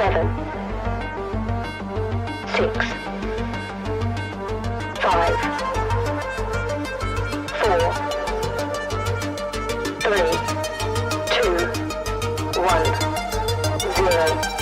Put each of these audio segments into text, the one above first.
7, 6, 5, 4, 3, 2, 1, 0.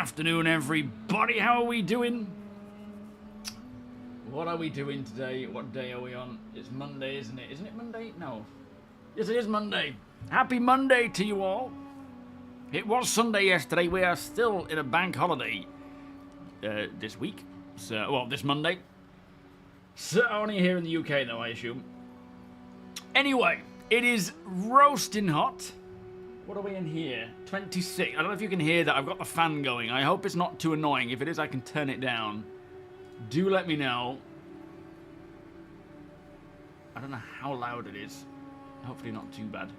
afternoon, everybody. How are we doing? What are we doing today? What day are we on? It's Monday, isn't it? Isn't it Monday? No. Yes, it is Monday. Happy Monday to you all. It was Sunday yesterday. We are still in a bank holiday this week. So, well, this Monday. So, only here in the UK, though, I assume. Anyway, it is roasting hot. What are we in here? 26. I don't know if you can hear that. I've got the fan going. I hope it's not too annoying. If it is, I can turn it down. Do let me know. I don't know how loud it is. Hopefully not too bad.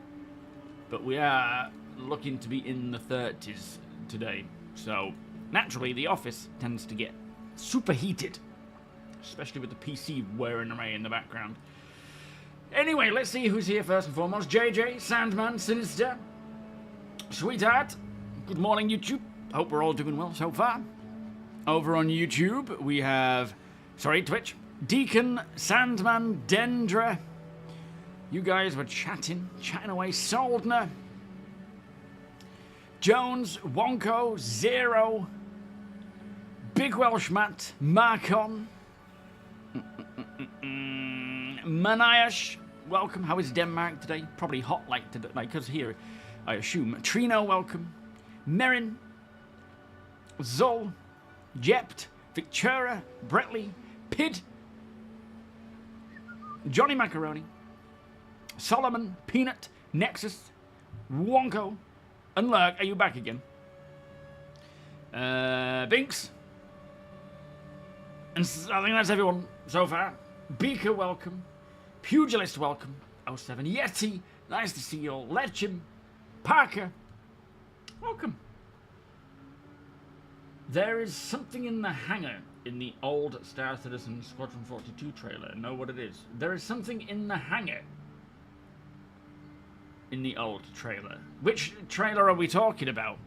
But we are looking to be in the 30s today. So, naturally, the office tends to get super heated. Especially with the PC whirring away in the background. Anyway, let's see who's here first and foremost. JJ, Sandman, Sinister, Sweetheart. Good morning, YouTube. Hope we're all doing well so far. Over on YouTube, we have... Sorry, Twitch. Deacon, Sandman, Dendra. You guys were chatting away. Soldner. Jones, Wonko, Zero. Big Welsh Matt, Marcon. Maniash, welcome. How is Denmark today? Probably hot like today, because here, I assume. Trino, welcome. Merin, Zol, Jept, Victura, Bretley, Pid, Johnny Macaroni, Solomon, Peanut, Nexus, Wonko, and Lurk. Are you back again? Binks. And I think that's everyone so far. Beaker, welcome. Pugilist, welcome. 07 Yeti, nice to see you all. Lechim, Parker, welcome. There is something in the hangar in the old Star Citizen Squadron 42 trailer. Know what it is? There is something in the hangar in the old trailer. Which trailer are we talking about?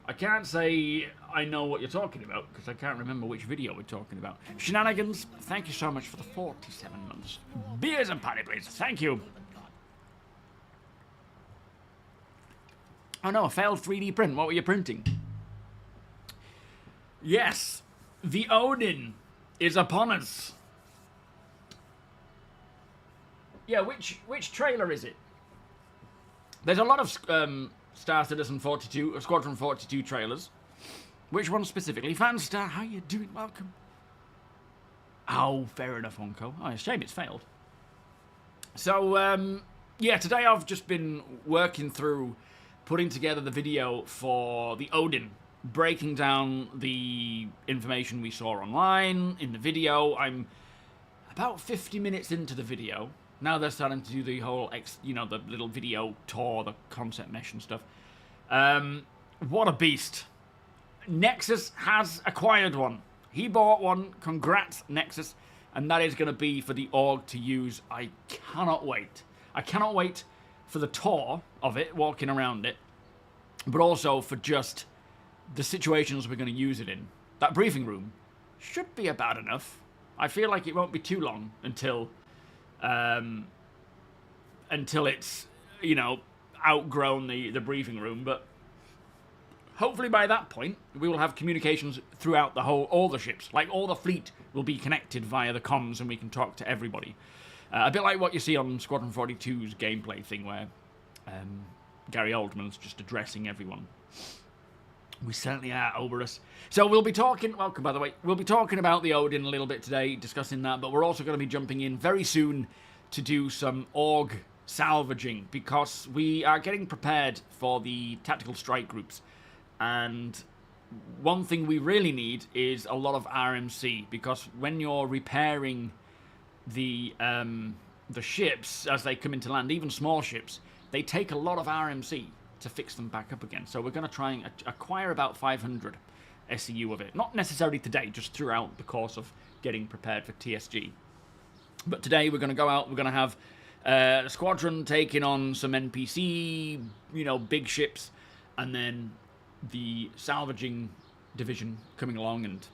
I can't say I know what you're talking about, because I can't remember which video we're talking about. Shenanigans, thank you so much for the 47 months. Beers and patty, please. Thank you. Oh no, a failed 3D print. What were you printing? Yes, the Odin is upon us. Yeah, which trailer is it? There's a lot of Star Citizen 42, Squadron 42 trailers. Which one specifically? Fanstar, how you doing? Welcome. Oh, fair enough, Onko. Oh, it's a shame it's failed. So, yeah, today I've just been working through putting together the video for the Odin, breaking down the information we saw online in the video. I'm about 50 minutes into the video. Now they're starting to do the whole, the little video tour, the concept mesh and stuff. What a beast. Nexus has acquired one. He bought one. Congrats, Nexus. And that is going to be for the org to use. I cannot wait. I cannot wait for the tour of it, walking around it. But also for just the situations we're going to use it in. That briefing room should be about enough. I feel like it won't be too long until it's, outgrown the briefing room. But hopefully by that point, we will have communications throughout all the ships. Like, all the fleet will be connected via the comms and we can talk to everybody. A bit like what you see on Squadron 42's gameplay thing where Gary Oldman's just addressing everyone. We certainly are over us. So we'll be talking, welcome by the way, we'll be talking about the Odin a little bit today, discussing that, but we're also going to be jumping in very soon to do some org salvaging, because we are getting prepared for the tactical strike groups. And one thing we really need is a lot of RMC, because when you're repairing the ships as they come into land, even small ships, they take a lot of RMC to fix them back up again. So we're going to try and acquire about 500 SEU of it. Not necessarily today, just throughout the course of getting prepared for TSG. But today we're going to go out, we're going to have a squadron taking on some NPC, big ships, and then the salvaging division coming along and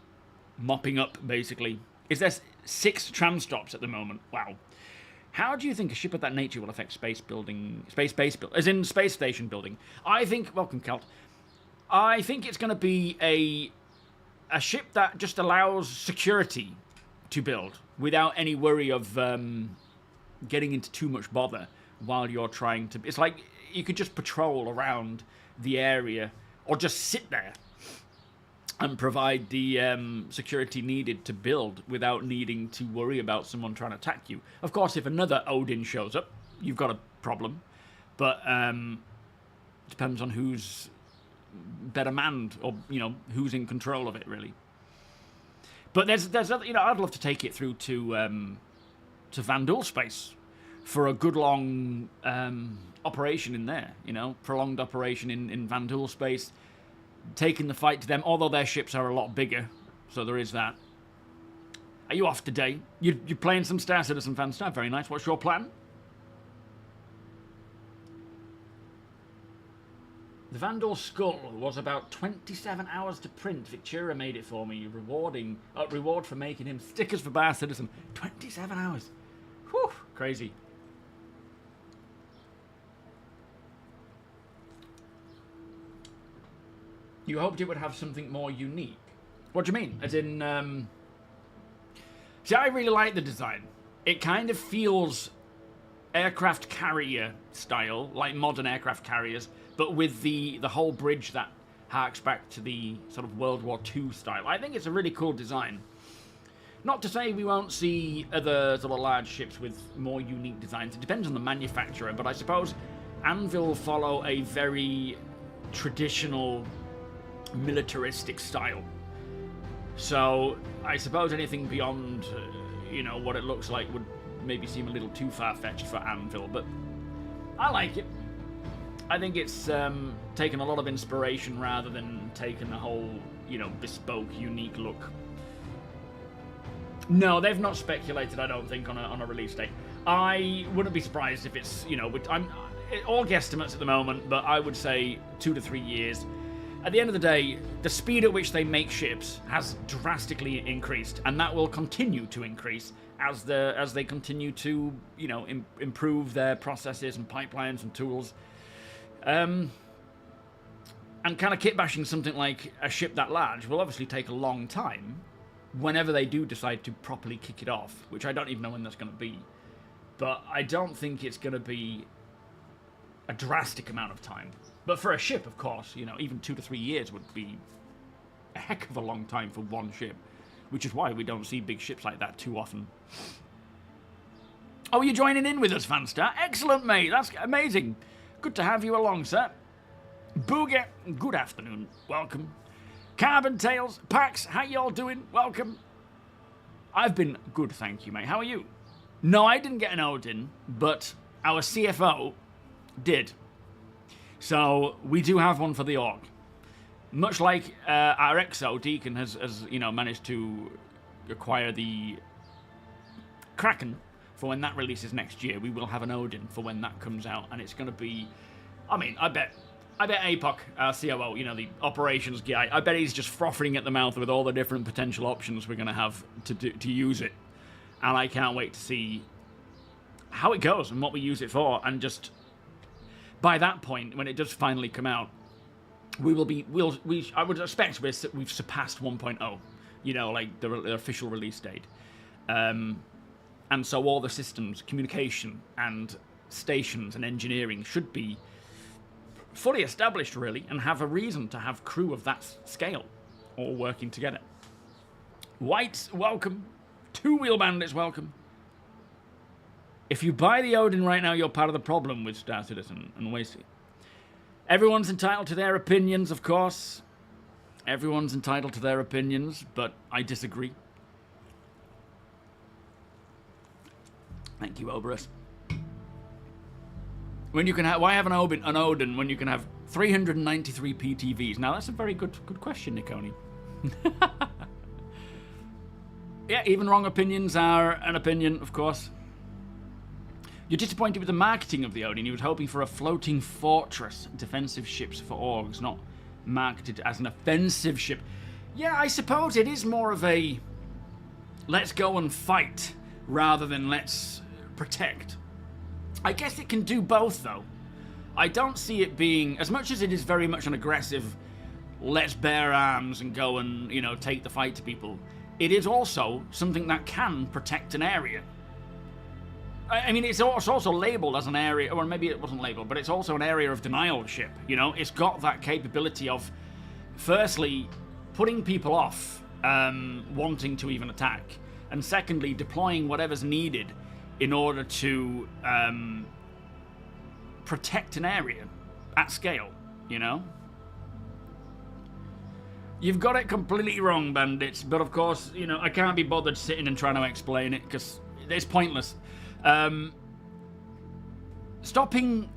mopping up, basically. Is there 6 tram stops at the moment? Wow. How do you think a ship of that nature will affect space base building, as in space station building? I think, welcome Celt, I think it's going to be a ship that just allows security to build without any worry of getting into too much bother while you're trying to... It's like you could just patrol around the area or just sit there and provide the security needed to build without needing to worry about someone trying to attack you. Of course, if another Odin shows up, you've got a problem. But depends on who's better manned, or who's in control of it, really. But there's I'd love to take it through to Vanduul space for a good long operation in there. Prolonged operation in Vanduul space. Taking the fight to them, although their ships are a lot bigger, so there is that. Are you off today? You're playing some Star Citizen fan stuff. Very nice. What's your plan? The Vanduul skull was about 27 hours to print. Victoria made it for me. Reward for making him stickers for Bar Citizen. 27 hours. Whew, crazy. You hoped it would have something more unique. What do you mean? As in, See, I really like the design. It kind of feels aircraft carrier style, like modern aircraft carriers, but with the whole bridge that harks back to the sort of World War II style. I think it's a really cool design. Not to say we won't see other sort of large ships with more unique designs. It depends on the manufacturer, but I suppose Anvil will follow a very traditional militaristic style. So I suppose anything beyond, what it looks like would maybe seem a little too far-fetched for Anvil, but I like it. I think it's taken a lot of inspiration rather than taking the whole, bespoke, unique look. No, they've not speculated, I don't think, on a release date. I wouldn't be surprised if it's, I'm all guesstimates at the moment, but I would say 2 to 3 years. At the end of the day, the speed at which they make ships has drastically increased, and that will continue to increase as they continue to, improve their processes and pipelines and tools. And kind of kit bashing something like a ship that large will obviously take a long time whenever they do decide to properly kick it off, which I don't even know when that's going to be. But I don't think it's going to be a drastic amount of time. But for a ship, of course, even 2 to 3 years would be a heck of a long time for one ship, which is why we don't see big ships like that too often. Oh, you're joining in with us, Fanstar? Excellent, mate. That's amazing. Good to have you along, sir. Booger, good afternoon. Welcome. Carbon Tails, Pax, how y'all doing? Welcome. I've been good, thank you, mate. How are you? No, I didn't get an Odin, but our CFO did. So we do have one for the org. Much like our XO, Deacon, has managed to acquire the Kraken for when that releases next year. We will have an Odin for when that comes out, and it's going to be... I bet APOC, our COO, the operations guy, I bet he's just frothing at the mouth with all the different potential options we're going to have to use it. And I can't wait to see how it goes and what we use it for, and just... By that point, when it does finally come out, I would expect we've surpassed 1.0, like the official release date. And so all the systems, communication and stations and engineering should be fully established, really, and have a reason to have crew of that scale all working together. White, welcome. Two Wheel Bandits, welcome. If you buy the Odin right now, you're part of the problem with Star Citizen and Wasty. Everyone's entitled to their opinions, of course. Everyone's entitled to their opinions, but I disagree. Thank you, Oberus. Why have an Odin when you can have 393 PTVs? Now, that's a very good question, Nikoni. Yeah, even wrong opinions are an opinion, of course. You're disappointed with the marketing of the Odin. You was hoping for a floating fortress, defensive ships for orgs, not marketed as an offensive ship. Yeah, I suppose it is more of a let's go and fight rather than let's protect. I guess it can do both, though. I don't see it being, as much as it is very much an aggressive let's bear arms and go and, you know, take the fight to people. It is also something that can protect an area. I mean, it's also labelled as an area, or maybe it wasn't labelled, but it's also an area of denial ship, you know? It's got that capability of, firstly, putting people off wanting to even attack, and secondly, deploying whatever's needed in order to protect an area at scale, you know? You've got it completely wrong, bandits, but of course, you know, I can't be bothered sitting and trying to explain it, because it's pointless. Stopping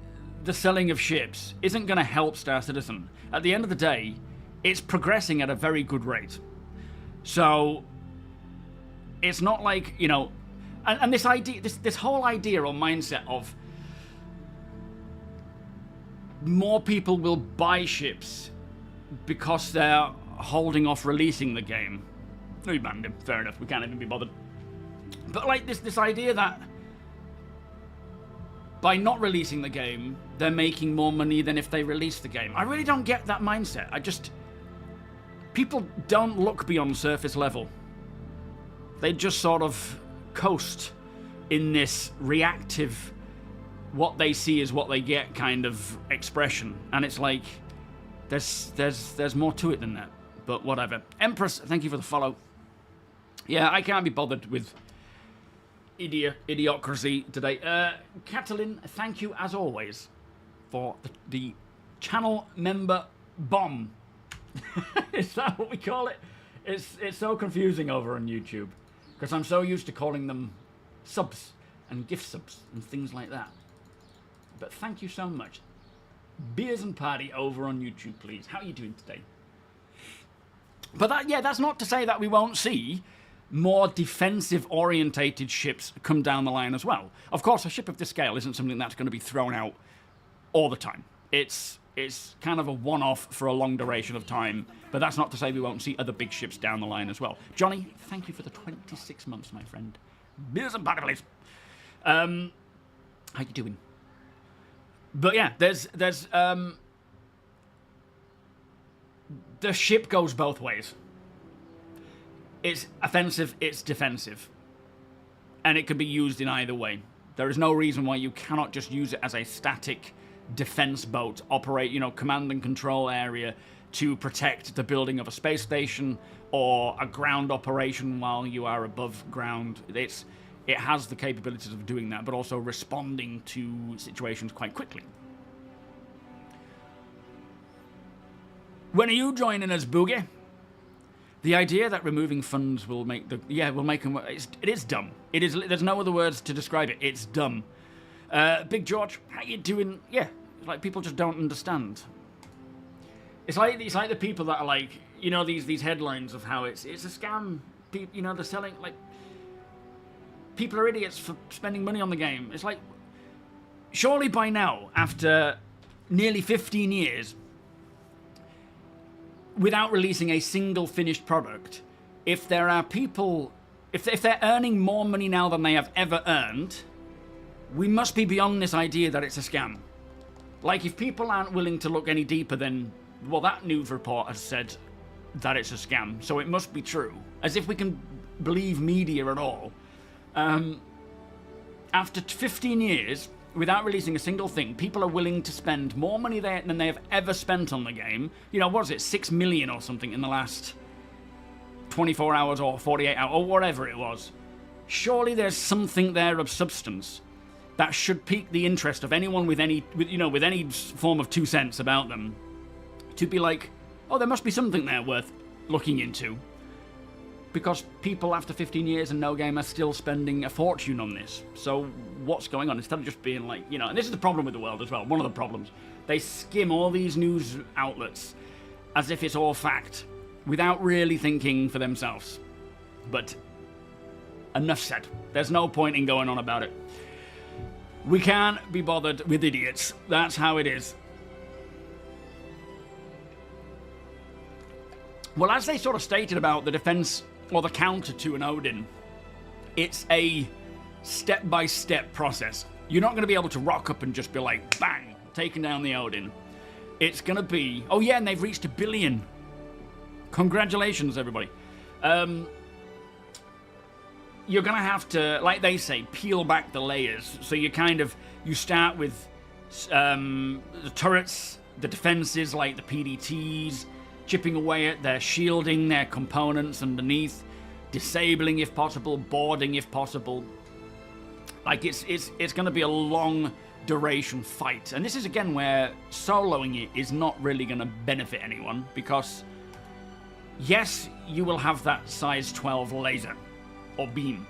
the selling of ships isn't going to help Star Citizen. At the end of the day, it's progressing at a very good rate. So, it's not like, you know, and this idea, this whole idea or mindset of more people will buy ships because they're holding off releasing the game. We banned him, fair enough, we can't even be bothered. But like this idea that by not releasing the game, they're making more money than if they release the game. I really don't get that mindset. People don't look beyond surface level. They just sort of coast in this reactive, what they see is what they get kind of expression. And it's like, there's more to it than that. But whatever. Empress, thank you for the follow. Yeah, I can't be bothered with idiocracy today. Catalin, thank you as always for the channel member bomb. Is that what we call it? It's so confusing over on YouTube because I'm so used to calling them subs and gift subs and things like that. But thank you so much. Beers and party over on YouTube, please. How are you doing today? But that's not to say that we won't see more defensive-orientated ships come down the line as well. Of course, a ship of this scale isn't something that's going to be thrown out all the time. It's kind of a one-off for a long duration of time, but that's not to say we won't see other big ships down the line as well. Johnny, thank you for the 26 months, my friend. Beers and party, please. How you doing? But yeah, there's the ship goes both ways. It's offensive, it's defensive. And it can be used in either way. There is no reason why you cannot just use it as a static defense boat, operate, you know, command and control area to protect the building of a space station or a ground operation while you are above ground. It has the capabilities of doing that, but also responding to situations quite quickly. When are you joining us, Boogie? The idea that removing funds will make them... It is dumb. It is. There's no other words to describe it. It's dumb. Big George, how you doing? Yeah, it's like people just don't understand. It's like the people that are like, you know, these headlines of how it's a scam. You know, they're selling, like... People are idiots for spending money on the game. It's like... Surely by now, after nearly 15 years... without releasing a single finished product, if there are people, if they're earning more money now than they have ever earned, we must be beyond this idea that it's a scam. Like, if people aren't willing to look any deeper, then, well, that news report has said that it's a scam, so it must be true. As if we can believe media at all. After 15 years, without releasing a single thing, people are willing to spend more money than they have ever spent on the game. You know, what is it, 6 million or something in the last 24 hours or 48 hours, or whatever it was. Surely there's something there of substance that should pique the interest of anyone with any form of 2 cents about them. To be like, oh, there must be something there worth looking into. Because people after 15 years and no game are still spending a fortune on this. So what's going on? Instead of just being like, you know, and this is the problem with the world as well, one of the problems. They skim all these news outlets as if it's all fact, without really thinking for themselves. But enough said. There's no point in going on about it. We can't be bothered with idiots. That's how it is. Well, as they sort of stated about the defense or the counter to an Odin, it's a step-by-step process. You're not going to be able to rock up and just be like, bang, taking down the Odin. It's going to be, oh yeah, and they've reached 1 billion Congratulations, everybody. You're going to have to, like they say, peel back the layers. So you start with the turrets, the defenses like the PDTs, chipping away at their shielding, their components underneath, disabling if possible, boarding if possible. Like it's going to be a long duration fight. And this is again where soloing it is not really going to benefit anyone, because yes, you will have that size 12 laser or beam,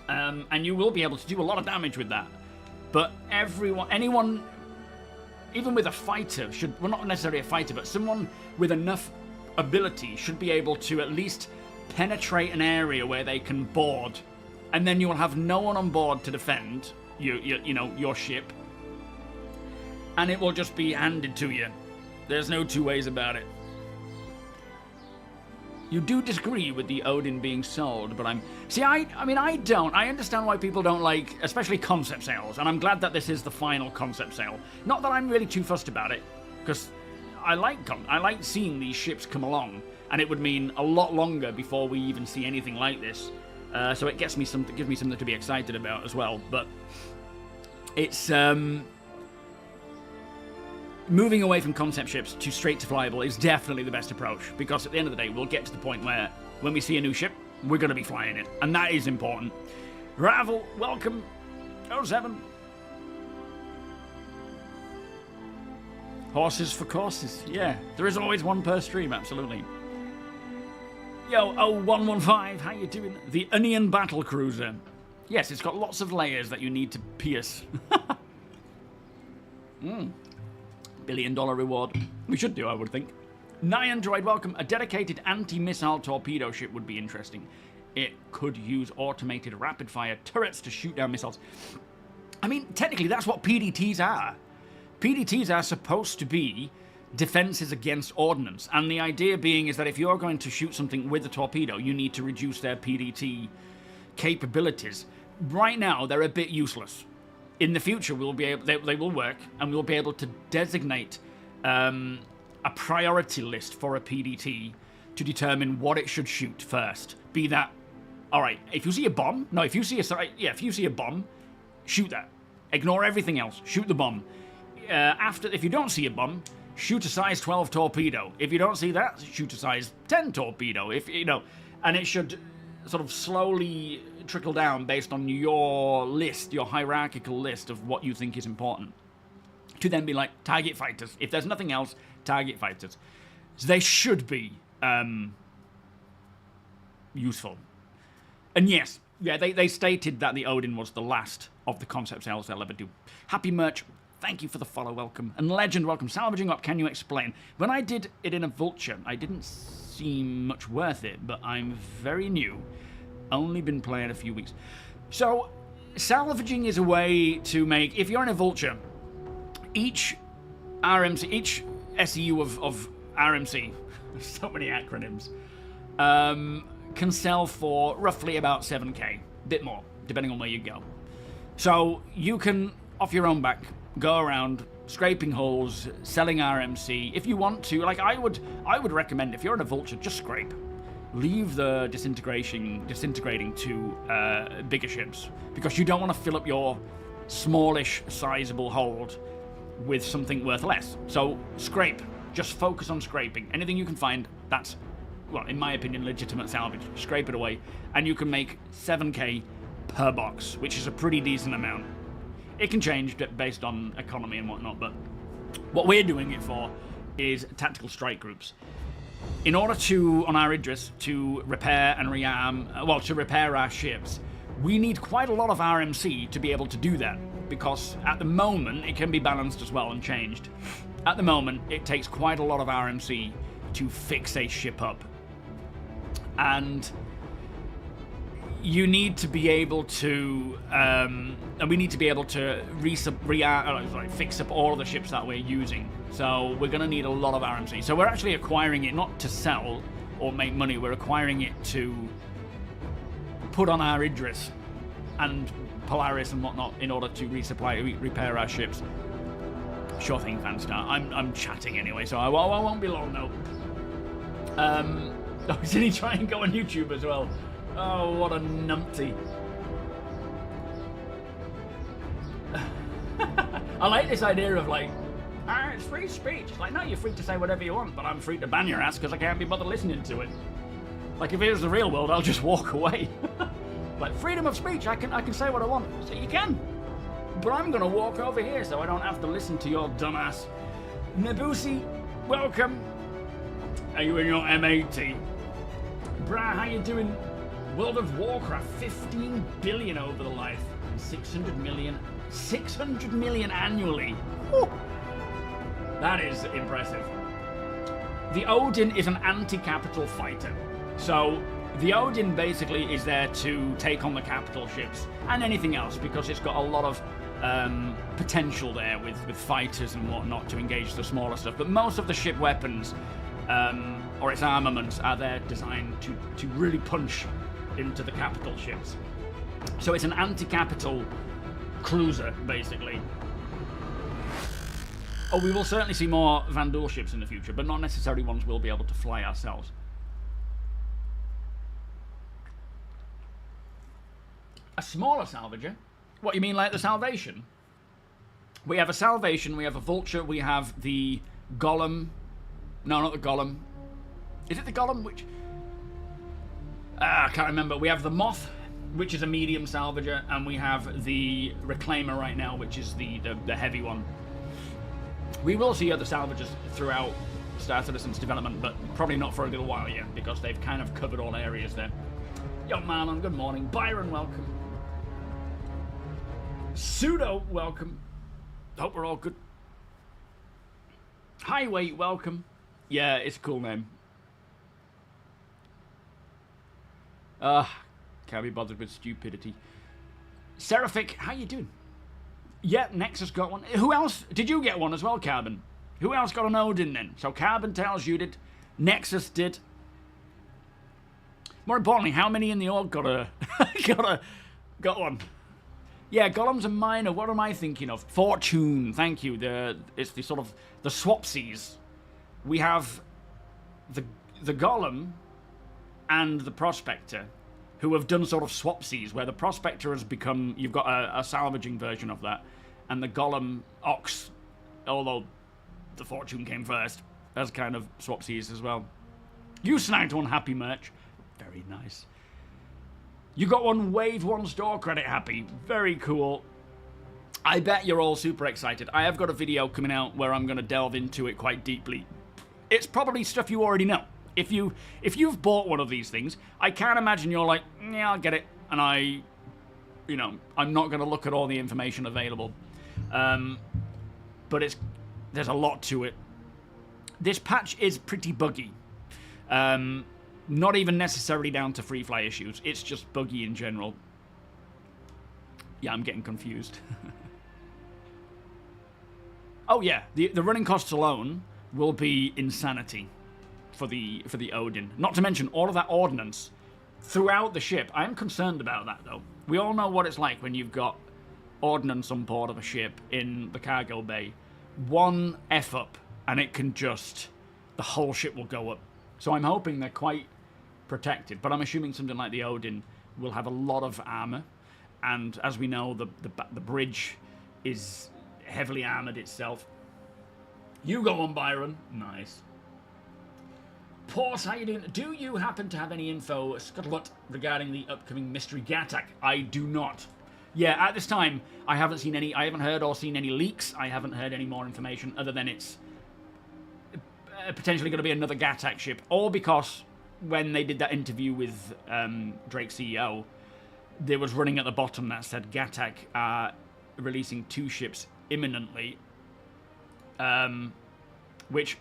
and you will be able to do a lot of damage with that. But anyone, even with a fighter, well, not necessarily a fighter, but someone with enough ability should be able to at least penetrate an area where they can board, and then you will have no one on board to defend your ship, and it will just be handed to you. There's no two ways about it. You do disagree with the Odin being sold, but I don't. I understand why people don't like, especially concept sales, and I'm glad that this is the final concept sale. Not that I'm really too fussed about it, because I like seeing these ships come along, and it would mean a lot longer before we even see anything like this. So it gives me something to be excited about as well. But it's moving away from concept ships to straight to flyable is definitely the best approach, because at the end of the day, we'll get to the point where when we see a new ship, we're going to be flying it, and that is important. Ravel, welcome. 07. Horses for courses. Yeah, there is always one per stream, absolutely. Yo, 0115, how you doing? The Onion Battle Cruiser. Yes, it's got lots of layers that you need to pierce. $1 billion reward. We should do, I would think. Niandroid, welcome. A dedicated anti-missile torpedo ship would be interesting. It could use automated rapid-fire turrets to shoot down missiles. I mean, technically, that's what PDTs are. PDTs are supposed to be defenses against ordnance, and the idea being is that if you're going to shoot something with a torpedo, you need to reduce their PDT capabilities. Right now, they're a bit useless. In the future, they will work, and we'll be able to designate a priority list for a PDT to determine what it should shoot first. Be that, all right, if you see a bomb, if you see a bomb, shoot that. Ignore everything else. Shoot the bomb. If you don't see a bomb, shoot a size 12 torpedo. If you don't see that, shoot a size 10 torpedo. And it should sort of slowly trickle down based on your list, your hierarchical list of what you think is important. To then be like, target fighters. If there's nothing else, target fighters. So they should be useful. And yes, they stated that the Odin was the last of the concept sales they'll ever do. Happy Merch, thank you for the follow, welcome. And Legend, welcome. Salvaging up, can you explain? When I did it in a Vulture, I didn't seem much worth it, but I'm very new. Only been playing a few weeks. So, salvaging is a way to make, if you're in a Vulture, each RMC, each SEU of RMC, so many acronyms, can sell for roughly about 7k, bit more, depending on where you go. So, you can, off your own back, go around scraping holes, selling RMC. If you want to, like I would recommend, if you're in a Vulture, just scrape. Leave the disintegrating to bigger ships, because you don't want to fill up your smallish, sizable hold with something worth less. So scrape. Just focus on scraping. Anything you can find, that's, well, in my opinion, legitimate salvage. Scrape it away, and you can make 7k per box, which is a pretty decent amount. It can change based on economy and whatnot, but what we're doing it for is tactical strike groups. In order to, on our Idris, to repair and rearm, to repair our ships, we need quite a lot of RMC to be able to do that, because at the moment, it can be balanced as well and changed. At the moment, it takes quite a lot of RMC to fix a ship up. And you need to be able to, we need to be able to fix up all of the ships that we're using. So we're going to need a lot of RMC. So we're actually acquiring it not to sell or make money. We're acquiring it to put on our Idris and Polaris and whatnot in order to repair our ships. Sure thing, Fanstar. I'm chatting anyway, so I won't be long, no. Oh, did he try and go on YouTube as well? Oh, what a numpty. I like this idea of like, it's free speech. It's like, no, you're free to say whatever you want, but I'm free to ban your ass because I can't be bothered listening to it. Like, if it was the real world, I'll just walk away. Like, freedom of speech, I can say what I want. So you can. But I'm gonna walk over here so I don't have to listen to your dumbass. Nabusi, welcome. Are you in your M80? Brah, how you doing? World of Warcraft, 15 billion over the life. 600 million. 600 million annually. Whew. That is impressive. The Odin is an anti-capital fighter. So the Odin basically is there to take on the capital ships and anything else because it's got a lot of potential there with fighters and whatnot to engage the smaller stuff. But most of the ship weapons or its armaments are there designed to really punch into the capital ships. So it's an anti-capital cruiser, basically. Oh, we will certainly see more Vanduul ships in the future, but not necessarily ones we'll be able to fly ourselves. A smaller salvager? What, you mean like the Salvation? We have a Salvation, we have a Vulture, we have the Golem. No, not the Golem. Is it the Golem? Which... I can't remember. We have the Moth, which is a medium salvager, and we have the Reclaimer right now, which is the heavy one. We will see other salvagers throughout Star Citizen's development, but probably not for a little while yet, because they've kind of covered all areas there. Yo, Marlon, good morning. Byron, welcome. Pseudo, welcome. Hope we're all good. Highway, welcome. Yeah, it's a cool name. Can't be bothered with stupidity. Seraphic, how you doing? Yeah, Nexus got one. Who else? Did you get one as well, Carbon? Who else got an Odin then? So Carbon tells you did. Nexus did. More importantly, how many in the org got got one? Yeah, Golem's a minor. What am I thinking of? Fortune, thank you. It's the sort of the swapsies. We have the Golem and the Prospector, who have done sort of swapsies, where the Prospector has become, you've got a salvaging version of that, and the Golem Ox, although the Fortune came first, as kind of swapsies as well. You snagged one, Happy Merch. Very nice. You got one Wave 1 store credit, Happy. Very cool. I bet you're all super excited. I have got a video coming out where I'm going to delve into it quite deeply. It's probably stuff you already know. If you've bought one of these things, I can't imagine you're like, yeah, I'll get it, and I'm not going to look at all the information available. But there's a lot to it. This patch is pretty buggy. Not even necessarily down to free fly issues. It's just buggy in general. Yeah, I'm getting confused. Oh yeah, the running costs alone will be insanity for the Odin. Not to mention all of that ordnance throughout the ship. I am concerned about that though. We all know what it's like when you've got ordnance on board of a ship in the cargo bay. One F up and it can just, the whole ship will go up. So I'm hoping they're quite protected, but I'm assuming something like the Odin will have a lot of armor, and as we know, the bridge is heavily armored itself. You go on, Byron. Nice. Pause, how you doing? Do you happen to have any info, Scuttlebutt, regarding the upcoming mystery Gattack? I do not. Yeah, at this time, I haven't seen any, I haven't heard or seen any leaks. I haven't heard any more information other than it's potentially going to be another Gattack ship, all because when they did that interview with Drake's CEO, there was running at the bottom that said Gattack are releasing 2 ships imminently, which,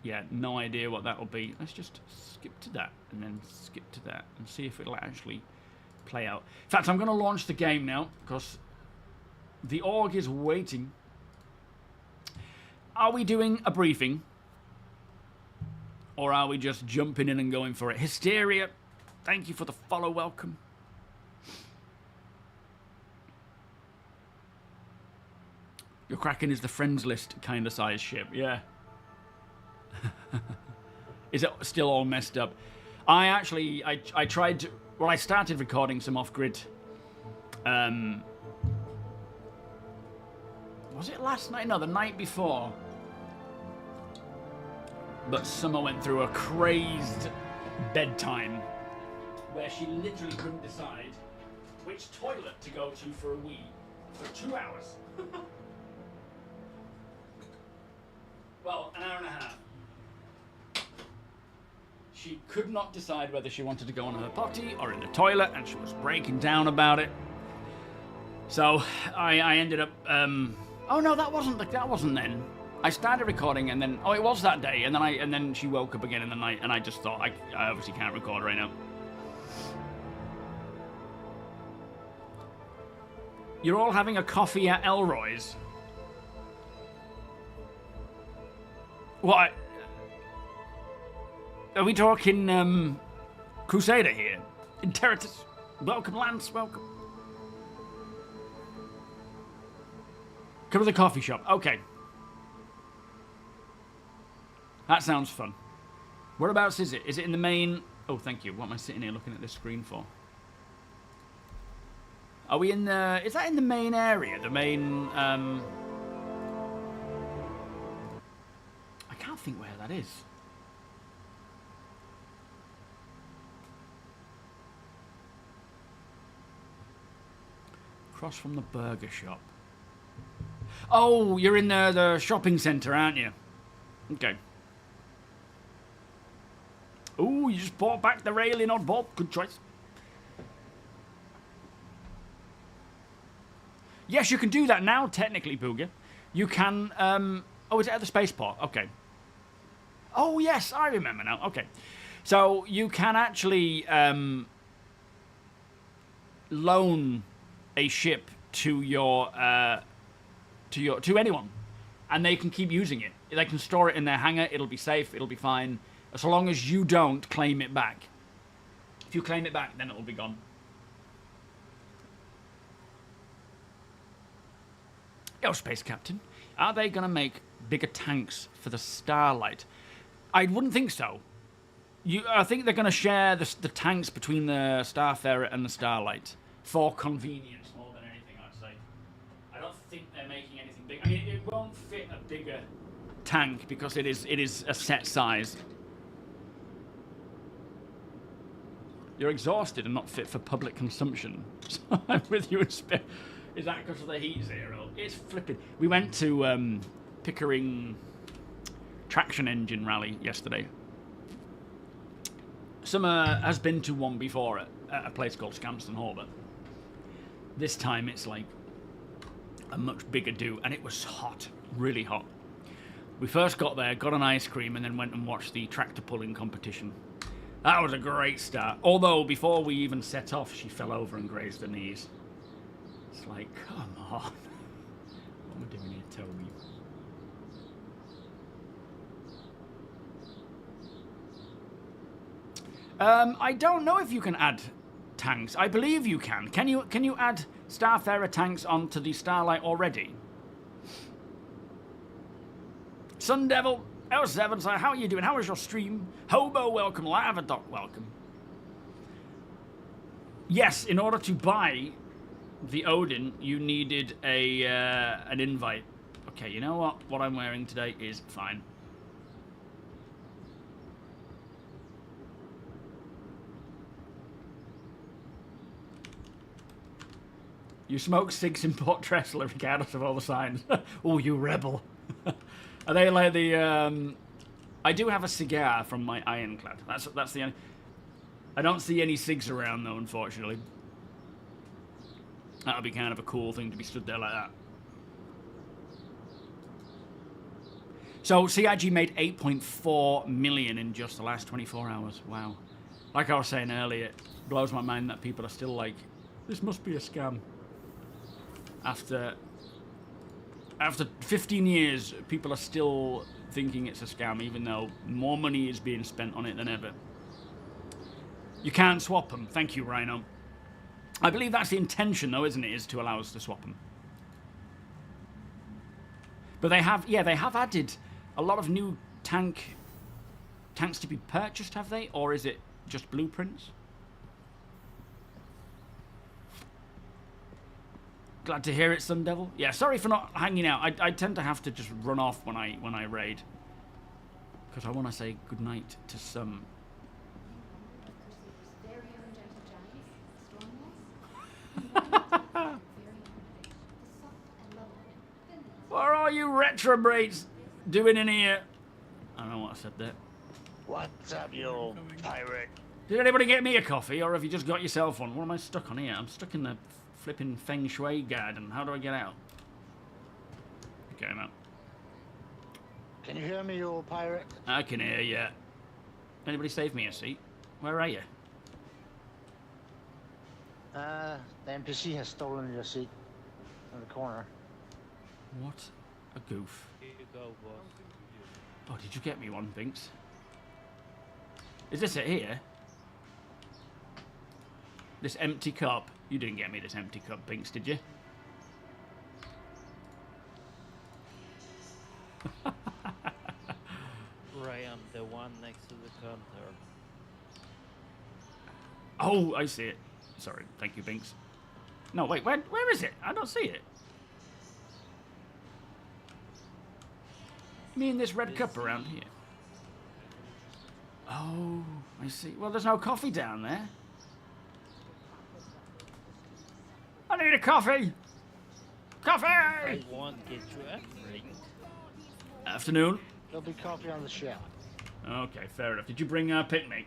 yeah, no idea what that will be. Let's just skip to that and then skip to that and see if it'll actually play out. In fact, I'm going to launch the game now because the org is waiting. Are we doing a briefing? Or are we just jumping in and going for it? Hysteria, thank you for the follow, welcome. Your Kraken is the friends list kind of size ship, yeah. Is it still all messed up? I actually, I tried, well, I started recording some off-grid. Was it last night? No, the night before. But Summer went through a crazed bedtime where she literally couldn't decide which toilet to go to for a wee for 2 hours. Well, an hour and a half. She could not decide whether she wanted to go on her potty or in the toilet, and she was breaking down about it. So I ended up. Oh no, that wasn't then. I started recording, and then it was that day, and then she woke up again in the night, and I just thought I obviously can't record right now. You're all having a coffee at Elroy's. What? Are we talking Crusader here? Interitus. Welcome, Lance. Welcome. Come to the coffee shop. Okay. That sounds fun. Whereabouts is it? Is it in the main... Oh, thank you. What am I sitting here looking at this screen for? Are we in the... Is that in the main area? The main... I can't think where that is. Across from the burger shop. Oh, you're in the shopping centre, aren't you? Okay. Ooh, you just bought back the railing on Bob. Good choice. Yes, you can do that now, technically, Booger. You can... Oh, is it at the spaceport? Okay. Oh, yes, I remember now. Okay. So, you can actually loan a ship to to anyone, and they can keep using it. They can store it in their hangar. It'll be safe. It'll be fine, as long as you don't claim it back. If you claim it back, then it'll be gone. Yo, Space Captain, are they gonna make bigger tanks for the Starlight? I wouldn't think so. I think they're gonna share the tanks between the Starfarer and the Starlight for convenience more than anything, I'd say. I don't think they're making anything big. I mean, it won't fit a bigger tank because it is a set size. You're exhausted and not fit for public consumption. So I'm with you in spirit. Is that because of the heat zero? It's flipping. We went to Pickering Traction Engine Rally yesterday. Summer has been to one before at a place called Scampston Hall, but this time it's like a much bigger do, and it was hot, really hot. We first got there, got an ice cream, and then went and watched the tractor pulling competition. That was a great start. Although, before we even set off, she fell over and grazed her knees. It's like, come on. What am I doing here, Toby? I don't know if you can add tanks. I believe you can. Can you add Starfarer tanks onto the Starlight already? Sun Devil, L7, so how are you doing? How was your stream? Hobo, welcome. Lava Doc, welcome. Yes, in order to buy the Odin, you needed an invite. Okay, you know what? What I'm wearing today is fine. You smoke cigs in Port Tressler regardless of all the signs. Oh, you rebel. Are they like the... I do have a cigar from my Ironclad. That's the only... I don't see any cigs around, though, unfortunately. That would be kind of a cool thing to be stood there like that. So, CIG made 8.4 million in just the last 24 hours. Wow. Like I was saying earlier, it blows my mind that people are still like, this must be a scam. After 15 years, people are still thinking it's a scam, even though more money is being spent on it than ever. You can't swap them. Thank you, Rhino. I believe that's the intention, though, isn't it? Is to allow us to swap them. But they have, yeah, they have added a lot of new tank tanks to be purchased, have they? Or is it just blueprints? Glad to hear it, Sun Devil. Yeah, sorry for not hanging out. I tend to have to just run off when I raid. Because I want to say goodnight to some. What are all you retrogrades doing in here? I don't know what I said there. What's up, you old pirate? Did anybody get me a coffee, or have you just got yourself one? What am I stuck on here? I'm stuck in the flipping Feng Shui garden. How do I get out? Okay, I'm out. Can you hear me, you old pirate? I can hear you. Anybody save me a seat? Where are you? The NPC has stolen your seat in the corner. What a goof. Here you go, boss. Oh, did you get me one, Binks? Is this it here? This empty cup? You didn't get me this empty cup, Binks, did you? Right, I'm the one next to the counter. Oh, I see it. Sorry, thank you, Binks. No, wait, where is it? I don't see it. You mean this red cup around here? Oh, I see. Well, there's no coffee down there. I need a coffee! Coffee! I won't get you a drink. Afternoon. There'll be coffee on the shelf. Okay, fair enough. Did you bring a picnic?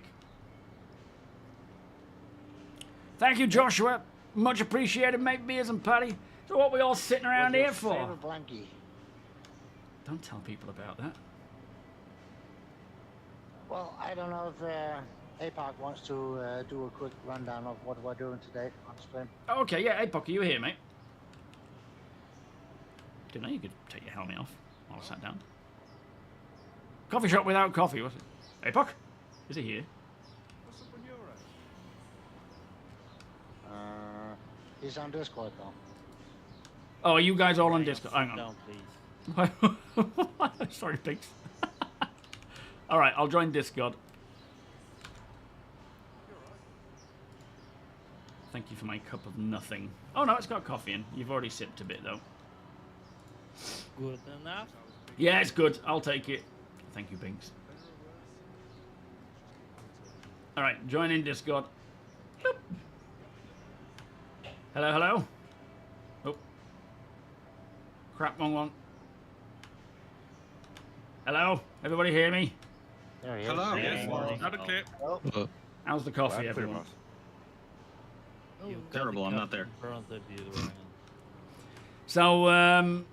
Thank you, Joshua. Much appreciated, mate. Beers and Paddy. So what we all sitting around What's your here for? favorite blankie? Don't tell people about that. Well, I don't know if APOC wants to do a quick rundown of what we're doing today on stream. Okay, yeah, APOC, are you here, mate? Didn't know you could take your helmet off while I sat down. Coffee shop without coffee, what's it? APOC? Is he here? He's on Discord though. Oh, are you guys all on Ryan, Discord? sit Hang on. down, please. Sorry, pigs. Alright, I'll join Discord. Thank you for my cup of nothing. Oh no, it's got coffee in. You've already sipped a bit though. Good enough? Yeah, it's good. I'll take it. Thank you, Binks. Alright, join in Discord. Boop. Hello, hello. Oh. Crap, wrong one. Hello? Everybody hear me? There he is. Hello. Yeah, Yes. morning. Not a clip. Oh, How's the coffee, everyone? You've got Terrible, the I'm cup not there. in front of you, Ryan. So,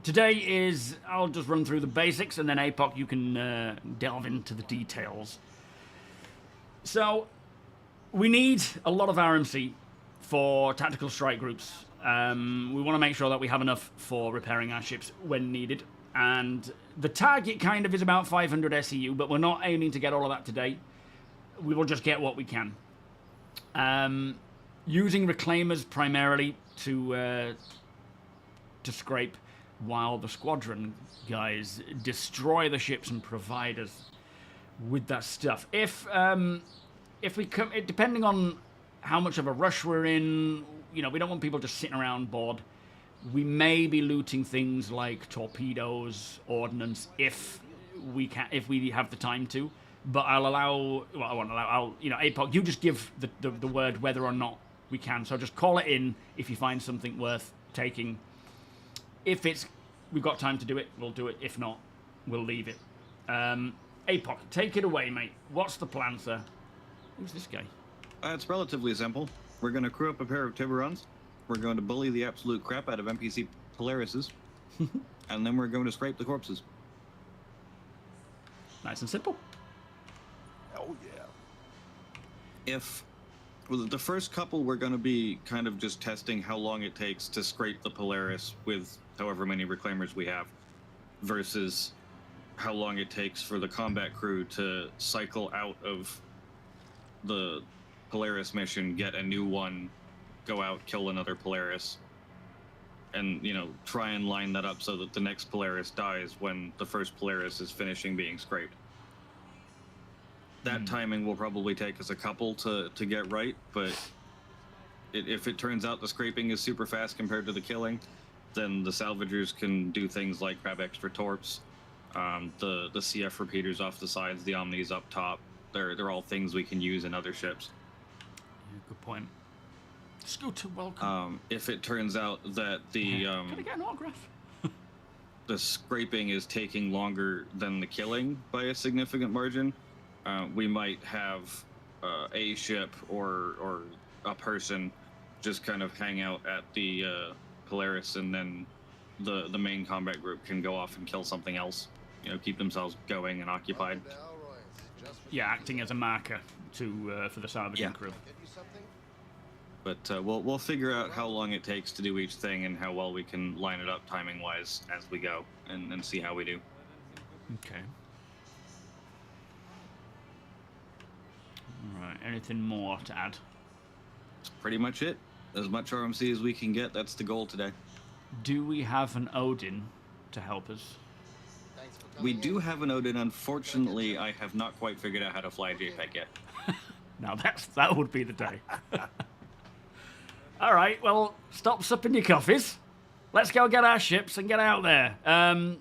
today is, I'll just run through the basics, and then APOC, you can delve into the details. So, we need a lot of RMC for tactical strike groups. We want to make sure that we have enough for repairing our ships when needed. And the target kind of is about 500 SEU, but we're not aiming to get all of that today. We will just get what we can. Using reclaimers primarily to scrape, while the Squadron guys destroy the ships and provide us with that stuff. If we come, depending on how much of a rush we're in, you know, we don't want people just sitting around bored. We may be looting things like torpedoes, ordnance, if we have the time to. But I'll allow, well, I won't allow, you know, APOC, you just give the word whether or not we can. So just call it in if you find something worth taking. If we've got time to do it, we'll do it. If not, we'll leave it. APOC, take it away, mate. What's the plan, sir? Who's this guy? It's relatively simple. We're going to crew up a pair of Tiburons. We're going to bully the absolute crap out of NPC Polarises. And then we're going to scrape the corpses. Nice and simple. Oh, yeah. Well, the first couple, we're going to be kind of just testing how long it takes to scrape the Polaris with however many reclaimers we have, versus how long it takes for the combat crew to cycle out of the Polaris mission, get a new one, go out, kill another Polaris, and, you know, try and line that up so that the next Polaris dies when the first Polaris is finishing being scraped. That timing will probably take us a couple to get right, but if it turns out the scraping is super fast compared to the killing, then the salvagers can do things like grab extra torps, the CF repeaters off the sides, the omnis up top. They're all things we can use in other ships. Yeah, good point. Scooter, welcome. If it turns out that the Can I get an autograph? the scraping is taking longer than the killing by a significant margin, we might have a ship or a person just kind of hang out at the Polaris, and then the main combat group can go off and kill something else. You know, keep themselves going and occupied. Yeah, acting as a marker to for the salvaging crew. But we'll figure out how long it takes to do each thing and how well we can line it up timing-wise as we go, and see how we do. Okay. All right. Anything more to add? That's pretty much it. As much RMC as we can get. That's the goal today. Do we have an Odin to help us? We do have an Odin. Unfortunately, I have not quite figured out how to fly a JPEG yet. Now that would be the day. All right, well, stop sipping your coffees. Let's go get our ships and get out there. I'm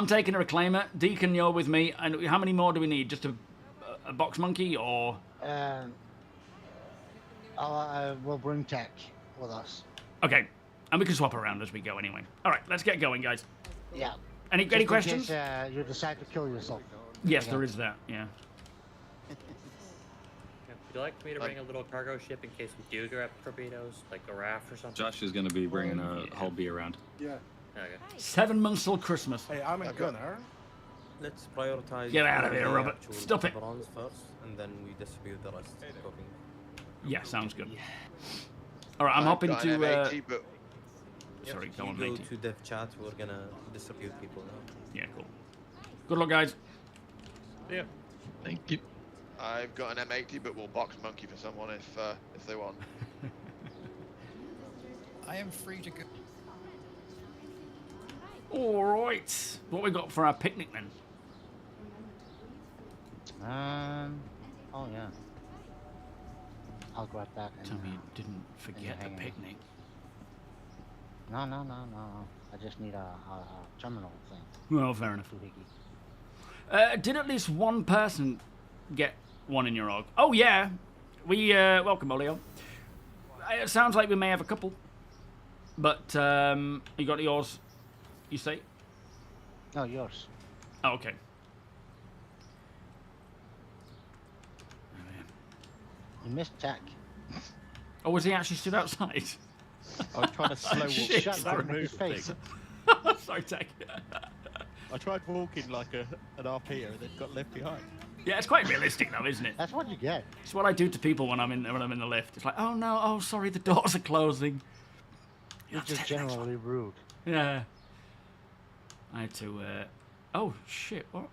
taking a reclaimer. Deacon, you're with me. And how many more do we need? Just a box monkey, or? We'll bring tech with us. Okay, and we can swap around as we go anyway. All right, let's get going, guys. Yeah. Any Just in questions? case, you decide to kill yourself. Yes, there is that. Yeah. Would you like me to bring a little cargo ship in case we do grab torpedoes, like a raft or something? Josh is going to be bringing a Hull B around. Yeah. Okay. 7 months till Christmas. Hey, I'm a gunner. Let's prioritize. Get out of here, the Robert. actual Stop it. bronze first, and then we distribute the rest. Cooking. Yeah, sounds good. All right, I'm hopping got to. an M80, but Sorry, If go you on, go matey. to dev chat, we're gonna distribute people now. Yeah, cool. Good luck, guys. Yeah. thank you. I've got an M80, but we'll box monkey for someone if they want. I am free to go. All right. What we got for our picnic then? Oh yeah. I'll grab that. And, Tell me you didn't forget the hang on. picnic. No. I just need a terminal thing. Well, fair enough. Doohickey. Did at least one person get one in your org? Oh yeah. We welcome, Olio. It sounds like we may have a couple. But you got yours, you say? No, yours. Oh, okay. You missed tech. Oh, was he actually stood outside? I was trying to slow walk. Shit. Shut that in his face. Sorry, Tech. I tried walking like an RP and then got left behind. Yeah, it's quite realistic though, isn't it? That's what you get. It's what I do to people when I'm in the lift. It's like, oh no, oh sorry, the doors are closing. You're just generally rude. Yeah. I had to. Oh shit! What?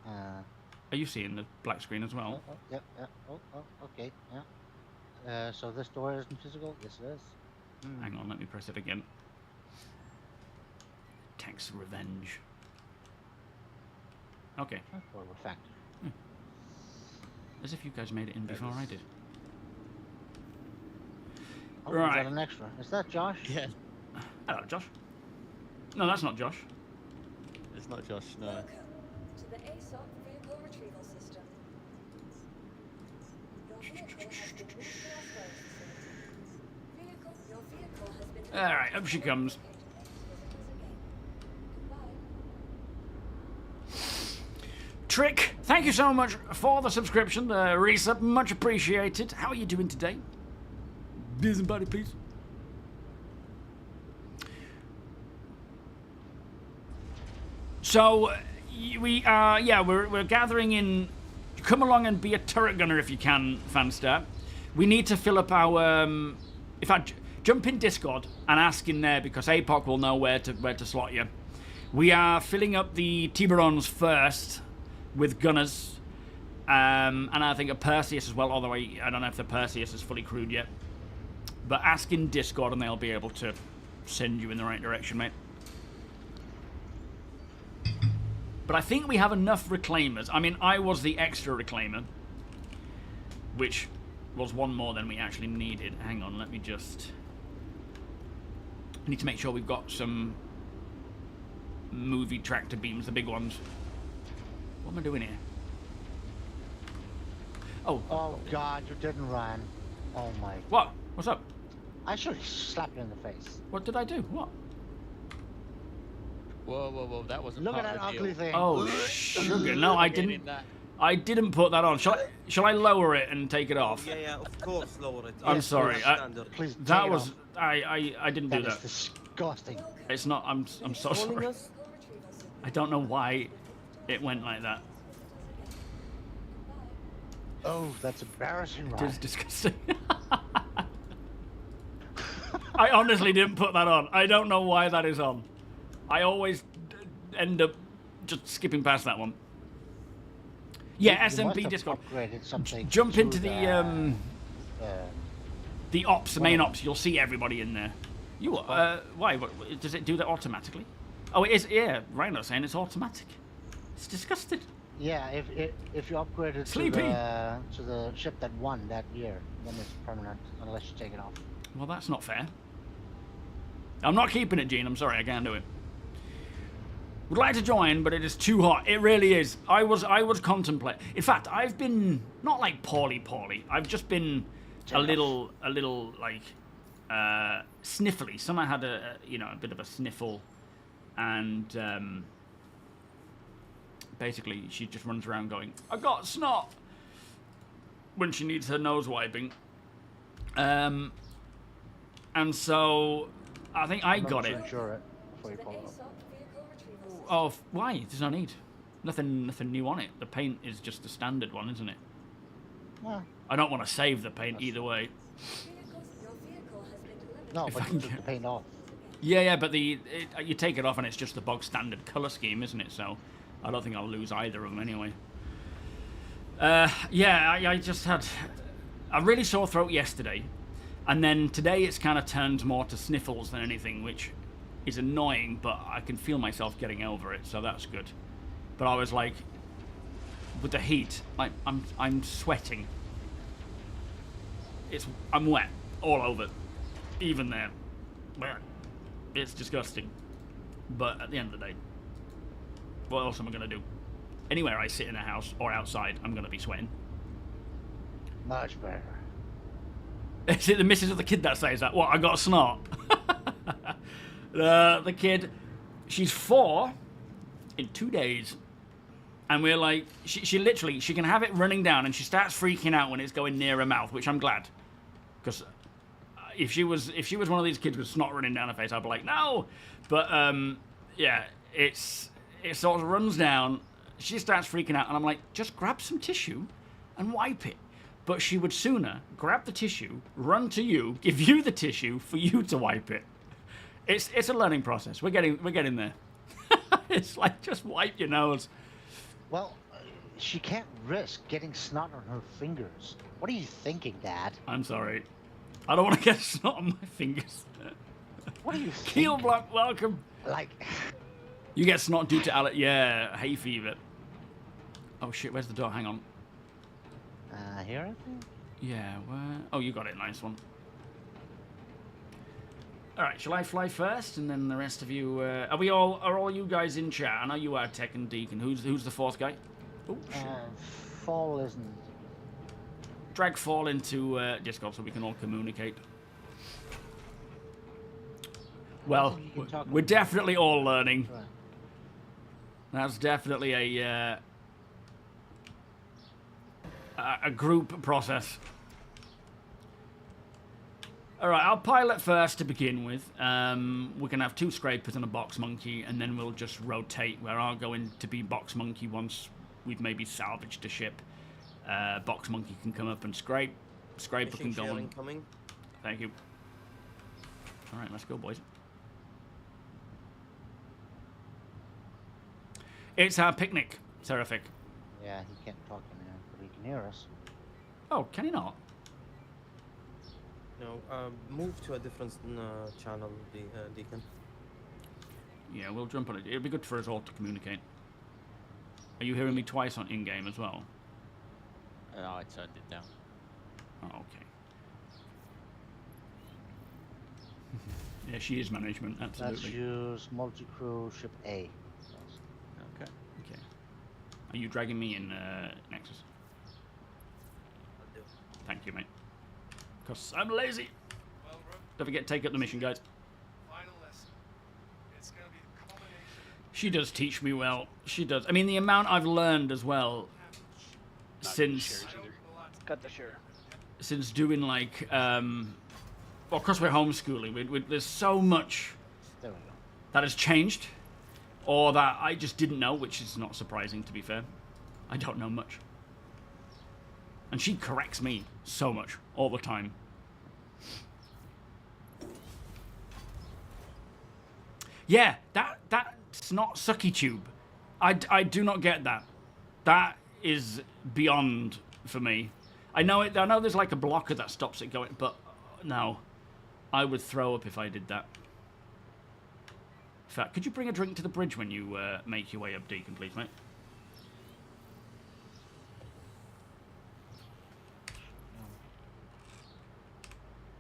Are you seeing the black screen as well? Yep. Oh, okay. Yeah. So this door isn't physical. Yes, it is. Hang on, let me press it again. Tech's revenge. Okay. For a factor. As if you guys made it in before I did. Oh, Right. We got an extra. Is that Josh? Yeah, Hello, Josh. No, that's not Josh. it's not Josh, no. Welcome to the ASOP vehicle retrieval system. Your vehicle has been moved to our storage facility. Your vehicle has been... All right, up she comes. Trick, thank you so much for the subscription, the resub, much appreciated. How are you doing today? Busybody, please. So we are, we're gathering in. Come along and be a turret gunner if you can, Fanstar. We need to fill up our. In fact, jump in Discord and ask in there because APOC will know where to slot you. We are filling up the Tiburons first with gunners, and I think a Perseus as well. Although I don't know if the Perseus is fully crewed yet. But ask in Discord and they'll be able to send you in the right direction, mate. But I think we have enough reclaimers. I mean, I was the extra reclaimer, which was one more than we actually needed. Hang on, let me just... I need to make sure we've got some movie tractor beams, the big ones. What am I doing here? Oh. Oh God, you didn't run. Oh my. What? What's up? I should slap you in the face. What did I do? What? Whoa, whoa, whoa! That wasn't Look at part that of the ugly deal. thing. Oh, sugar. No, I Getting didn't. that. I didn't put that on. Shall I lower it and take it off? Yeah, of course, lower it. I'm Yes, sorry. standard. Please. take That it was off. I didn't do That is that. disgusting. It's not. I'm so Calling sorry. us? I don't know why it went like that. Oh, that's embarrassing, It right? is disgusting. I honestly didn't put that on. I don't know why that is on. I always end up just skipping past that one. Yeah, You must SMP have Discord. upgraded something Jump to into the ops, the main ops. You'll see everybody in there. You why? What, does it do that automatically? Oh, it is. Yeah, Rhino's saying it's automatic. It's disgusting. Yeah, if you upgrade it Sleepy. to the ship that won that year, then it's permanent unless you take it off. Well, that's not fair. I'm not keeping it, Gene. I'm sorry, I can't do it. Would like to join, but it is too hot. It really is. I was contemplating. In fact, I've been not like poorly. I've just been a little like sniffly. Someone had a bit of a sniffle, and basically she just runs around going, "I got snot," when she needs her nose wiping. And so I think I got it. Insure it before you call it up. Oh, why? There's no need. Nothing new on it. The paint is just the standard one, isn't it? Well, I don't want to save the paint either way. no, If but I you can took get- the paint off. Yeah, but you take it off and it's just the bog standard color scheme, isn't it? So I don't think I'll lose either of them anyway. Yeah, I just had a really sore throat yesterday, and then today it's kind of turned more to sniffles than anything, which is annoying, but I can feel myself getting over it, so that's good. But I was like, with the heat, like I'm sweating. I'm wet all over, even there. It's disgusting. But at the end of the day, what else am I gonna do? Anywhere I sit in a house or outside, I'm gonna be sweating. Much better. Is it the missus of the kid that says that? What, I got a snot? The kid, she's 4 in 2 days. And we're like, she literally, she can have it running down and she starts freaking out when it's going near her mouth, which I'm glad. Because if she was one of these kids with snot running down her face, I'd be like, no. But yeah, it sort of runs down. She starts freaking out and I'm like, just grab some tissue and wipe it. But she would sooner grab the tissue, run to you, give you the tissue for you to wipe it. It's a learning process. We're getting there. It's like, just wipe your nose. Well, she can't risk getting snot on her fingers. What are you thinking, Dad? I'm sorry. I don't want to get snot on my fingers. What are you Keel thinking? block, welcome. Like, You get snot due to hay fever. Oh shit, where's the door? Hang on. here I think? Yeah, where? Oh, you got it. Nice one. All right, shall I fly first, and then the rest of you? Are all you guys in chat? I know you are Tech and Deacon. Who's the fourth guy? Oh shit. Fall isn't. Drag Fall into Discord so we can all communicate. Well, we're definitely all learning. Right. That's definitely a group process. All right, I'll pilot first to begin with. We can have 2 scrapers and a box monkey, and then we'll just rotate where I'll go in to be box monkey once we've maybe salvaged a ship. Box monkey can come up and scrape. Scraper can go on. Coming. Thank you. All right, let's go, boys. It's our picnic, Seraphic. Yeah, he can't talk in there, but he can hear us. Oh, can he not? No, move to a different channel, Deacon. Yeah, we'll jump on it. It'll be good for us all to communicate. Are you hearing me twice on in-game as well? I turned it down. Oh, okay. Yeah, she is management, Let's absolutely. use multi-crew ship A. Okay. Okay. Are you dragging me in, Nexus? I'll do. Thank you, mate. Because I'm lazy. Don't forget, take up the mission, guys. She does teach me well. She does. I mean, the amount I've learned as well since Cut the share. since doing like, well, because we're homeschooling, there's so much There we go. that has changed, or that I just didn't know, which is not surprising, to be fair. I don't know much. And she corrects me so much, all the time. Yeah, that's not sucky tube. I do not get that. That is beyond for me. I know it. I know there's like a blocker that stops it going, but no, I would throw up if I did that. In fact, could you bring a drink to the bridge when you make your way up, Deacon, please, mate?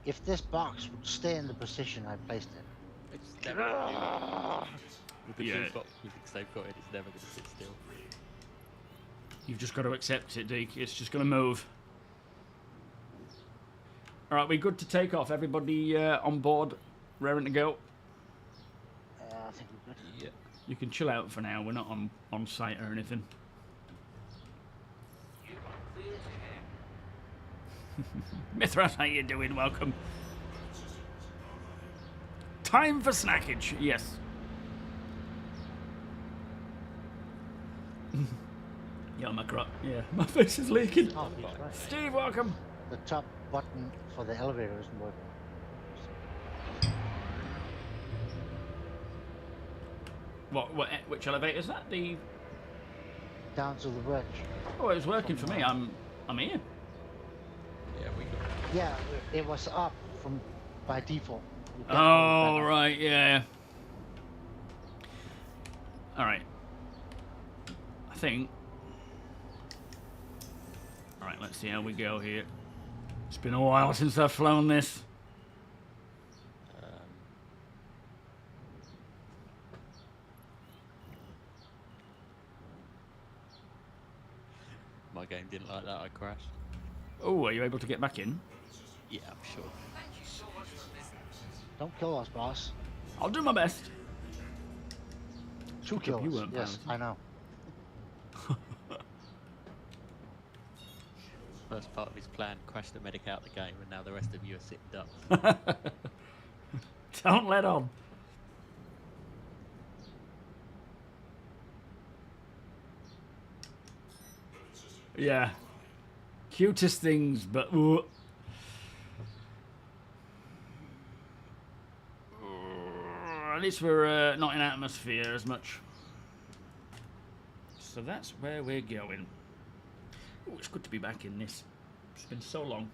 If this box would stay in the position I placed it. It's never gonna do. With the Yeah. two boxes they've got it, it's never going to sit still. You've just got to accept it, Deke. It's just going to move. All right, we good to take off? Everybody on board, raring to go? I think we're good. Yeah. You can chill out for now. We're not on site or anything. Mithras, how you doing? Welcome. Time for snackage. Yes. Yeah, my crop. Yeah, my face is leaking. Oh, he's right. Steve, welcome. The top button for the elevator isn't working. Which elevator is that? The. Down to the bridge. Oh, it was working for me. I'm here. Yeah, we got Yeah, it was up from by default. You can't go Oh, back. right, yeah. All right. I think. All right, let's see how we go here. It's been a while since I've flown this. my game didn't like that. I crashed. Oh, are you able to get back in? Yeah, I'm sure. Don't kill us, boss. I'll do my best. Two Good job you kills. weren't Yes, piloting. I know. First part of his plan, crashed the medic out the game, and now the rest of you are sitting ducks. Don't let on. Yeah. Cutest things, but... At least we're not in atmosphere as much. So that's where we're going. Oh, it's good to be back in this. It's been so long.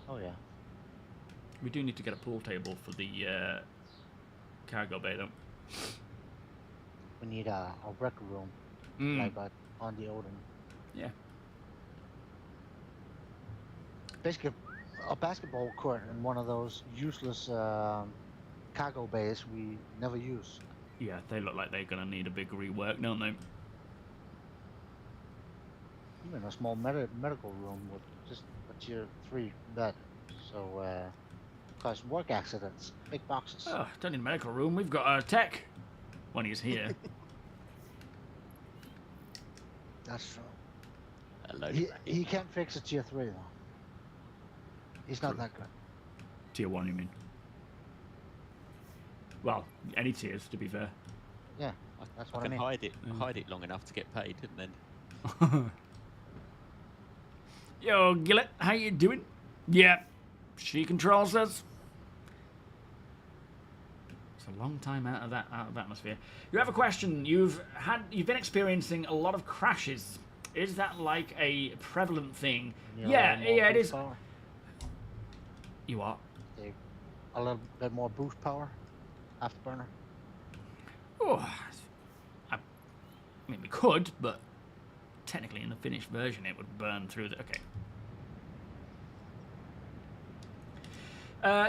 Oh yeah. We do need to get a pool table for the cargo bay, though. We need a rec room, like that on the Odin. Yeah. Basically, a basketball court in one of those useless cargo bays we never use. Yeah, they look like they're going to need a big rework, don't they? Even a small medical room with just a tier 3 bed. So, cause work accidents, big boxes. Oh, don't need a medical room. We've got a tech when he's here. That's true. Hello. He can't fix a tier 3 though. He's not that good. Tier 1, you mean? Well, any tiers, to be fair. Yeah, that's what I can mean. hide it long enough to get paid, and then Yo, Gillet, how you doing? Yeah, she controls us. It's a long time out of atmosphere. You have a question. You've been experiencing a lot of crashes. Is that like a prevalent thing? Yeah, it is. Power. You are. A little bit more boost power, afterburner. Oh, I mean, we could, but technically in the finished version it would burn through the... Okay.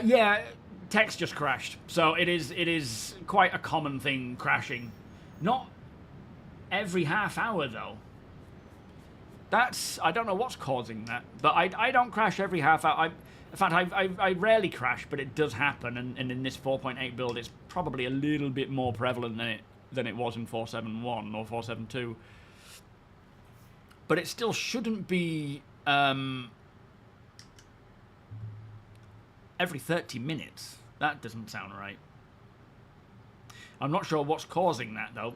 Yeah, text just crashed. So it is quite a common thing, crashing. Not every half hour, though. I don't know what's causing that, but I don't crash every half hour. In fact, I rarely crash, but it does happen, and in this 4.8 build, it's probably a little bit more prevalent than it was in 4.7.1 or 4.7.2. But it still shouldn't be every 30 minutes. That doesn't sound right. I'm not sure what's causing that, though.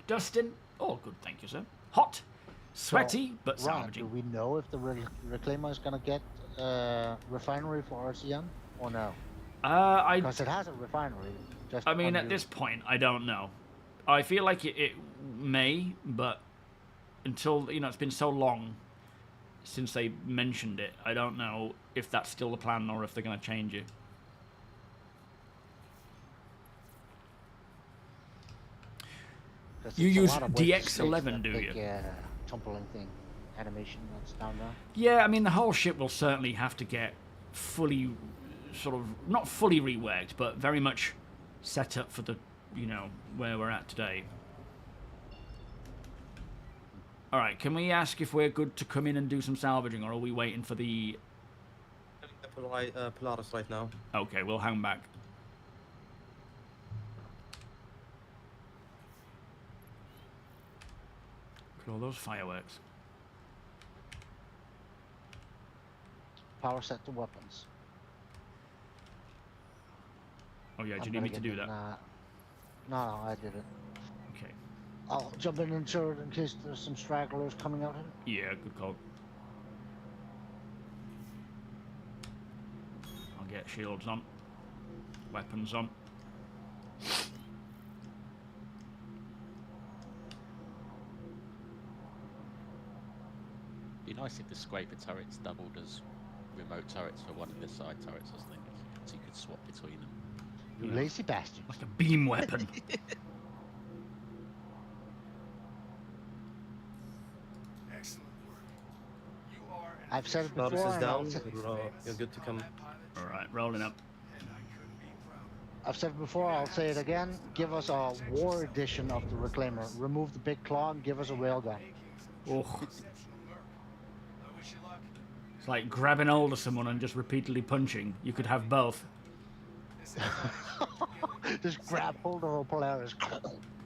Dustin? Oh, good, thank you, sir. Hot, sweaty, but Ron, salvaging. do we know if the Reclaimer is going to get refinery for RCM or no? Because it has a refinery. Just I mean, at this point, I don't know. I feel like it may, but until, it's been so long since they mentioned it, I don't know if that's still the plan or if they're going to change it. You use DX11, do you? Yeah, tumbling thing, animation that's down there. Yeah, I mean, the whole ship will certainly have to get fully, sort of, not fully reworked, but very much set up for the, where we're at today. Alright, can we ask if we're good to come in and do some salvaging, or are we waiting for the... Polaris right now. Okay, we'll hang back. Look at all those fireworks. Power set to weapons. Oh yeah, do you need me to do that? No, I did it. Okay. I'll jump in and turret in case there's some stragglers coming out here. Yeah, good call. I'll get shields on. Weapons on. Be nice if the scraper turrets doubled as remote turrets for one of the side turrets or something, so you could swap between them. You lazy bastard. Like a beam weapon. Excellent work. You are I've said it Polaris before. is and I'll down. say- You're good to come. Alright, rolling up. I've said it before, I'll say it again. Give us a war edition of the Reclaimer. Remove the big claw and give us a railgun. Oh. It's like grabbing hold of someone and just repeatedly punching. You could have both. Just grab hold of a Polaris.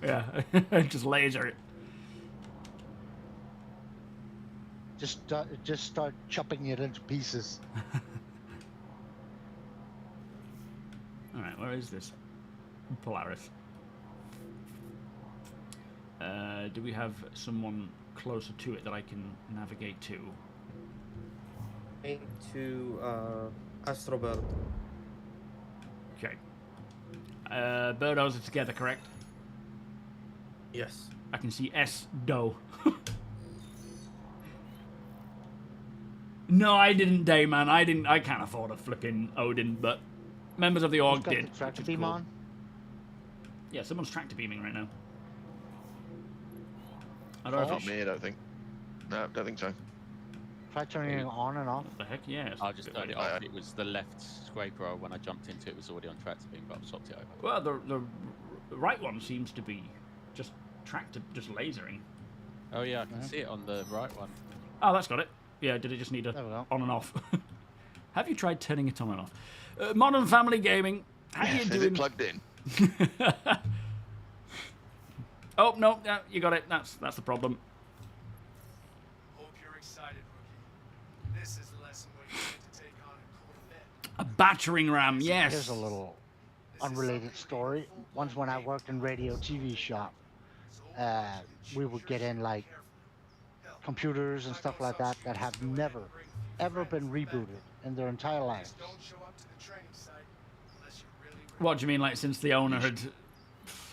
Yeah, just laser it. Just start chopping it into pieces. Alright, where is this? Polaris. Do we have someone closer to it that I can navigate to? To Astrobird. Okay. Birdos are together, correct? Yes. I can see S-Do. No, I didn't, Dayman. I can't afford a flipping Odin, but members of the org Who's got did. the tractor which is beam cool. on? Yeah, someone's tractor beaming right now. I Not don't know if me, I don't think. No, don't think so. Try turning it on and off. What the heck? Yeah. I just turned it off. It was the left scraper when I jumped into it was already on tractor beam, but I've swapped it over. Well, the right one seems to be just just lasering. Oh yeah, I can see it on the right one. Oh, that's got it. Yeah, did it just need a There we go. on and off? Have you tried turning it on and off? Modern Family Gaming, how you Is doing? it plugged in? Oh no, yeah, you got it. That's the problem. Hope you're excited, rookie. This is the lesson what you get to take on a Corvette. A battering ram, yes. Here's a little unrelated story. Once when I worked in radio TV shop, we would get in like computers and stuff like that that have never, ever been rebooted in their entire life. Don't show up to the training site unless you're really ready. What do you mean, like since the owner had?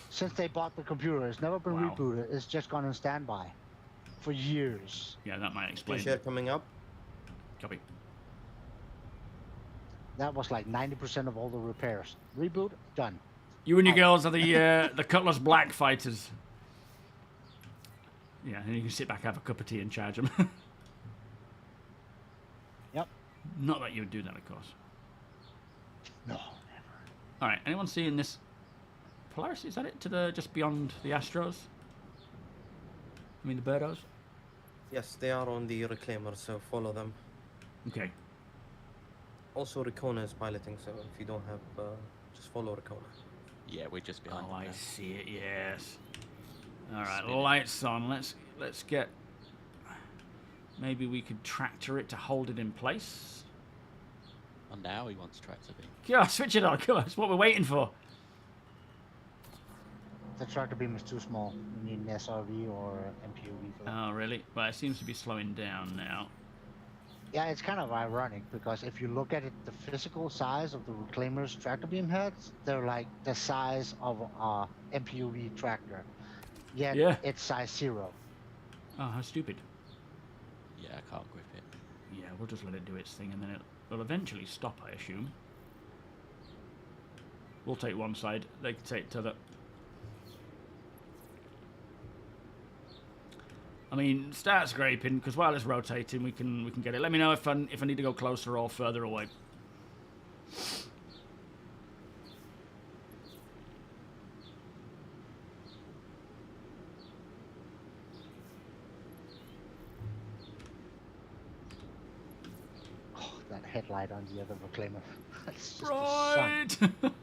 Since they bought the computer, it's never been Wow. rebooted. It's just gone on standby for years. Yeah, that might explain. Share coming up. Copy. That was like 90% of all the repairs. Reboot, done. You and your girls are the Cutlass Black fighters. Yeah, and you can sit back, have a cup of tea, and charge them. Yep. Not that you would do that, of course. No, never. All right. Anyone seeing this Polaris? Is that it to the just beyond the Astros? I mean the Birdos. Yes, they are on the reclaimer, so follow them. Okay. Also, Ricona is piloting, so if you don't have, just follow Ricona. Yeah, we're just behind. Oh, them I now. see it. Yes. All right. Spinning. Lights on. Let's get. Maybe we could tractor it to hold it in place. Oh, now he wants tractor beam. Yeah, switch it on. Come on. That's what we're waiting for. The tractor beam is too small. You need an SRV or MPOV for that. Oh, really? Well, it seems to be slowing down now. Yeah, it's kind of ironic because if you look at it, the physical size of the Reclaimer's tractor beam heads, they're like the size of a MPOV tractor. Yet Yeah. it's size 0. Oh, how stupid. Yeah, I can't grip it. Yeah, we'll just let it do its thing and then it'll eventually stop, I assume. We'll take one side, they can take the other. I mean, start scraping, because while it's rotating, we can get it. Let me know if I need to go closer or further away. Oh, that headlight on the other Reclaimer. That's just the sun. Right!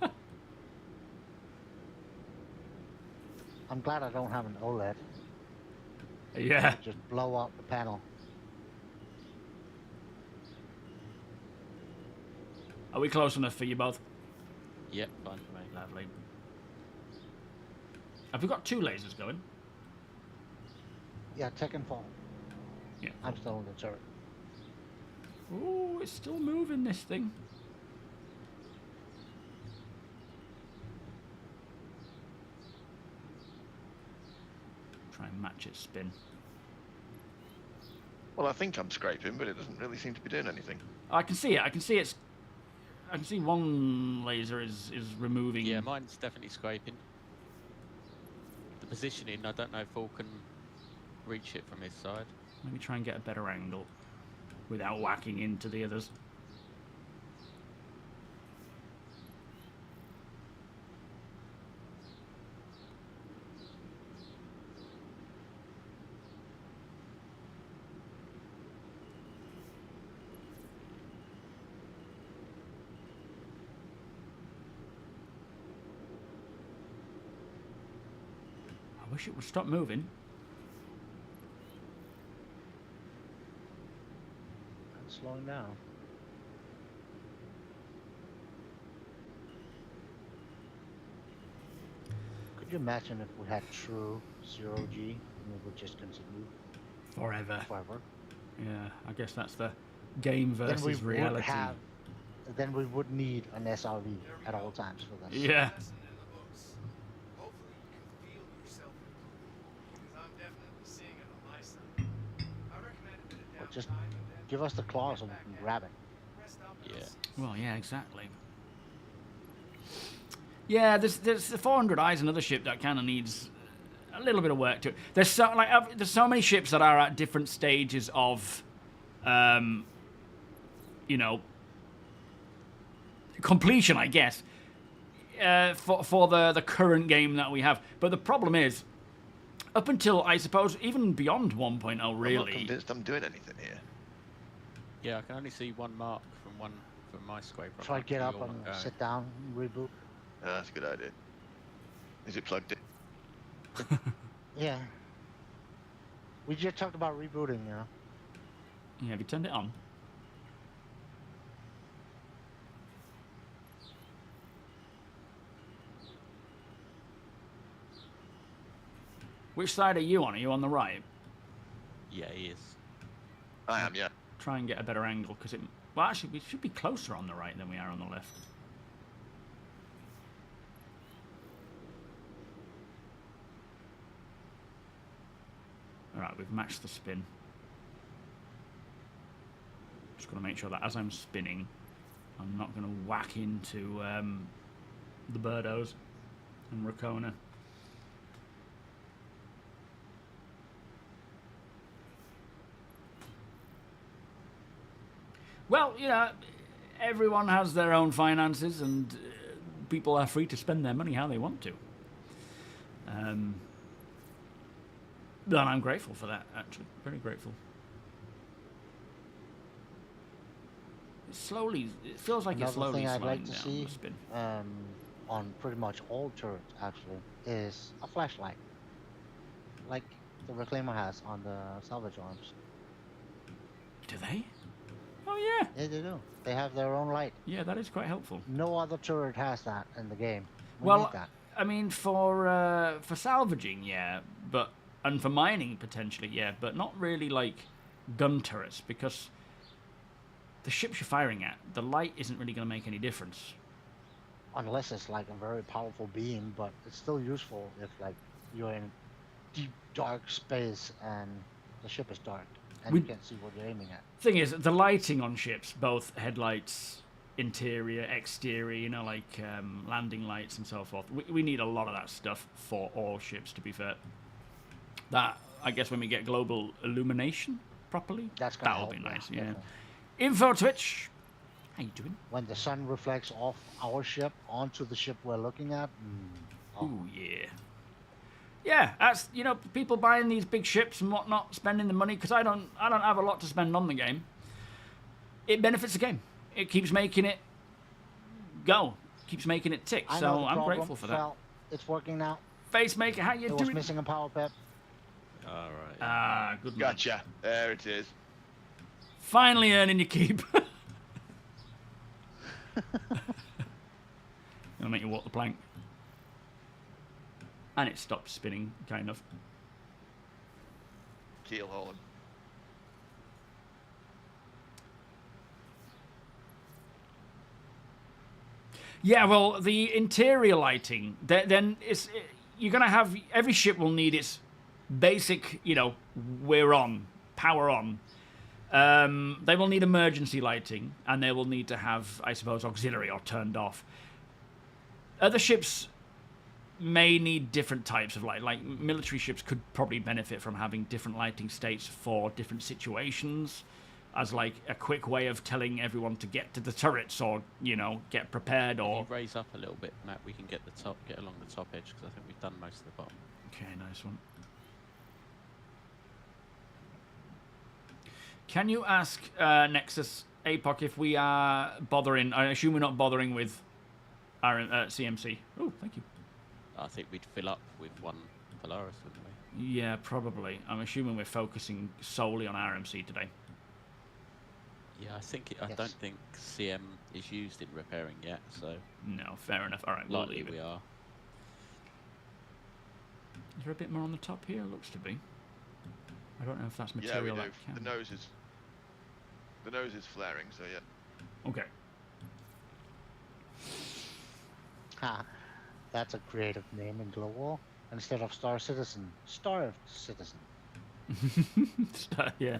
I'm glad I don't have an OLED. Yeah. Just blow up the panel. Are we close enough for you both? Yep, fine for me. Lovely. Have we got 2 lasers going? Yeah, Tech and Fall. Yeah. I'm still on the turret. Ooh, it's still moving, this thing. Try and match its spin. Well, I think I'm scraping, but it doesn't really seem to be doing anything. I can see it. I can see it's. I can see one laser is removing. Yeah, mine's definitely scraping. The positioning, I don't know if Paul can reach it from his side. Let me try and get a better angle without whacking into the others. I wish it would stop moving. It's slowing down. Could you imagine if we had true 0G and we would just continue Forever. forever? Yeah, I guess that's the game Then we versus would reality. have. Then we would need an SRV at all times for this. Yeah. Lesson in the books. Hopefully you can feel yourself improving, because I'm definitely seeing it on my side. I recommend a bit of Or just downtime and then give us the claws and we can grab it. rest up. Yeah. Well, yeah, exactly. Yeah, there's the 400 Eyes, another ship that kind of needs a little bit of work to it. There's there's so many ships that are at different stages of, you know, completion, I guess, for the current game that we have. But the problem is, up until I suppose even beyond 1.0, I'm not really. convinced I'm doing anything here. Yeah, I can only see one mark from my scraper. I Try can't get see up your and one go. sit down and reboot. Oh, that's a good idea. Is it plugged in? Yeah. We just talked about rebooting, you know. Yeah, have you turned it on? Which side are you on? Are you on the right? Yeah, he is. I am, yeah. Try and get a better angle, because it... Well, actually, we should be closer on the right than we are on the left. Alright, we've matched the spin. Just got to make sure that as I'm spinning, I'm not going to whack into the Birdos and Ricona. Well, everyone has their own finances, and people are free to spend their money how they want to. And I'm grateful for that, actually. Very grateful. It feels like it's slowly Another thing I'd slowing like to down see the spin. on pretty much all turrets actually is a flashlight, like the Reclaimer has on the salvage arms. Do they? Oh yeah. Yeah, they do. They have their own light. Yeah, that is quite helpful. No other turret has that in the game. We Well, need that. I mean, for salvaging, yeah, and for mining potentially, yeah, but not really like gun turrets, because the ships you're firing at, the light isn't really going to make any difference. Unless it's like a very powerful beam, but it's still useful if like you're in deep dark space and the ship is dark and you can't see what you're aiming at. Thing is, the lighting on ships, both headlights, interior, exterior, like landing lights and so forth, we need a lot of that stuff for all ships, to be fair. That, I guess, when we get global illumination properly, that'll be nice, yeah. Info Twitch, how you doing? When the sun reflects off our ship onto the ship we're looking at. Ooh, yeah. Yeah, that's, people buying these big ships and whatnot, spending the money, because I don't have a lot to spend on the game. It benefits the game. It keeps making it go, keeps making it tick. So I'm grateful for that. Well, it's working now. Facemaker, how you It doing? was missing a power pep. All right. Ah, good man. Gotcha. There it is. Finally earning your keep. I'll make you walk the plank. And it stopped spinning, kind of. Keel hole him. Yeah, well, the interior lighting, then you're going to have, every ship will need its basic, we're on, power on. They will need emergency lighting, and they will need to have, I suppose, auxiliary or turned off. Other ships may need different types of light. Like military ships could probably benefit from having different lighting states for different situations, as like a quick way of telling everyone to get to the turrets or, get prepared. Or If you raise up a little bit, Matt, we can get along the top edge, because I think we've done most of the bottom. Okay, nice one. Can you ask Nexus APOC if we are bothering? I assume we're not bothering with our CMC. Oh, thank you. I think we'd fill up with one Polaris, wouldn't we? Yeah, probably. I'm assuming we're focusing solely on RMC today. Yeah, I don't think CM is used in repairing yet, so... No, fair enough. All right, we'll leave it. We are. Is there a bit more on the top here? Looks to be. I don't know if that's material. Yeah, we that do. can... The nose is flaring, so yeah. Okay. Ha, that's a creative name in Global. Instead of Star Citizen, Starved Citizen. Yeah.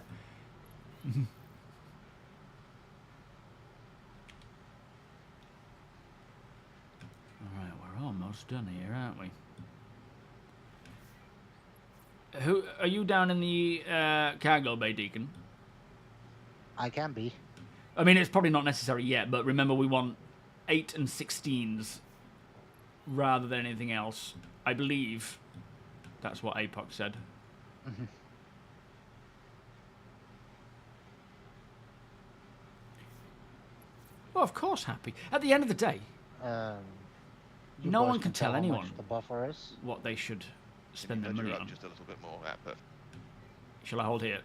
Alright, we're almost done here, aren't we? Who are you down in the cargo bay, Deacon? I can be. I mean, it's probably not necessary yet, but remember we want 8 and 16s rather than anything else. I believe that's what APOC said. Mm-hmm. Well, of course, happy. At the end of the day, no one can tell how anyone much the buffer is. what they should spend their money on. Just a little bit more. But Shall I hold here?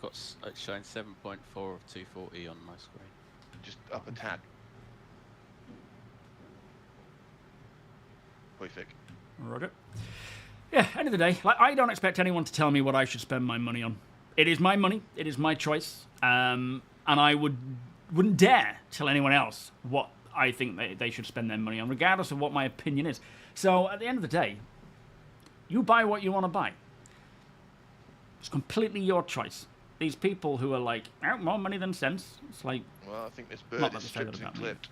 Got it's showing 7.4 of 240 on my screen. just up a tad. Perfect. Roger. Yeah, end of the day, like, I don't expect anyone to tell me what I should spend my money on. It is my money. It is my choice. And I wouldn't dare tell anyone else what I think they should spend their money on, regardless of what my opinion is. So at the end of the day, you buy what you want to buy. It's completely your choice. These people who are like, more money than sense, it's like... Well, I think this not bird that is they say stripped that and about me. clipped.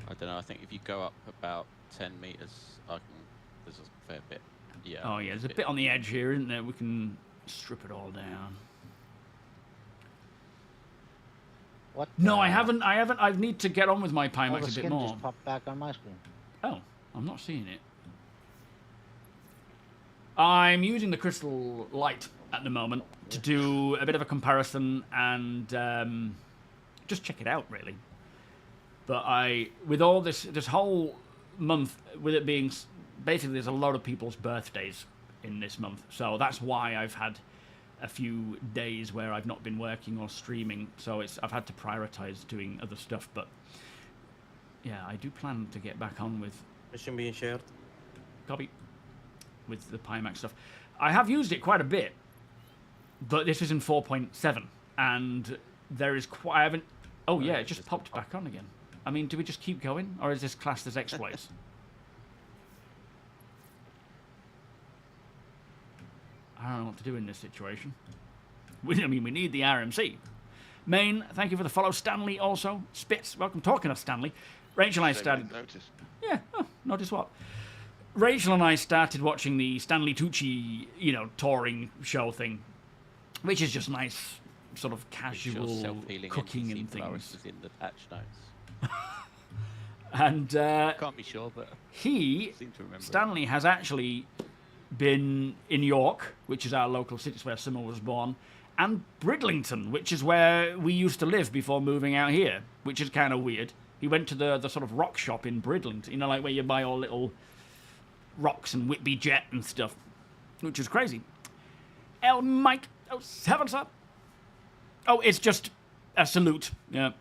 I don't know, I think if you go up about 10 meters, there's a fair bit. Yeah. Oh yeah, there's a bit on the edge here, isn't there? We can strip it all down. What? No, I the- haven't. I need to get on with my Oh, PIMAX the a bit skin more. just popped back on my screen. Oh, I'm not seeing it. I'm using the crystal light at the moment to do a bit of a comparison and just check it out, really. But with all this whole month, with it being basically, there's a lot of people's birthdays in this month, so that's why I've had a few days where I've not been working or streaming. So I've had to prioritize doing other stuff. But yeah, I do plan to get back on with Mission being shared. copy with the PIMAX stuff. I have used it quite a bit, but this is in 4.7, and there is quite. I haven't. Oh yeah, it just popped back on again. I mean, do we just keep going, or is this classed as exploits? I don't know what to do in this situation. We need the RMC. Main, thank you for the follow. Stanley also. Spitz, welcome. Talking of Stanley, Rachel and I started. Notice. Yeah, oh, notice what? Rachel and I started watching the Stanley Tucci, touring show thing, which is just nice, sort of casual cooking and things. In the patch notes. And Can't be sure, but he, seem to remember Stanley, has actually been in York, which is our local city, it's where Summer was born, and Bridlington, which is where we used to live before moving out here, which is kind of weird. He went to the sort of rock shop in Bridlington, like where you buy all little rocks and Whitby Jet and stuff, which is crazy. El Mike 07, sir. Oh, it's just a salute. Yeah.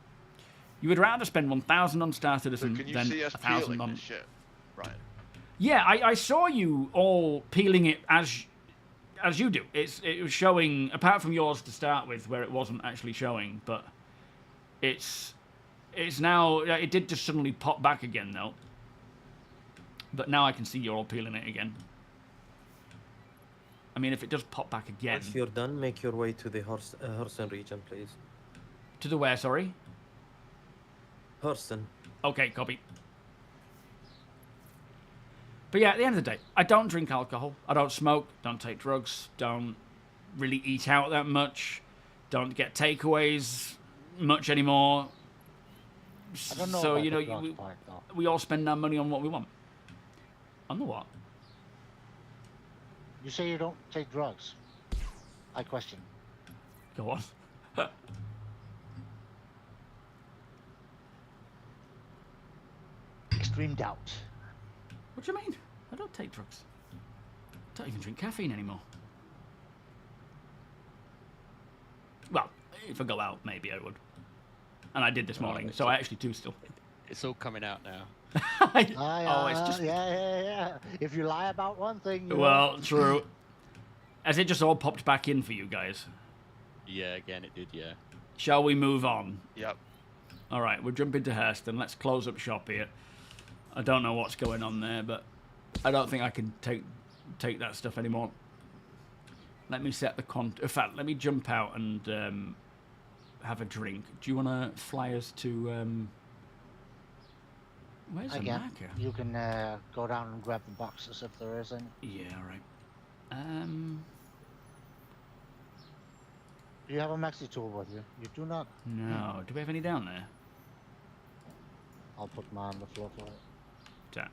You would rather spend 1,000 on Star Citizen Can you than see us 1,000 peeling on. this shit? Right. Yeah, I saw you all peeling it as you do. It was showing, apart from yours to start with, where it wasn't actually showing, but it's now. It did just suddenly pop back again though. But now I can see you're all peeling it again. I mean, if it does pop back again. If you're done, make your way to the Hurston region, please. To the where? Sorry. Hurston. Okay, copy. But yeah, at the end of the day, I don't drink alcohol. I don't smoke. Don't take drugs. Don't really eat out that much. Don't get takeaways much anymore. I don't know So, about the drugs part, though. we all spend our money on what we want. On the what? You say you don't take drugs. I question. Go on. Extreme doubt. What do you mean? I don't take drugs. I don't even drink caffeine anymore. Well, if I go out, maybe I would. And I did this morning, so I actually do still. It's all coming out now. Oh, it's just... Yeah. If you lie about one thing, you Well, true. Has it just all popped back in for you guys? Yeah, again it did, yeah. Shall we move on? Yep. All right, we'll jump into Hurston. Let's close up shop here. I don't know what's going on there, but I don't think I can take that stuff anymore. Let me set the in fact, let me jump out and have a drink. Do you want to fly us to... Where's the Again, marker? you can go down and grab the boxes if there is any. Yeah, all right. Do you have a maxi tool with you? You do not. No. Do we have any down there? I'll put mine on the floor for it. Ta.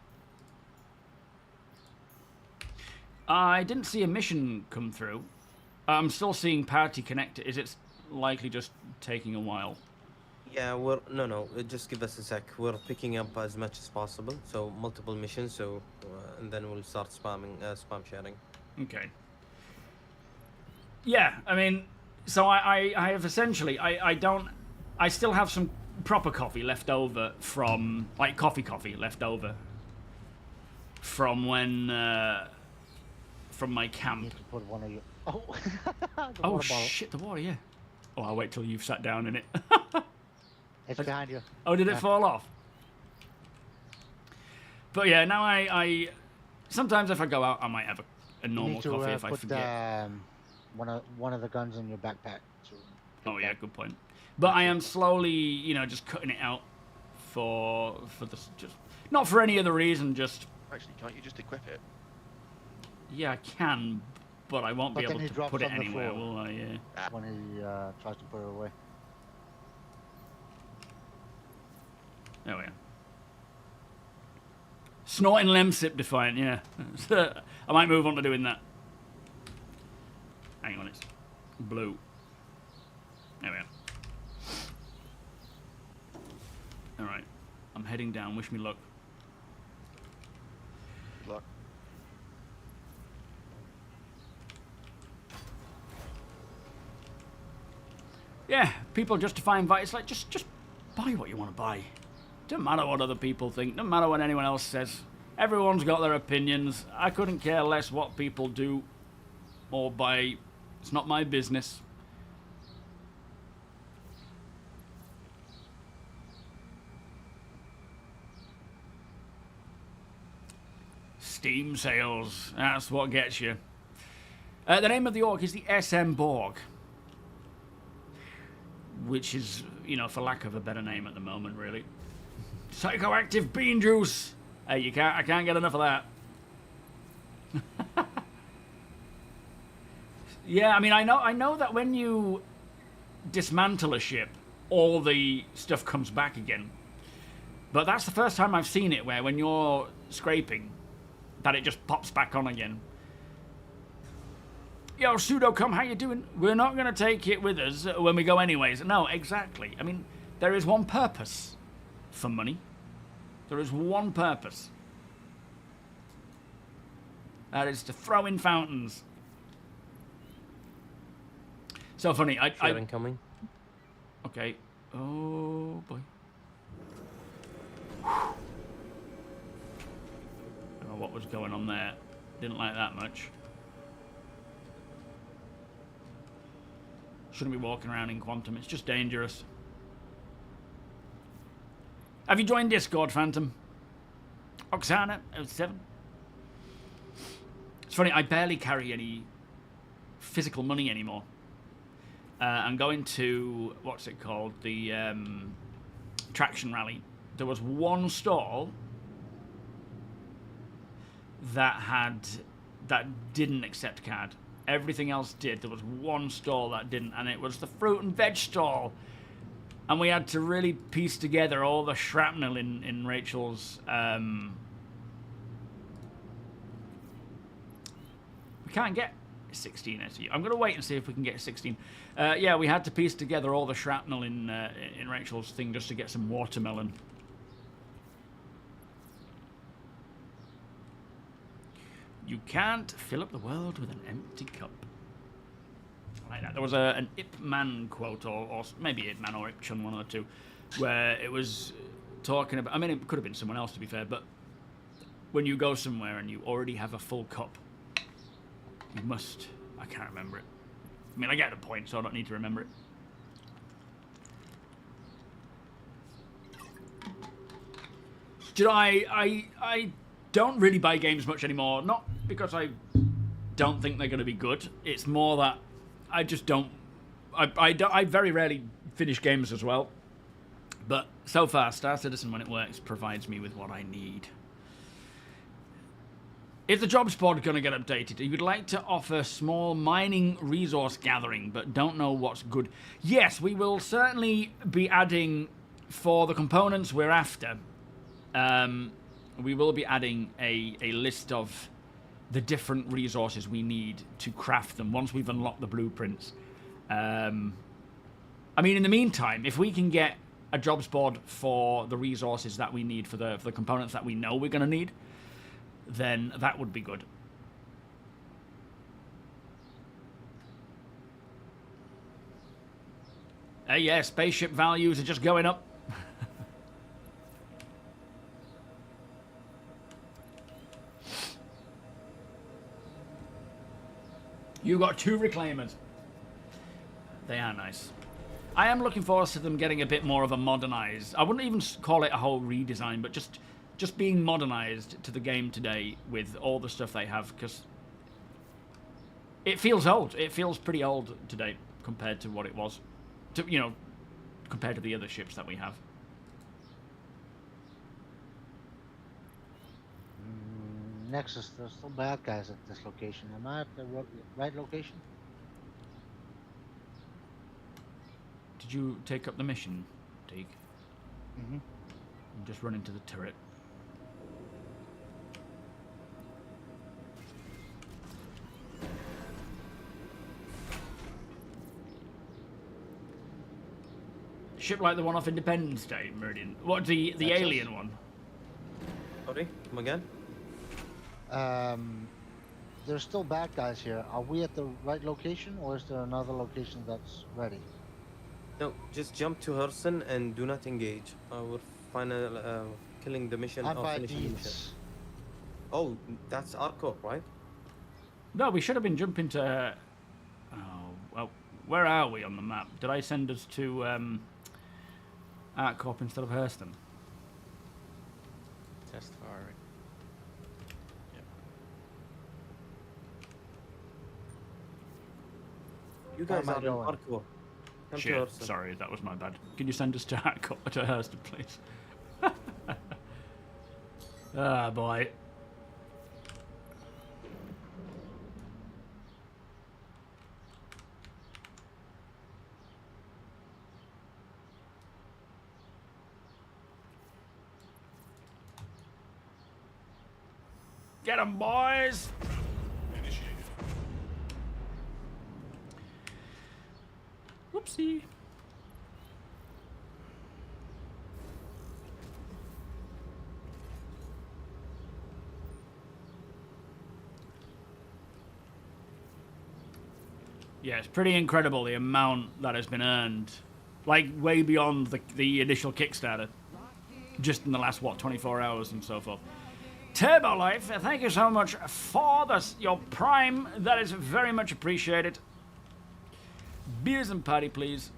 I didn't see a mission come through. I'm still seeing party connected. Is it likely just taking a while? Yeah, no. Just give us a sec. We're picking up as much as possible, so multiple missions. So, and then we'll start spam sharing. Okay. Yeah, I mean, so I have essentially I still have some proper coffee left over from coffee left over from when from my camp. You need to put one of your. Oh. The Oh water bottle. shit, the water, yeah. Oh, I'll wait till you've sat down in it. It's behind you. Oh, did it Yeah. fall off? But yeah, now I sometimes if I go out, I might have a You normal need to coffee if I put forget. one of the guns in your backpack. Oh yeah, good point. But I am slowly, just cutting it out for this, just not for any other reason. Just Actually, can't you just equip it? yeah, I can, but I won't But be then able he to drops put it on the anywhere, floor. will I? Yeah. When he tries to put it away. There we are. Snorting Lemsip Defiant, yeah. I might move on to doing that. Hang on, it's blue. There we are. Alright. I'm heading down. Wish me luck. Good luck. Yeah, people justifying vice. It's like, just buy what you want to buy. Doesn't matter what other people think. Doesn't matter what anyone else says. Everyone's got their opinions. I couldn't care less what people do or buy. It's not my business. Steam sales. That's what gets you. The name of the orc is the SM Borg. Which is, you know, for lack of a better name at the moment, really. Psychoactive bean juice. Hey, I can't get enough of that. Yeah, I mean, I know that when you dismantle a ship, all the stuff comes back again. But that's the first time I've seen it where when you're scraping, that it just pops back on again. Yo, Pseudocom, how you doing? We're not going to take it with us when we go anyways. No, exactly. I mean, there is one purpose for money. There is one purpose. That is to throw in fountains. So funny. Share incoming. Okay. Oh, boy. I don't know what was going on there. Didn't like that much. Shouldn't be walking around in quantum. It's just dangerous. Have you joined Discord, Phantom? Oksana 07. It's funny, I barely carry any physical money anymore. I'm going to, what's it called? The Traction Rally. There was one stall that didn't accept card. Everything else did. There was one stall that didn't, and it was the fruit and veg stall. And we had to really piece together all the shrapnel in Rachel's... We can't get 16 SU. I'm going to wait and see if we can get 16. Yeah, we had to piece together all the shrapnel in Rachel's thing just to get some watermelon. You can't fill up the world with an empty cup. Like that. There was an Ip Man quote, or maybe Ip Man or Ip Chun, one of the two, where it was talking about... I mean, it could have been someone else, to be fair, but when you go somewhere and you already have a full cup, you must... I can't remember it. I mean, I get the point, so I don't need to remember it. Do you know, I don't really buy games much anymore. Not because I don't think they're going to be good. It's more that I just don't... I very rarely finish games as well. But so far, Star Citizen, when it works, provides me with what I need. Is the jobs board going to get updated? You would like to offer small mining resource gathering, but don't know what's good. Yes, we will certainly be adding, for the components we're after, we will be adding a list of the different resources we need to craft them once we've unlocked the blueprints. I mean, in the meantime, if we can get a jobs board for the resources that we need for the components that we know we're going to need, then that would be good. Yeah, spaceship values are just going up. You got 2 reclaimers. They are nice. I am looking forward to them getting a bit more of a modernized... I wouldn't even call it a whole redesign, but just being modernized to the game today with all the stuff they have, because it feels old. It feels pretty old today compared to what it was, compared to the other ships that we have. Nexus, there's still bad guys at this location. Am I at the right location? Did you take up the mission, Teague? Mm-hmm. And just run into the turret. Ship like the one off Independence Day, Meridian. What, the alien one? Sorry, come again? There's still bad guys here. Are we at the right location, or is there another location that's ready? No, just jump to Herson and do not engage. We're final killing the mission. I'm by finishing the mission. Deeds. Oh, that's Arco, right? No, we should have been jumping to... Oh, well, where are we on the map? Did I send us to Arcorp instead of Hurston? Test firing. Yep. You guys How am I are in going? Arco. Come to Shit, Herson. sorry, that was my bad. Can you send us to Arcorp, to Hurston, please? Ah, boy. Get 'em, boys! Whoopsie. Yeah, it's pretty incredible the amount that has been earned. Like, way beyond the initial Kickstarter. Just in the last, what, 24 hours and so forth. Turbo Life, thank you so much for your Prime. That is very much appreciated. Beers and party, please.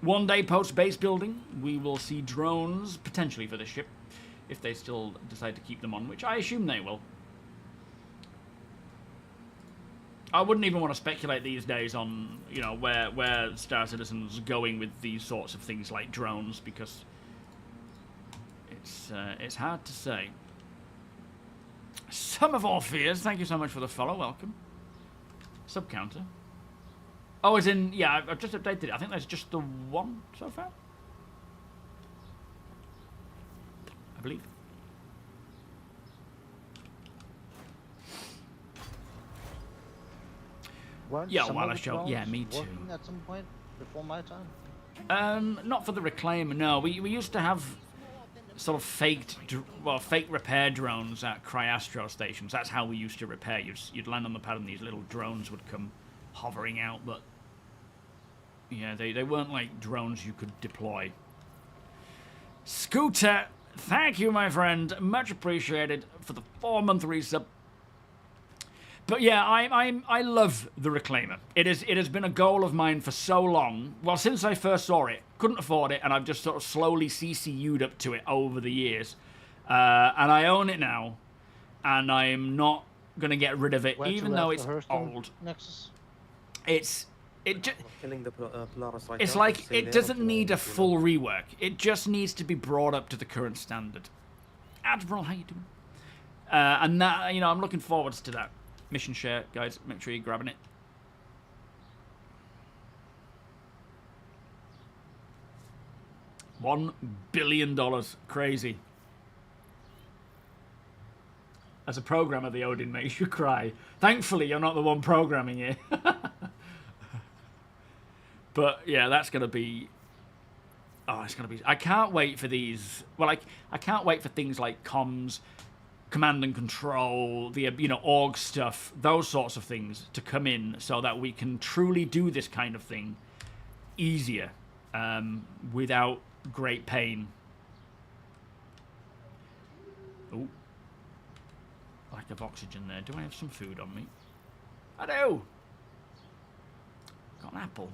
One day post base building, we will see drones, potentially for the ship, if they still decide to keep them on, which I assume they will. I wouldn't even want to speculate these days on, you know, where Star Citizen's going with these sorts of things like drones, because it's hard to say. Some of our fears, thank you so much for the follow, welcome. Subcounter. Oh, as in, yeah, I've just updated it. I think there's just the one so far. I believe. Weren't Yeah, some while of I the show, yeah, drones me too. working at some point before my time? Not for the Reclaimer, no. We used to have sort of fake repair drones at Cryastro stations. That's how we used to repair. You'd land on the pad and these little drones would come hovering out, but yeah, they weren't like drones you could deploy. Scooter, thank you, my friend. Much appreciated for the 4-month resub. But yeah, I love the Reclaimer. It has been a goal of mine for so long. Well, since I first saw it, couldn't afford it, and I've just sort of slowly CCU'd up to it over the years. And I own it now, and I'm not gonna get rid of it, even though it's old. Nexus? It's Polaris right it's now, like stay it there doesn't until need a I- full rework. It just needs to be brought up to the current standard. Admiral, how you doing? And that, you know, I'm looking forwards to that. Mission share, guys. Make sure you're grabbing it. $1 billion. Crazy. As a programmer, the Odin makes you cry. Thankfully, you're not the one programming it. But yeah, that's going to be... Oh, it's going to be... I can't wait for these... Well, I can't wait for things like comms, command and control, the, you know, org stuff, those sorts of things to come in so that we can truly do this kind of thing easier, without great pain. Oh, lack of oxygen there. Do I have some food on me? I do. Got an apple.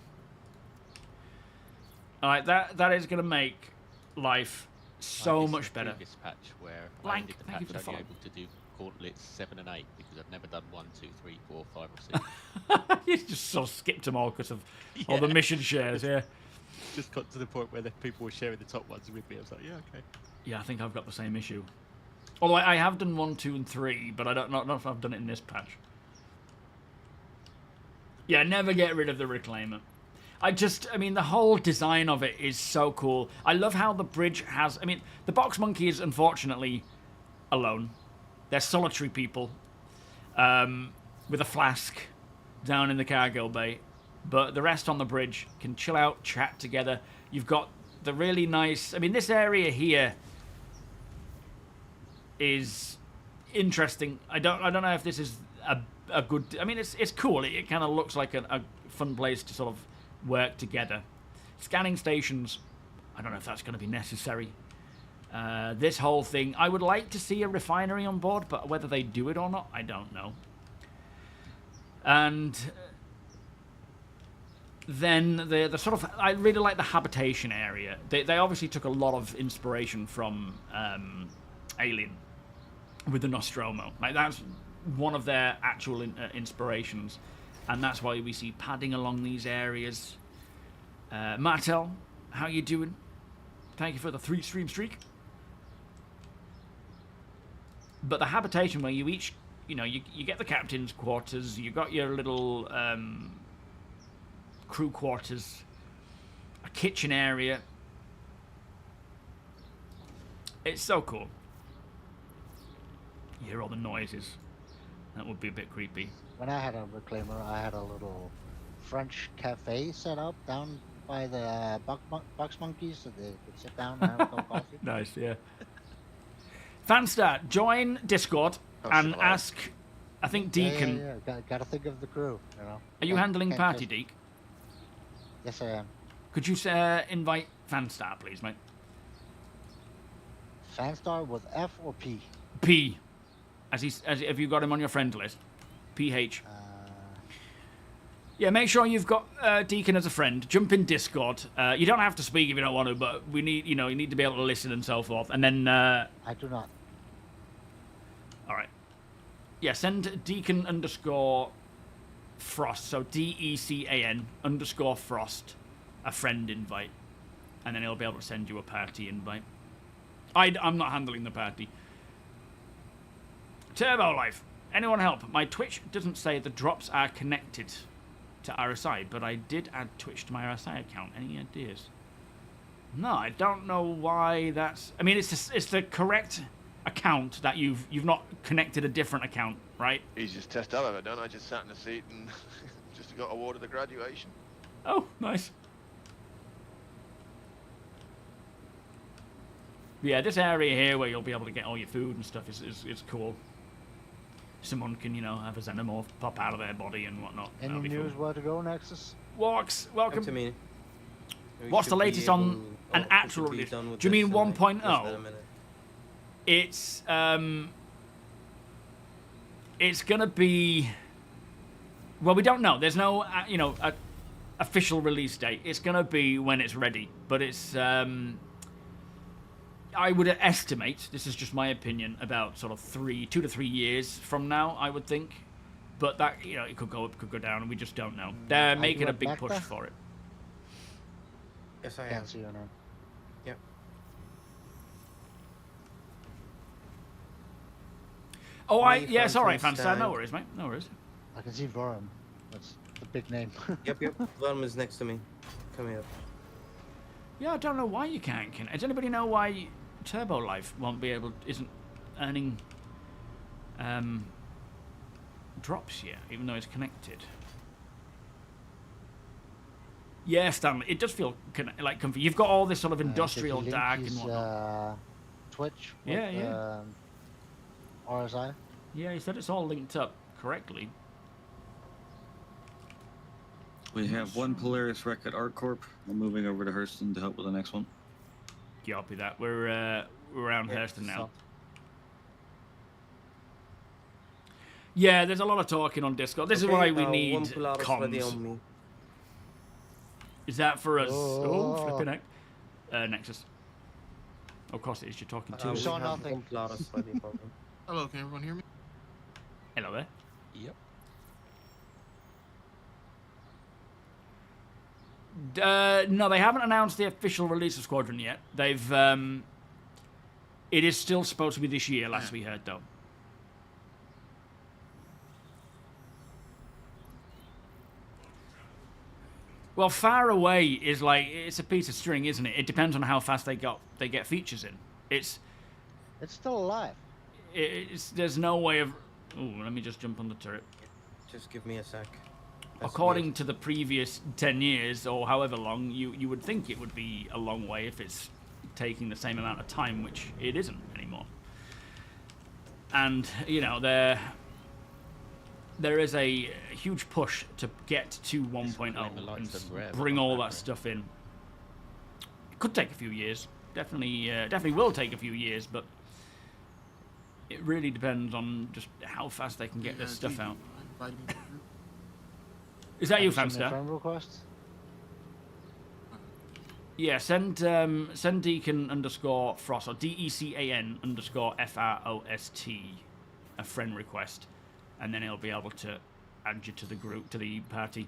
All right, that is going to make life so much better. This patch where I Blank, did the thank you patch for the only follow. able to do gauntlets 7 and 8 because I've never done 1, 2, 3, 4, 5, or 6. You just sort of skipped them all because of all the mission shares, yeah. Just got to the point where the people were sharing the top ones with me. I was like, yeah, okay. Yeah, I think I've got the same issue. Although I have done 1, 2, and 3, but I don't know if I've done it in this patch. Yeah, never get rid of the Reclaimer. I mean, the whole design of it is so cool. I love how the bridge has, I mean, the box monkey is unfortunately alone. They're solitary people with a flask down in the cargo bay. But the rest on the bridge can chill out, chat together. You've got the really nice, I mean, this area here is interesting. I don't know if this is a good, I mean, it's cool. It kind of looks like a fun place to sort of work together. Scanning stations, I don't know if that's going to be necessary. This whole thing, I would like to see a refinery on board, but whether they do it or not, I don't know. And then the sort of, I really like the habitation area. They obviously took a lot of inspiration from Alien with the Nostromo. Like, that's one of their actual inspirations, and that's why we see padding along these areas. Martel, how you doing? Thank you for the 3-stream streak. But the habitation where you each, you know, you get the captain's quarters, you got your little crew quarters, a kitchen area. It's so cool. You hear all the noises. That would be a bit creepy. When I had a reclaimer, I had a little French cafe set up down by the box monkeys, so they could sit down and have a cup of coffee. Nice, yeah. Fanstar, join Discord and ask, I think Deacon. Yeah. Gotta think of the crew, you know. Are you handling party, Deek? Yes, I am. Could you invite Fanstar, please, mate? Fanstar with F or P? P. Have you got him on your friend list? PH. Yeah, make sure you've got Deacon as a friend. Jump in Discord. You don't have to speak if you don't want to, but we need, you need to be able to listen and so forth. And then I do not. All right. Yeah, send Deacon _Frost. So DECAN_Frost a friend invite, and then he'll be able to send you a party invite. I'm not handling the party. Turbo Life. Anyone help? My Twitch doesn't say the drops are connected to RSI, but I did add Twitch to my RSI account. Any ideas? No, I don't know why that's... I mean, it's the correct account that you've not connected a different account, right? Easiest test I've ever done. I just sat in a seat and just got awarded the graduation. Oh, nice. Yeah, this area here where you'll be able to get all your food and stuff is cool. Someone can, have a xenomorph pop out of their body and whatnot. Any news where to go, Nexus? Walks, welcome. Come to me. What's the latest on an actual release? Do you mean 1.0? It's gonna be... Well, we don't know. There's no, official release date. It's gonna be when it's ready. But it's... I would estimate, this is just my opinion, about sort of 2 to 3 years from now, I would think. But that, it could go up, could go down, and we just don't know. They're making a big push for it. Yes, I am. Can't see your name. Yep. Oh, yes, all right, Fanstar. No worries, mate. No worries. I can see Vorum. That's the big name. Yep. Vorum is next to me. Come here. Yeah, I don't know why you can't. Does anybody know why Turbo Life isn't earning drops yet, even though it's connected? Yeah, Stanley, it does feel like comfy. You've got all this sort of industrial dark and whatnot. Twitch. Yeah. RSI. Yeah, he said it's all linked up correctly. We have one Polaris wreck at ArcCorp. We're moving over to Hurston to help with the next one. Copy that. We're around Hurston now. Yeah, there's a lot of talking on Discord. This is why we need comms. Is that for us? Oh, flipping heck. Nexus. Of course it is. You're talking to. Saw nothing. Hello, can everyone hear me? Hello there. Yep. No, they haven't announced the official release of Squadron yet. They've. It is still supposed to be this year, last we heard, though. Well, far away is like, it's a piece of string, isn't it? It depends on how fast they get features in. It's still alive. There's no way of... Ooh, let me just jump on the turret. Just give me a sec. According to the previous 10 years, or however long, you would think it would be a long way if it's taking the same amount of time, which it isn't anymore. And, you know, there is a huge push to get to 1.0 and bring all that stuff in. It could take a few years. Definitely will take a few years, but it really depends on just how fast they can get this stuff out. Is that you, Famster? Friend requests? Yeah, send Deacon _ Frost or DECAN _ FROST a friend request, and then he'll be able to add you to the group, to the party.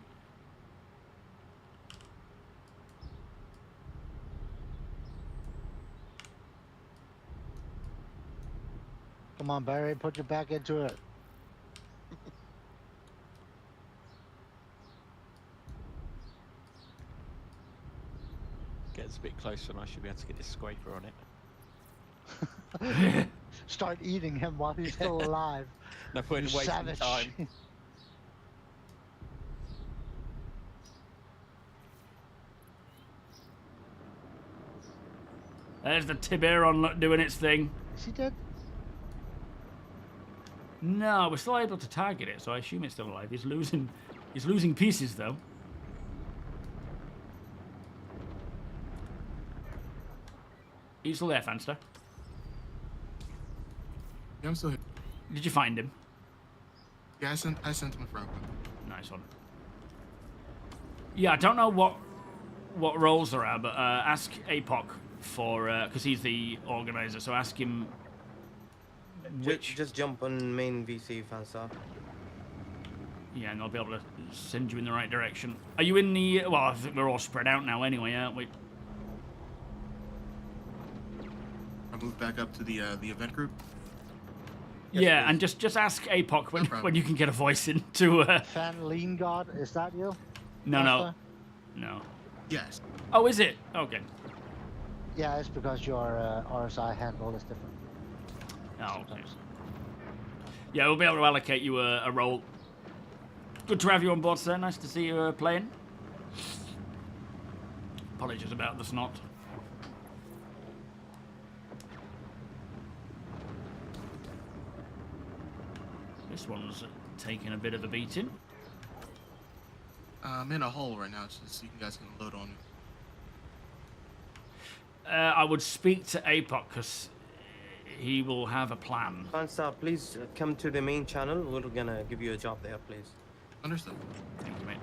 Come on, Barry, put your back into it. Gets a bit closer and I should be able to get this scraper on it. Start eating him while he's still alive. No point in wasting savage. time. There's the Tiburon doing its thing. Is he dead? No, we're still able to target it, so I assume it's still alive. He's losing pieces though. Are you still there, Fanster? Yeah, I'm still here. Did you find him? Yeah, I sent him a friend. Nice one. Yeah, I don't know what roles there are, but ask APOC for because he's the organizer. So ask him which. Just jump on main VC, Fanstar. Yeah, and they'll be able to send you in the right direction. Are you in the? Well, I think we're all spread out now, anyway, aren't we? I moved back up to the event group. Yes, yeah, please. and just ask APOC when you can get a voice in to. Fan Lean God, is that you? No. Yes. Oh, is it? Okay. Yeah, it's because your RSI handle is different. Oh, okay. Yeah, we'll be able to allocate you a role. Good to have you on board, sir. Nice to see you playing. Apologies about the snot. This one's taking a bit of a beating. I'm in a hole right now, so you guys can load on me. I would speak to APOC because he will have a plan. Fanstar, please come to the main channel. We're gonna give you a job there, please. Understood. Thank you, mate.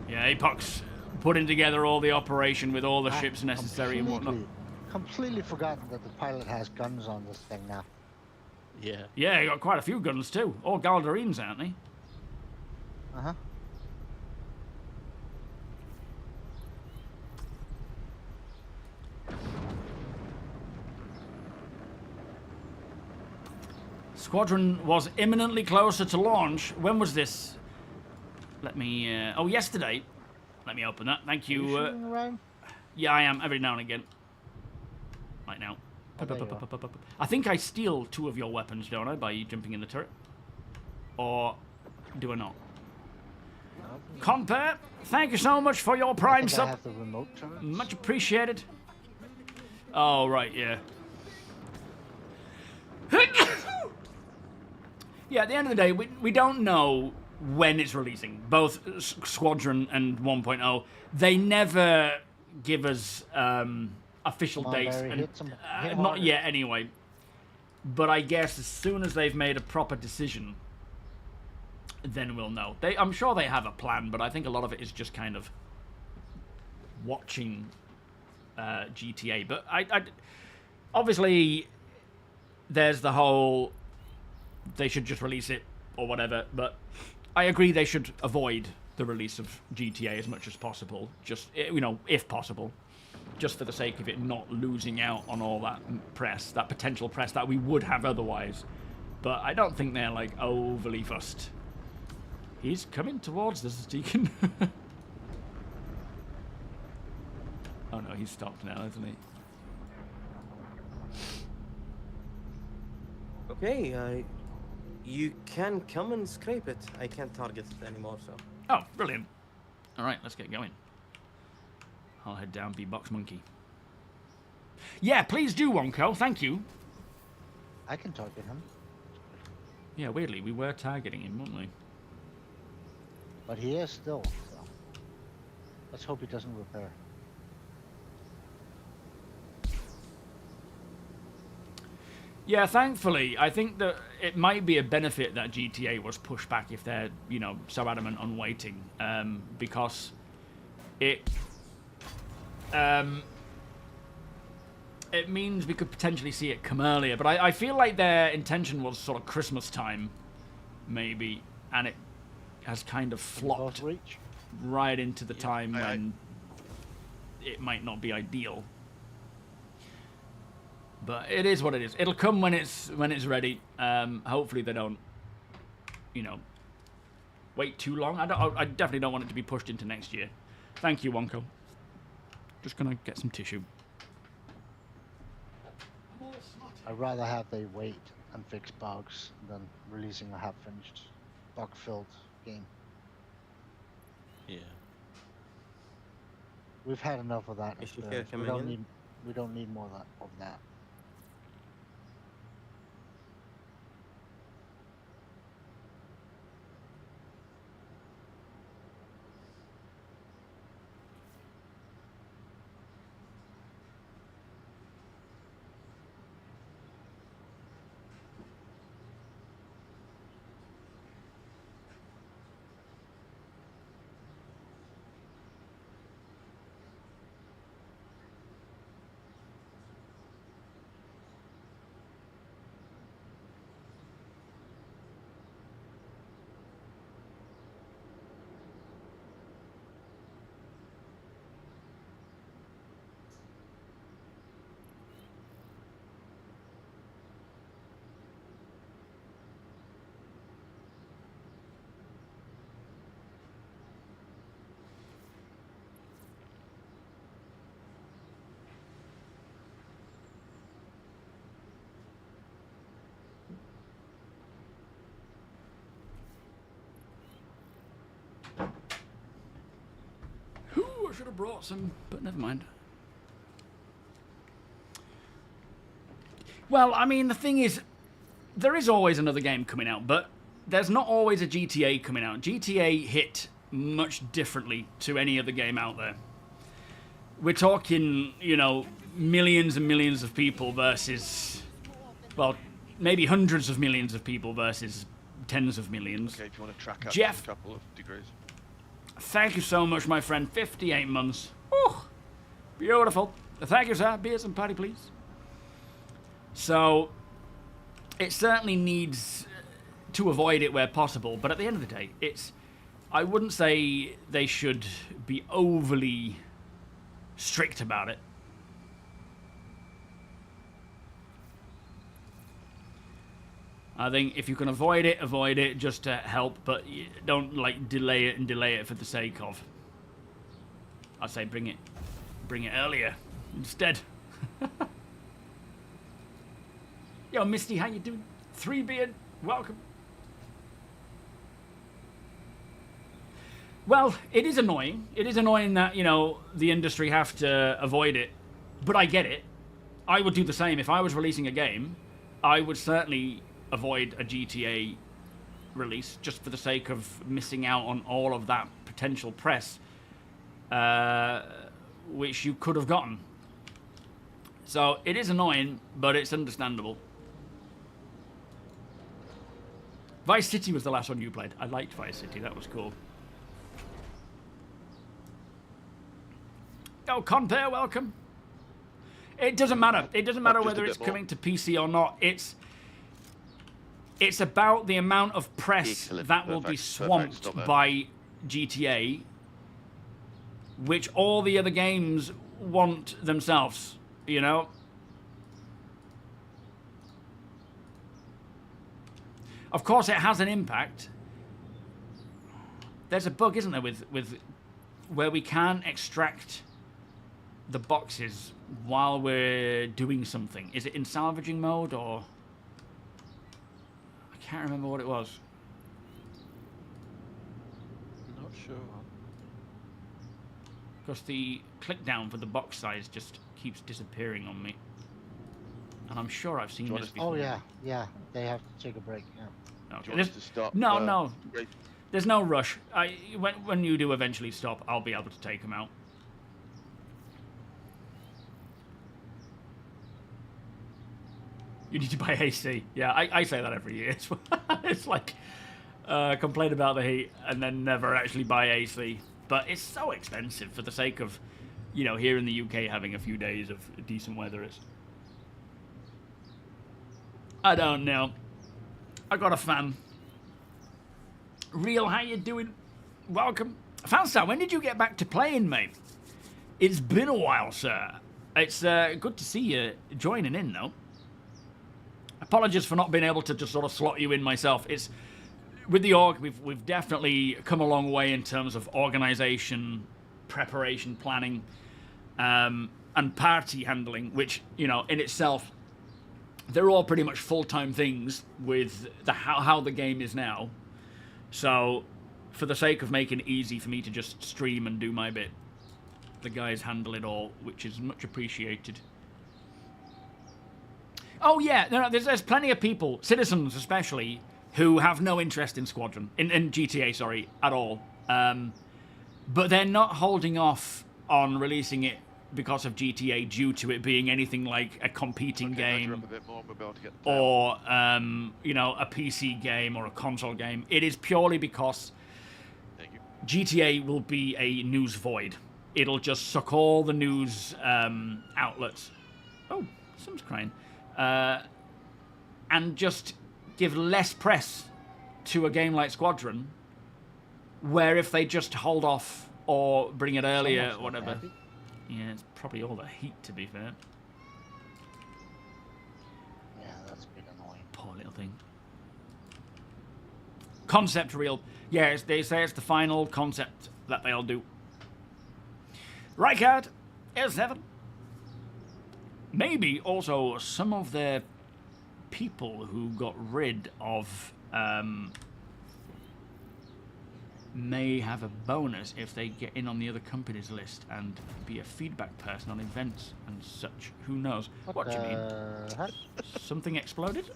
Yeah, APOC's putting together all the operation with all the ships necessary and whatnot. Completely forgotten that the pilot has guns on this thing now. Yeah. Yeah, he got quite a few guns too. All Galdarines, aren't they? Uh-huh. Squadron was imminently closer to launch. When was this? Let me... oh, yesterday. Let me open that. Thank you. Shooting around? Yeah, I am every now and again. Right now. I think I steal 2 of your weapons, don't I, by jumping in the turret? Or do I not? Compare, thank you so much for your prime sub. I have the remote turret. Much appreciated. Oh, right, yeah. Yeah, at the end of the day, we don't know when it's releasing. Both Squadron and 1.0, they never give us official dates. Larry, And, not yet, anyway. But I guess as soon as they've made a proper decision, then we'll know. I'm sure they have a plan, but I think a lot of it is just kind of watching GTA. But I obviously, there's the whole they should just release it or whatever. But I agree they should avoid the release of GTA as much as possible. Just, you know, if possible. Just for the sake of it not losing out on all that press, that potential press that we would have otherwise. But I don't think they're, like, overly fussed. He's coming towards us, Deacon. no, he's stopped now, isn't he? Okay, you can come and scrape it. I can't target it anymore, so. Oh, brilliant. All right, let's get going. I'll head down, be Box Monkey. Yeah, please do, Wonko. Thank you. I can target him. Yeah, weirdly, we were targeting him, weren't we? But he is still, so. Let's hope he doesn't repair. Yeah, thankfully, I think that it might be a benefit that GTA was pushed back if they're, you know, so adamant on waiting, because it means we could potentially see it come earlier. But I feel like their intention was sort of Christmas time, maybe, and it has kind of flopped right into the time when it might not be ideal. But it is what it is. It'll come when it's ready. Hopefully they don't, you know, wait too long. I definitely don't want it to be pushed into next year. Thank you, Wonko. Just gonna get some tissue. I'd rather have they wait and fix bugs than releasing a half-finished, bug-filled game. Yeah. We've had enough of that. Is she experience. here We coming don't in? need. We don't need more of that. Ooh, I should have brought some, but never mind. Well, I mean, the thing is, there is always another game coming out, but there's not always a GTA coming out. GTA hit much differently to any other game out there. We're talking, you know, millions and millions of people versus, well, maybe hundreds of millions of people versus tens of millions. Okay, if you want to track up Jeff, a couple of degrees. thank you so much, my friend. 58 months. Whew. Beautiful. Thank you, sir. Beers and party, please. So, it certainly needs to avoid it where possible, but at the end of the day, I wouldn't say they should be overly strict about it. I think if you can avoid it just to help, but don't like delay it for the sake of. I'd say bring it earlier instead. Yo, Misty, how you doing? 3Beard, welcome. Well, it is annoying. It is annoying that, you know, the industry have to avoid it, but I get it. I would do the same if I was releasing a game. I would certainly avoid a GTA release just for the sake of missing out on all of that potential press, which you could have gotten. So it is annoying, but it's understandable. Vice City was the last one you played. I liked Vice City. That was cool. Oh, Compare, welcome. It doesn't matter. It doesn't matter whether it's coming to PC or not. It's about the amount of press that will be swamped by GTA, which all the other games want themselves, you know? Of course, it has an impact. There's a bug, isn't there, with where we can extract the boxes while we're doing something. Is it in salvaging mode or... I can't remember what it was. Not sure. Because the click down for the box size just keeps disappearing on me. And I'm sure I've seen this before. Oh yeah, yeah. They have to take a break. Yeah. Okay. Do you want us to stop? No, no. Great. There's no rush. When you do eventually stop, I'll be able to take them out. You need to buy AC. Yeah, I say that every year. It's like complain about the heat and then never actually buy AC. But it's so expensive for the sake of, you know, here in the UK having a few days of decent weather. I don't know. I got a fan. Real, how you doing? Welcome. Fanstar, when did you get back to playing, mate? It's been a while, sir. It's good to see you joining in, though. Apologies for not being able to just sort of slot you in myself. It's with the org, we've definitely come a long way in terms of organisation, preparation, planning, and party handling, which, you know, in itself, they're all pretty much full-time things with how the game is now. So, for the sake of making it easy for me to just stream and do my bit, the guys handle it all, which is much appreciated. Oh yeah, no, there's plenty of people, citizens especially, who have no interest in Squadron, in GTA, sorry, at all. But they're not holding off on releasing it because of GTA due to it being anything like a competing game or, you know, a PC game or a console game. It is purely because GTA will be a news void. It'll just suck all the news outlets. Oh, someone's crying. And just give less press to a game like Squadron, where if they just hold off or bring it earlier or whatever. Yeah, it's probably all the heat, to be fair. Yeah, that's a bit annoying. Poor little thing. Concept real. Yes, they say it's the final concept that they'll do. Rijkaard, L7. Maybe also some of their people who got rid of may have a bonus if they get in on the other company's list and be a feedback person on events and such. Who knows? What do you mean? Something exploded?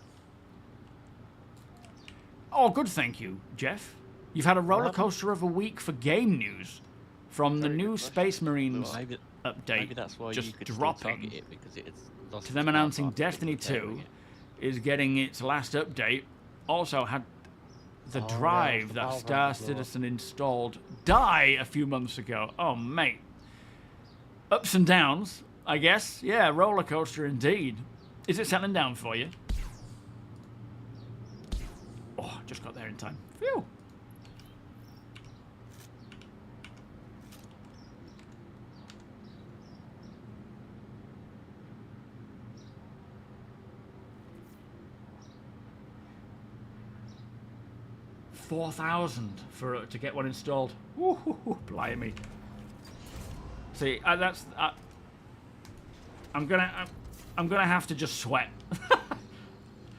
Oh, good, thank you, Jeff. You've had a roller coaster of a week for game news from the new Space Marines update Maybe that's why just you could still dropping target it, because it's lost to them its announcing power Destiny after 2 is getting its last update. Also had the drive that Star Citizen installed die a few months ago. Oh, mate. Ups and downs, I guess. Yeah, roller coaster indeed. Is it settling down for you? Oh, just got there in time. Phew. $4,000 for to get one installed. Woo-hoo-hoo, blimey. See, that's I'm gonna have to just sweat.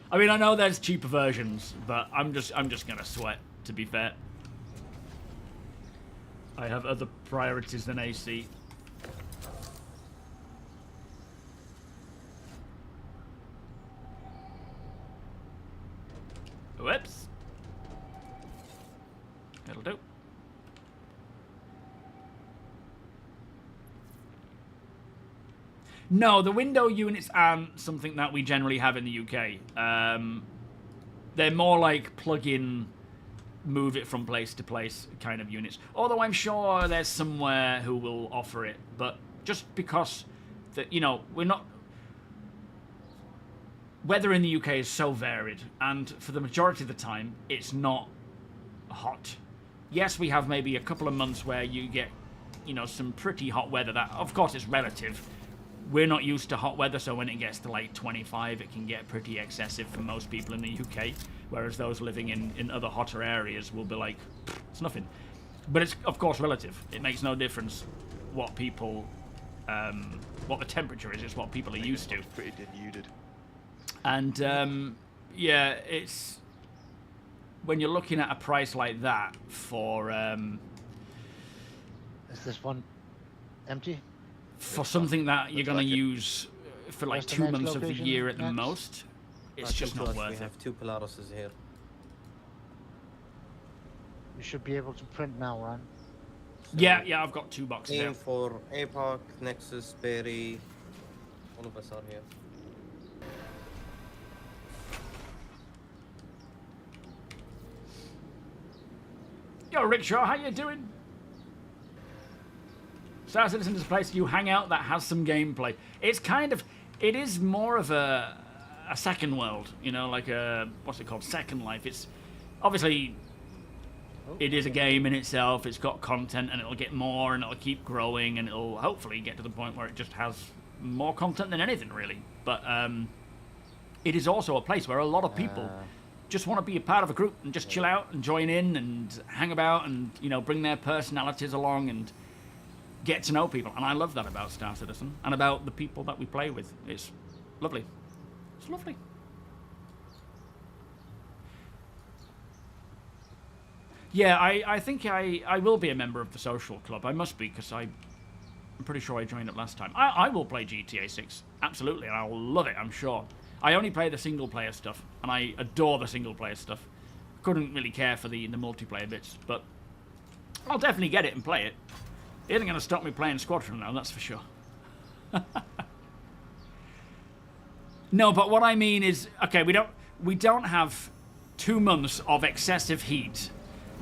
I mean, I know there's cheaper versions, but I'm just gonna sweat. To be fair, I have other priorities than AC. Whoops. It'll do. No, the window units aren't something that we generally have in the UK. They're more like plug-in, move it from place to place kind of units. Although I'm sure there's somewhere who will offer it, but just because that, you know, we're not. Weather in the UK is so varied, and for the majority of the time, it's not hot. Yes, we have maybe a couple of months where you get, you know, some pretty hot weather. That, of course, is relative. We're not used to hot weather, so when it gets to like 25, it can get pretty excessive for most people in the UK, whereas those living in other hotter areas will be like, it's nothing. But it's, of course, relative. It makes no difference what people what the temperature is. It's what people are used to. Pretty denuded. And yeah, it's when you're looking at a price like that for Is this one empty? for something that you're going to use for like Where's the 2 next months of the location year at the next? most, it's Come just to not us, worth we it. have 2 Polarises here. You should be able to print now, Ron. Yeah, yeah, I've got 2 boxes Aim out. for APOC, Nexus, Berry. All of us are here. Yo, Rickshaw, how you doing? Star Citizen is a place you hang out that has some gameplay. It's kind of, it is more of a second world, you know, like a, what's it called, Second Life. It's, obviously, it is a game in itself. It's got content, and it'll get more, and it'll keep growing, and it'll hopefully get to the point where it just has more content than anything, really. But it is also a place where a lot of people just want to be a part of a group and just chill out and join in and hang about and, you know, bring their personalities along and get to know people. And I love that about Star Citizen and about the people that we play with. It's lovely. It's lovely. Yeah, I think I will be a member of the social club. I must be, because I'm pretty sure I joined it last time. I will play GTA 6, absolutely, and I'll love it, I'm sure. I only play the single-player stuff, and I adore the single-player stuff. Couldn't really care for the multiplayer bits, but I'll definitely get it and play it. It isn't going to stop me playing Squadron now, that's for sure. No, but what I mean is, okay, we don't have 2 months of excessive heat.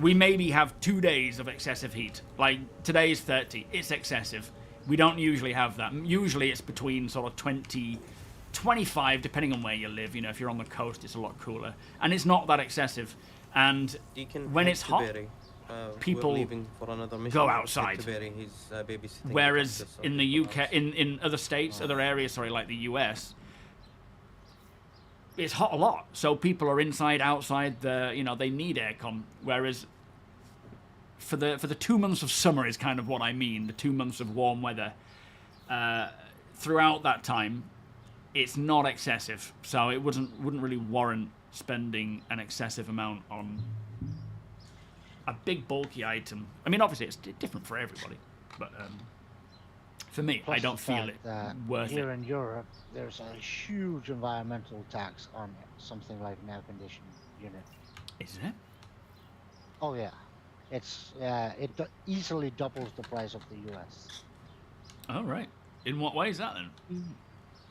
We maybe have 2 days of excessive heat. Like, today's 30. It's excessive. We don't usually have that. Usually it's between sort of 20, 25, depending on where you live. You know, if you're on the coast, it's a lot cooler. And it's not that excessive. And when it's hot, people for another mission. go outside. He's, babysitting Whereas the in the UK, in other states, other areas, sorry, like the US, it's hot a lot. So people are inside, outside. You know, they need aircon. Whereas for the 2 months of summer is kind of what I mean. The 2 months of warm weather. Throughout that time, it's not excessive. So it wouldn't really warrant spending an excessive amount on a big bulky item. I mean, obviously it's different for everybody, but for me, Plus I don't the feel fact it that worth here it. in Europe, there's a huge environmental tax on something like an air conditioning unit. Is it? Oh yeah, it's easily doubles the price of the US. Oh, right. In what way is that then?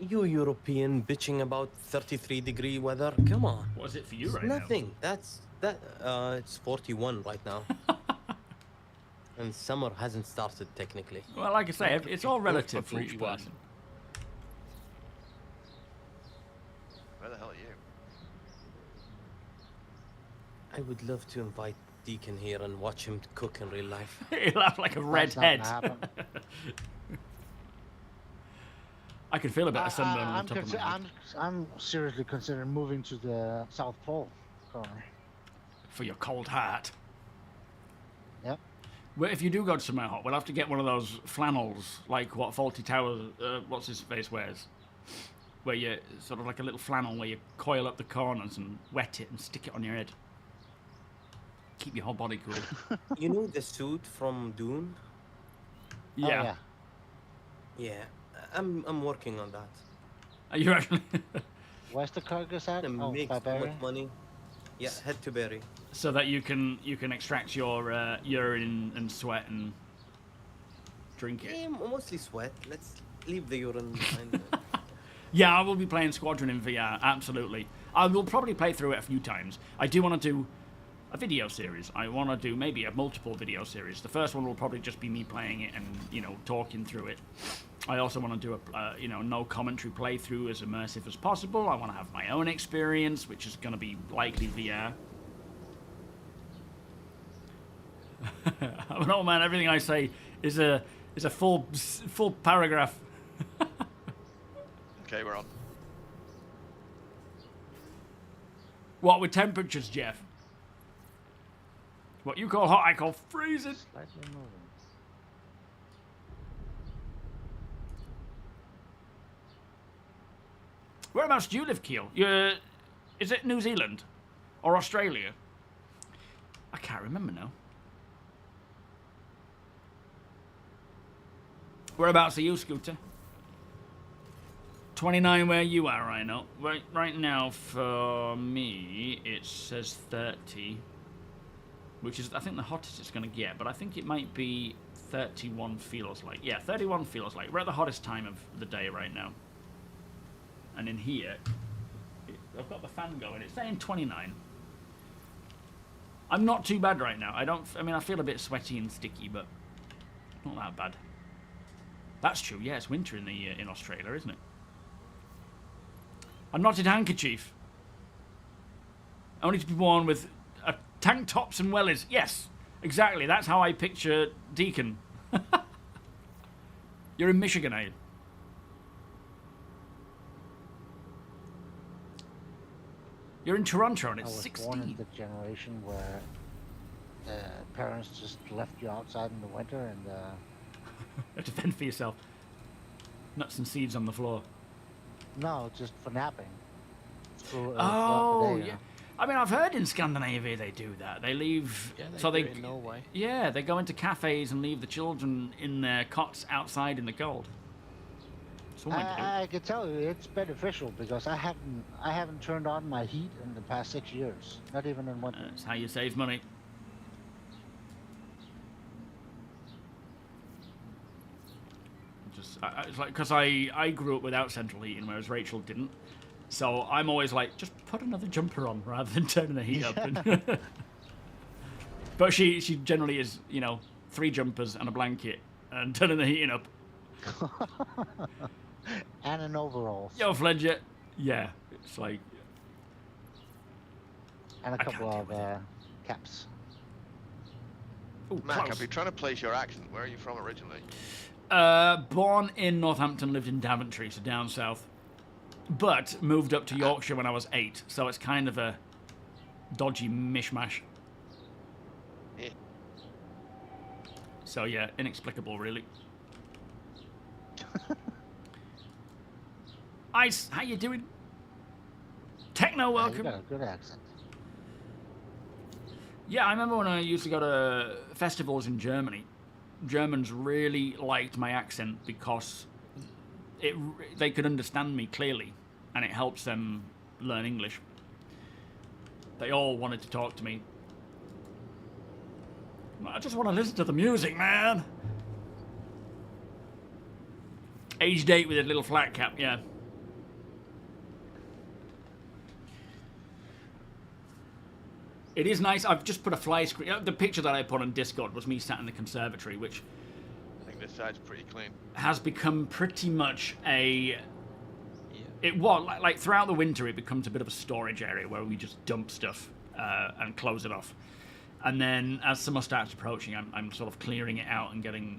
You European bitching about 33-degree weather? Come on. What is it for you It's right nothing. It's 41 right now. And summer hasn't started technically. Well, like I say, it's all relative for each 41. person. Where the hell are you? I would love to invite Deacon here and watch him cook in real life. He'll have like a red That's not head. gonna happen. I can feel a bit of sunburn on the top of my head. I'm seriously considering moving to the South Pole corner. For your cold heart. Yep. Well, if you do go to somewhere hot, we'll have to get one of those flannels, like what Faulty Towers, what's his face wears, where you sort of like a little flannel where you coil up the corners and wet it and stick it on your head. Keep your whole body cool. You know the suit from Dune? Yeah. Oh, yeah. Yeah, I'm working on that. Are you actually? Where's the carcass at? And Oh, make by so much Barry? money. Yeah, head to Berry. So that you can extract your urine and sweat and drink it. Yeah, mostly sweat. Let's leave the urine behind. Yeah, I will be playing Squadron in VR, absolutely. I will probably play through it a few times. I do want to do a video series. I want to do maybe a multiple video series. The first one will probably just be me playing it and, you know, talking through it. I also want to do a, you know, no commentary playthrough, as immersive as possible. I want to have my own experience, which is going to be likely VR. I don't know, man. Everything I say is a full paragraph. Okay, we're on. What with temperatures, Jeff? What you call hot, I call freezing. Slightly moving. Whereabouts do you live, Keel? Is it New Zealand or Australia? I can't remember now. Whereabouts are you, Scooter? 29 where you are, I know. Right now, for me, it says 30. Which is, I think, the hottest it's going to get. But I think it might be 31 feels like. Yeah, 31 feels like. We're at the hottest time of the day right now. And in here, I've got the fan going. It's saying 29. I'm not too bad right now. I mean, I feel a bit sweaty and sticky, but not that bad. That's true. Yeah, it's winter in Australia, isn't it? A knotted handkerchief. Only to be worn with tank tops and wellies. Yes, exactly. That's how I picture Deacon. You're in Michigan, are you? You're in Toronto and it's 16. I was born in the generation where parents just left you outside in the winter and... You have to fend for yourself. Nuts and seeds on the floor. No, just for napping. Oh, yeah. I mean, I've heard in Scandinavia they do that. They leave... Yeah, they so do it in Norway. Yeah, they go into cafes and leave the children in their cots outside in the cold. I can tell you it's beneficial because I haven't turned on my heat in the past 6 years. Not even in winter. That's how you save money. It's like, because I grew up without central heating, whereas Rachel didn't. So I'm always like, just put another jumper on rather than turning the heat up. But she generally is, 3 jumpers and a blanket and turning the heating up. And an overalls. Yo, Fledger. Yeah, it's like... And a couple of caps. Ooh, Mac, I've been trying to place your accent. Where are you from originally? Born in Northampton, lived in Daventry, so down south. But moved up to Yorkshire when I was 8, so it's kind of a dodgy mishmash. Yeah. So yeah, inexplicable, really. Ice, how you doing? Techno, welcome. You got a good accent. Yeah, I remember when I used to go to festivals in Germany. Germans really liked my accent because they could understand me clearly, and it helps them learn English. They all wanted to talk to me. I just want to listen to the music, man. Aged 8 with a little flat cap, yeah. It is nice. I've just put a fly screen. The picture that I put on Discord was me sat in the conservatory, which I think this side's pretty clean. has become pretty much a... It was, like throughout the winter, it becomes a bit of a storage area where we just dump stuff and close it off. And then as summer starts approaching, I'm sort of clearing it out and getting,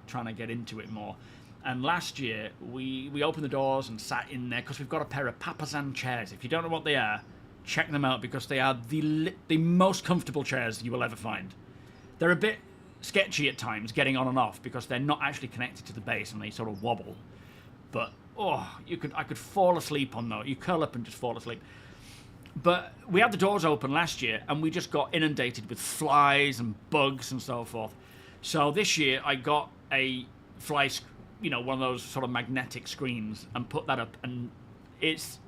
trying to get into it more. And last year, we opened the doors and sat in there because we've got a pair of Papazan chairs. If you don't know what they are, check them out because they are the most comfortable chairs you will ever find. They're a bit sketchy at times getting on and off because they're not actually connected to the base and they sort of wobble. But I could fall asleep on those. You curl up and just fall asleep. But we had the doors open last year and we just got inundated with flies and bugs and so forth. So this year I got a fly, one of those sort of magnetic screens and put that up, and it's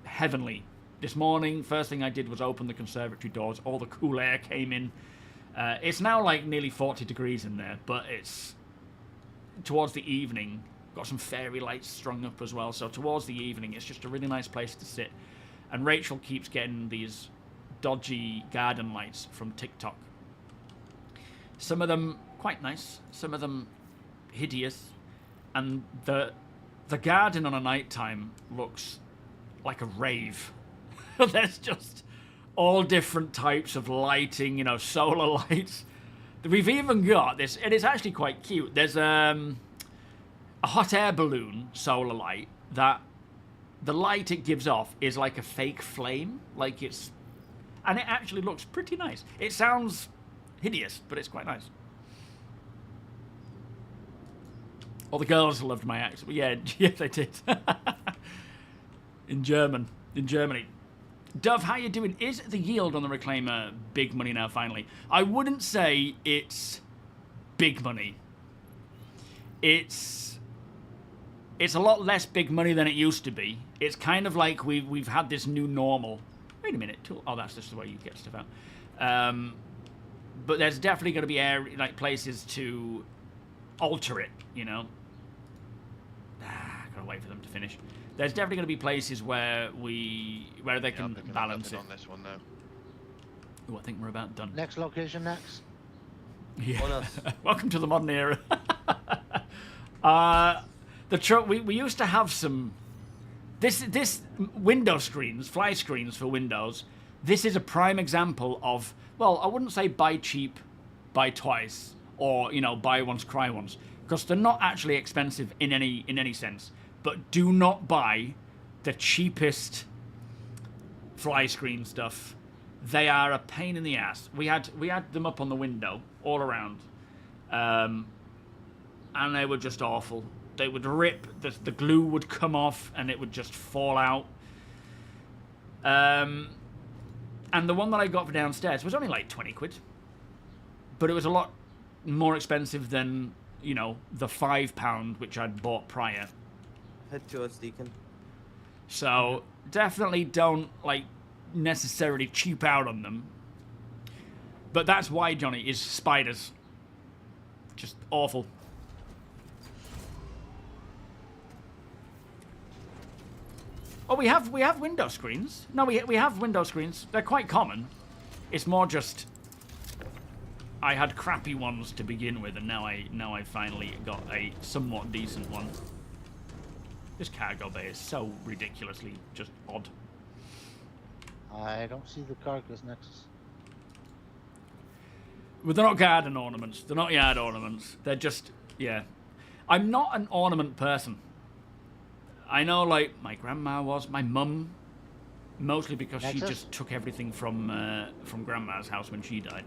heavenly. This morning, first thing I did was open the conservatory doors. All the cool air came in. It's now like nearly 40 degrees in there, but it's towards the evening. Got some fairy lights strung up as well. So towards the evening, it's just a really nice place to sit. And Rachel keeps getting these dodgy garden lights from TikTok. Some of them quite nice, some of them hideous. And the garden on a night time looks like a rave. There's just all different types of lighting, solar lights. We've even got this, and it's actually quite cute. There's a hot air balloon solar light that the light it gives off is like a fake flame, and it actually looks pretty nice. It sounds hideous, but it's quite nice. All the girls loved my accent. Yeah, they did. In Germany. Dove, how you doing? Is the yield on the Reclaimer big money now, finally? I wouldn't say it's big money. It's a lot less big money than it used to be. It's kind of like we've had this new normal. Wait a minute. Oh, that's just the way you get stuff out. But there's definitely going to be places to alter it, you know. Gotta wait for them to finish. There's definitely going to be places where they can balance it. On this one now. Oh, I think we're about done. Next location next. Yeah. Welcome to the modern era. We used to have some. This window screens, fly screens for Windows. This is a prime example of, well, I wouldn't say buy cheap, buy twice, or buy once, cry once, because they're not actually expensive in any sense. But do not buy the cheapest fly screen stuff. They are a pain in the ass. We had them up on the window all around, and they were just awful. They would rip. The glue would come off, and it would just fall out. And the one that I got for downstairs was only like 20 quid, but it was a lot more expensive than the £5 which I'd bought prior. Head to us, Deacon. So definitely don't necessarily cheap out on them. But that's why, Johnny, is spiders. Just awful. Oh, we have window screens. No, we have window screens. They're quite common. It's more just I had crappy ones to begin with, and now I finally got a somewhat decent one. This cargo bay is so ridiculously just odd. I don't see the carcass nexus. Well, they're not garden ornaments. They're not yard ornaments. They're just, yeah. I'm not an ornament person. I know, my grandma was, my mum, mostly because she just took everything from grandma's house when she died.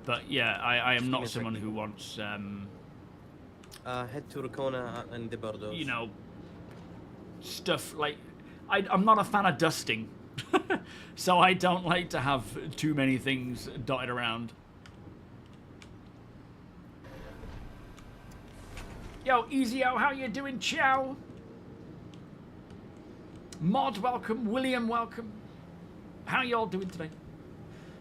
But yeah, I am not someone who wants, head to Ricona and the Bordeaux. Stuff I'm not a fan of dusting. So I don't like to have too many things dotted around. Yo, Easyo, how you doing? Ciao. Mod, welcome. William, welcome. How you all doing today?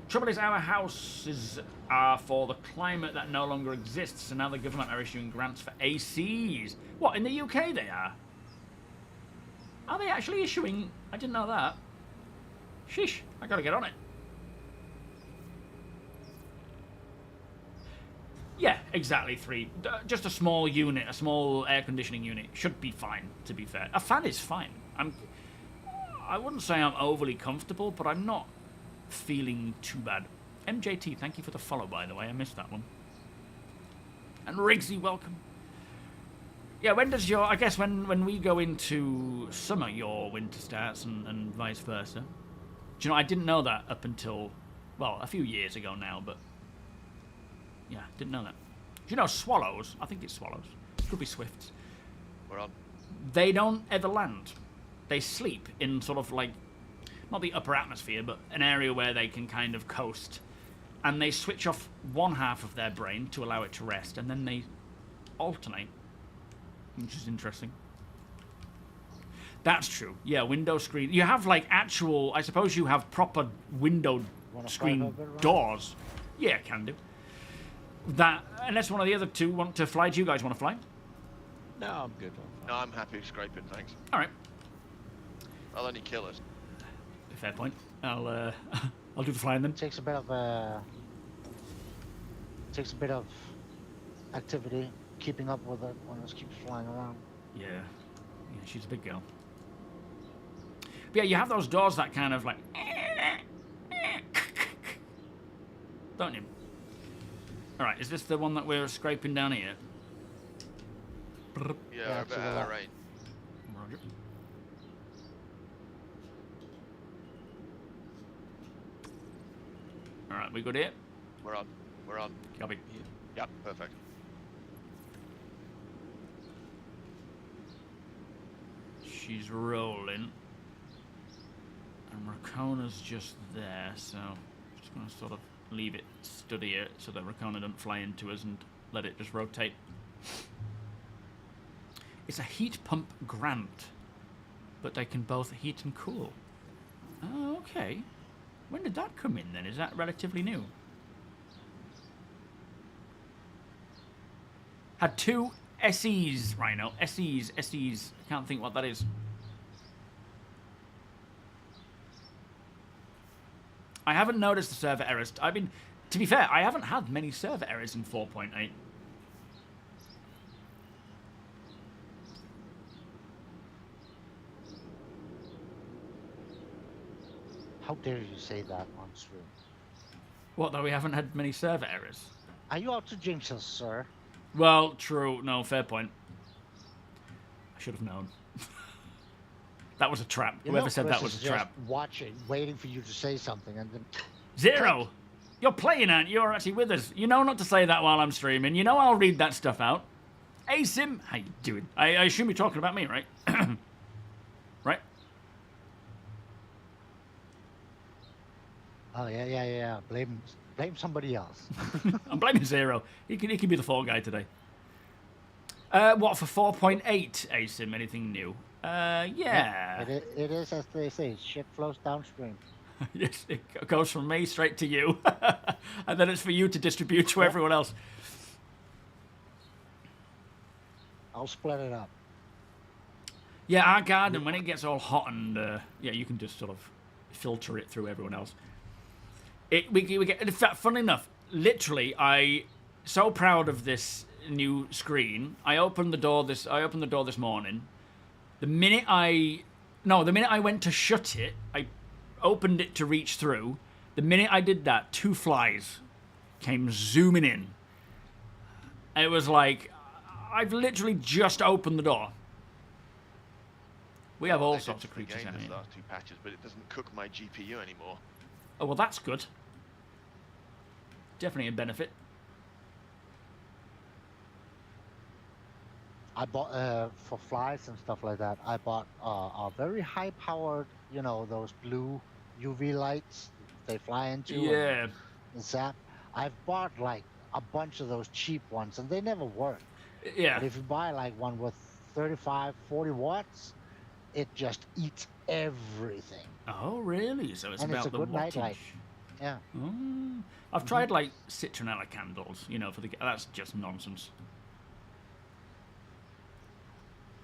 Trouble is, our houses are for the climate that no longer exists, and now the government are issuing grants for ACs. What, in the UK they are? Are they actually issuing? I didn't know that. Sheesh, I gotta get on it. Yeah, exactly, 3. Just a small unit, a small air conditioning unit should be fine, to be fair. A fan is fine. I wouldn't say I'm overly comfortable, but I'm not feeling too bad. MJT, thank you for the follow, by the way. I missed that one. And Riggsy, welcome. Yeah, when does I guess when we go into summer, your winter starts and vice versa. Do you know, I didn't know that up until, well, a few years ago now, but yeah, didn't know that. Do you know swallows? I think it's swallows. It could be swifts. We're on. They don't ever land. They sleep in sort of not the upper atmosphere, but an area where they can kind of coast. And they switch off one half of their brain to allow it to rest, and then they alternate. Which is interesting. That's true. Yeah, window screen. You have actual. I suppose you have proper window screen doors. Yeah, can do. That unless one of the other two want to fly. Do you guys want to fly? No, I'm good. No, I'm happy scraping. Thanks. All right. I'll only kill us. Fair point. I'll do the flying then. Takes a bit of activity keeping up with it when it keeps flying around. Yeah, she's a big girl. But yeah, you have those doors that kind of don't you? All right, is this the one that we're scraping down here? Yeah, a bit out of rain. Roger. All right, we good here? We're on. We're on. Copy. Yep, perfect. She's rolling. Rakona's just there, so just going to sort of leave it study it so that Rakona doesn't fly into us and let it just rotate. It's a heat pump Grant, but they can both heat and cool. Oh, okay. When did that come in then? Is that relatively new? Had 2 SEs, Rhino. SEs. I can't think what that is. I haven't noticed the server errors. To be fair, I haven't had many server errors in 4.8. How dare you say that on stream? What, though we haven't had many server errors? Are you out to jinx us, sir? Well, true. No, fair point. I should have known. That was a trap. Whoever said that was a trap. Watching, waiting for you to say something, and then... Zero! You're playing, aren't you? You're actually with us. You know not to say that while I'm streaming. You know I'll read that stuff out. Hey, Sim. How you doing? I assume you're talking about me, right? Right? Oh, yeah. Blame somebody else. I'm blaming Zero. He can be the fall guy today. What, for 4.8, ASIM? Anything new? Yeah. It is, as they say, shit flows downstream. Yes, it goes from me straight to you. And then it's for you to distribute to everyone else. I'll split it up. Yeah, our garden, when it gets all hot and, yeah, you can just sort of filter it through everyone else. We get, in fact, funny enough, literally, so proud of this new screen. I opened the door this morning. The minute I went to shut it, I opened it to reach through. The minute I did that, 2 flies came zooming in. It was like, I've literally just opened the door. We have all sorts of creatures in here. Last 2 patches, but it doesn't cook my GPU anymore. Oh, well, that's good. Definitely a benefit. I bought, for flies and stuff like that, I bought a very high-powered, you know, those blue UV lights they fly into. Yeah. And zap. I've bought, like, a bunch of those cheap ones, and they never work. Yeah. But if you buy, like, one with 35, 40 watts, it just eats everything. Oh, really? So it's about the good wattage. nightlight. Yeah. I've tried, like, citronella candles, you know, that's just nonsense.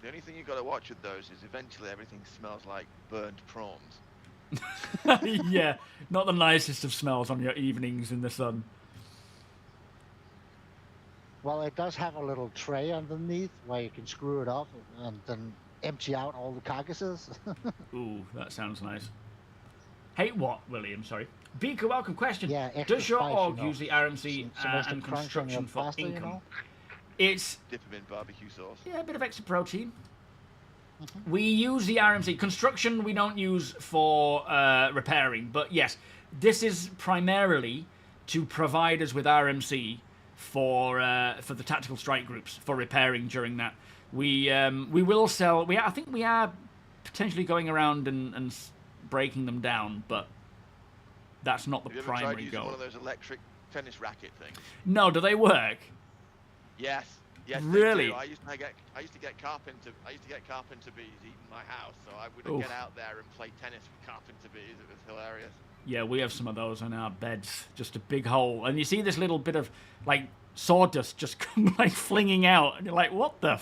The only thing you've got to watch with those is eventually everything smells like burned prawns. Yeah, not the nicest of smells on your evenings in the sun. Well, it does have a little tray underneath where you can screw it up and then empty out all the carcasses. Ooh, that sounds nice. Hey, what, William? Sorry. Beaker, welcome question. Yeah, Does your spice, org you know. use the RMC Some extra and crunch on your construction for pasta, income? you know? It's Dip them in barbecue sauce. yeah, a bit of extra protein. We use the RMC. Construction we don't use for repairing, but yes, this is primarily to provide us with RMC for the tactical strike groups for repairing during that. We will sell. I think we are potentially going around and breaking them down, but that's not the Have you ever tried primary using goal. one of those electric tennis racket things? No, do they work? Yes. Yes, Really? They do. I used to get carpenter bees eating my house, so I would Oof. get out there and play tennis with carpenter bees. It was hilarious. Yeah, we have some of those on our beds. Just a big hole, and you see this little bit of like sawdust just come like flinging out, and you're like, "What the?"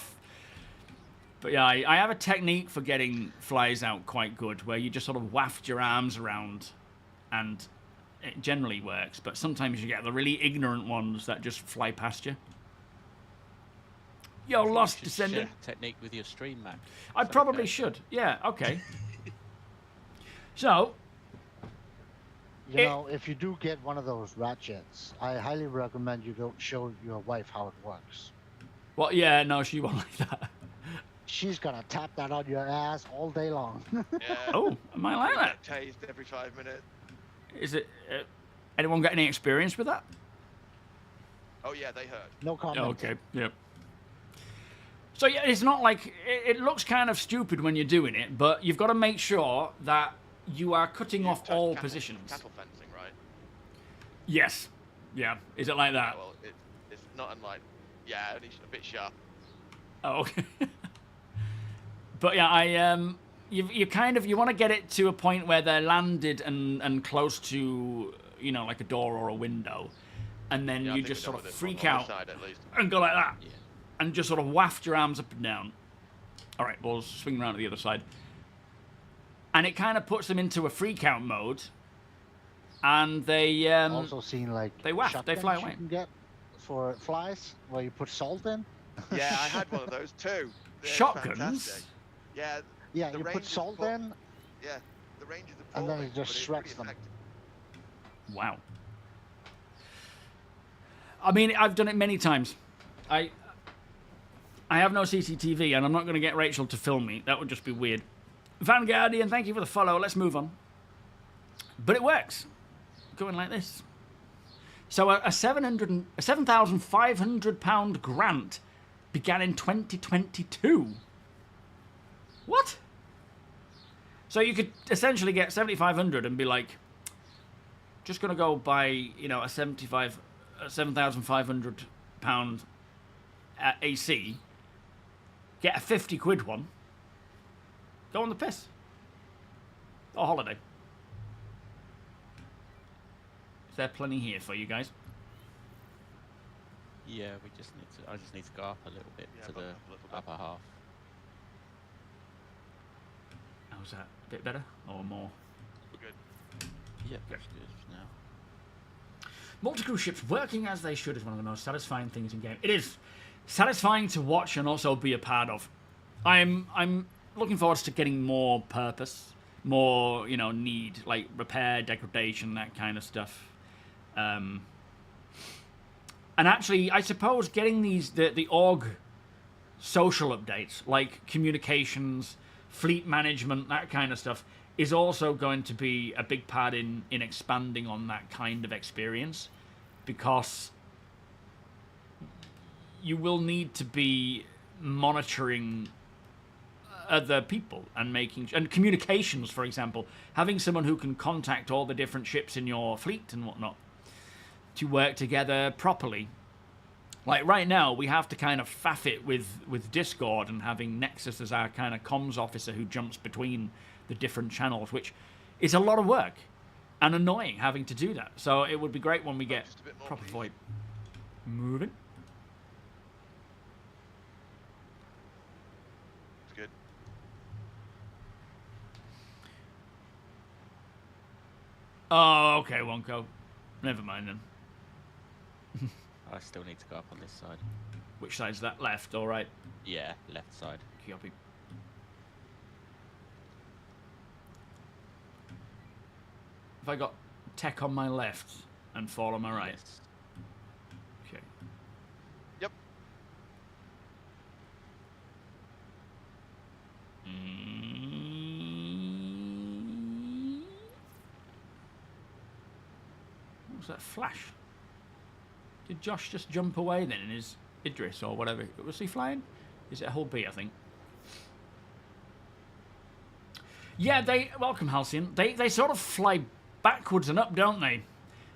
But yeah, I have a technique for getting flies out quite good, where you just sort of waft your arms around, and it generally works. But sometimes you get the really ignorant ones that just fly past you. Yo, Lost Descendant. Share technique with your stream, Mac. I probably should. Yeah, okay. So, You know, if you do get one of those ratchets, I highly recommend you don't show your wife how it works. well, yeah, no, she won't like that. She's gonna tap that on your ass all day long. Yeah. Oh, am I like that? Get tased every 5 minutes. Is it? Anyone got any experience with that? Oh yeah, they heard. No comment. Okay, yep. So yeah, it's not like it looks kind of stupid when you're doing it, but you've got to make sure that you are cutting You off touch all cattle- positions. Cattle fencing, right? Yes. Yeah. Is it like that? Yeah, well, it's not unlike. Yeah, only a bit sharp. Oh, okay. But yeah, you kind of, you want to get it to a point where they're landed and close to, you know, like a door or a window, and then Yeah, I you think just we're sort done of with this freak one, on out this side at least. and go like that, Yeah. and just sort of waft your arms up and down. All right, we'll swing around to the other side, and it kind of puts them into a freak out mode, and they Also seen like they waft, they fly shotguns away. You can get for flies where you put salt in. Yeah, I had one of those too. They're Shotguns? fantastic. Yeah. Yeah, the you range put is salt poor. in, Yeah, the range is and then appalling, it just but it's shreds pretty them. effective. Wow. I mean, I've done it many times. I have no CCTV, and I'm not going to get Rachel to film me. That would just be weird. Vanguardian, thank you for the follow. Let's move on. But it works. Going like this. So a 7,500 pound grant began in 2022. What? So you could essentially get 7,500 and be like, just going to go buy, you know, a 7,500 pound AC, get a 50 quid one, go on the piss. Or holiday. Is there plenty here for you guys? Yeah, we just need to. I just need to go up a little bit Yeah, to go the up a little bit. upper half. How's that? A bit better or more? We're good. Yeah, that's good now. Multi-crew ships working as they should is one of the most satisfying things in game. It is satisfying to watch and also be a part of. I'm looking forward to getting more purpose, more, you know, need, like repair, degradation, that kind of stuff. And actually, I suppose getting the org social updates, like communications, fleet management, that kind of stuff, is also going to be a big part in expanding on that kind of experience, because you will need to be monitoring other people and and communications, for example, having someone who can contact all the different ships in your fleet and whatnot to work together properly. Like right now, we have to kind of faff it with Discord and having Nexus as our kind of comms officer who jumps between the different channels, which is a lot of work and annoying having to do that. So it would be great when we get just a bit more, proper please. VoIP. Moving. It's good. Oh, okay, Wonko. Never mind then. I still need to go up on this side. Which side's that? Left or right? Yeah, left side. Copy. Have I got tech on my left and fall on my right? Yes. Okay. Yep. What was that flash? Did Josh just jump away then in his Idris or whatever? Was he flying? Is it a whole B, I think? Yeah, welcome Halcyon. They sort of fly backwards and up, don't they?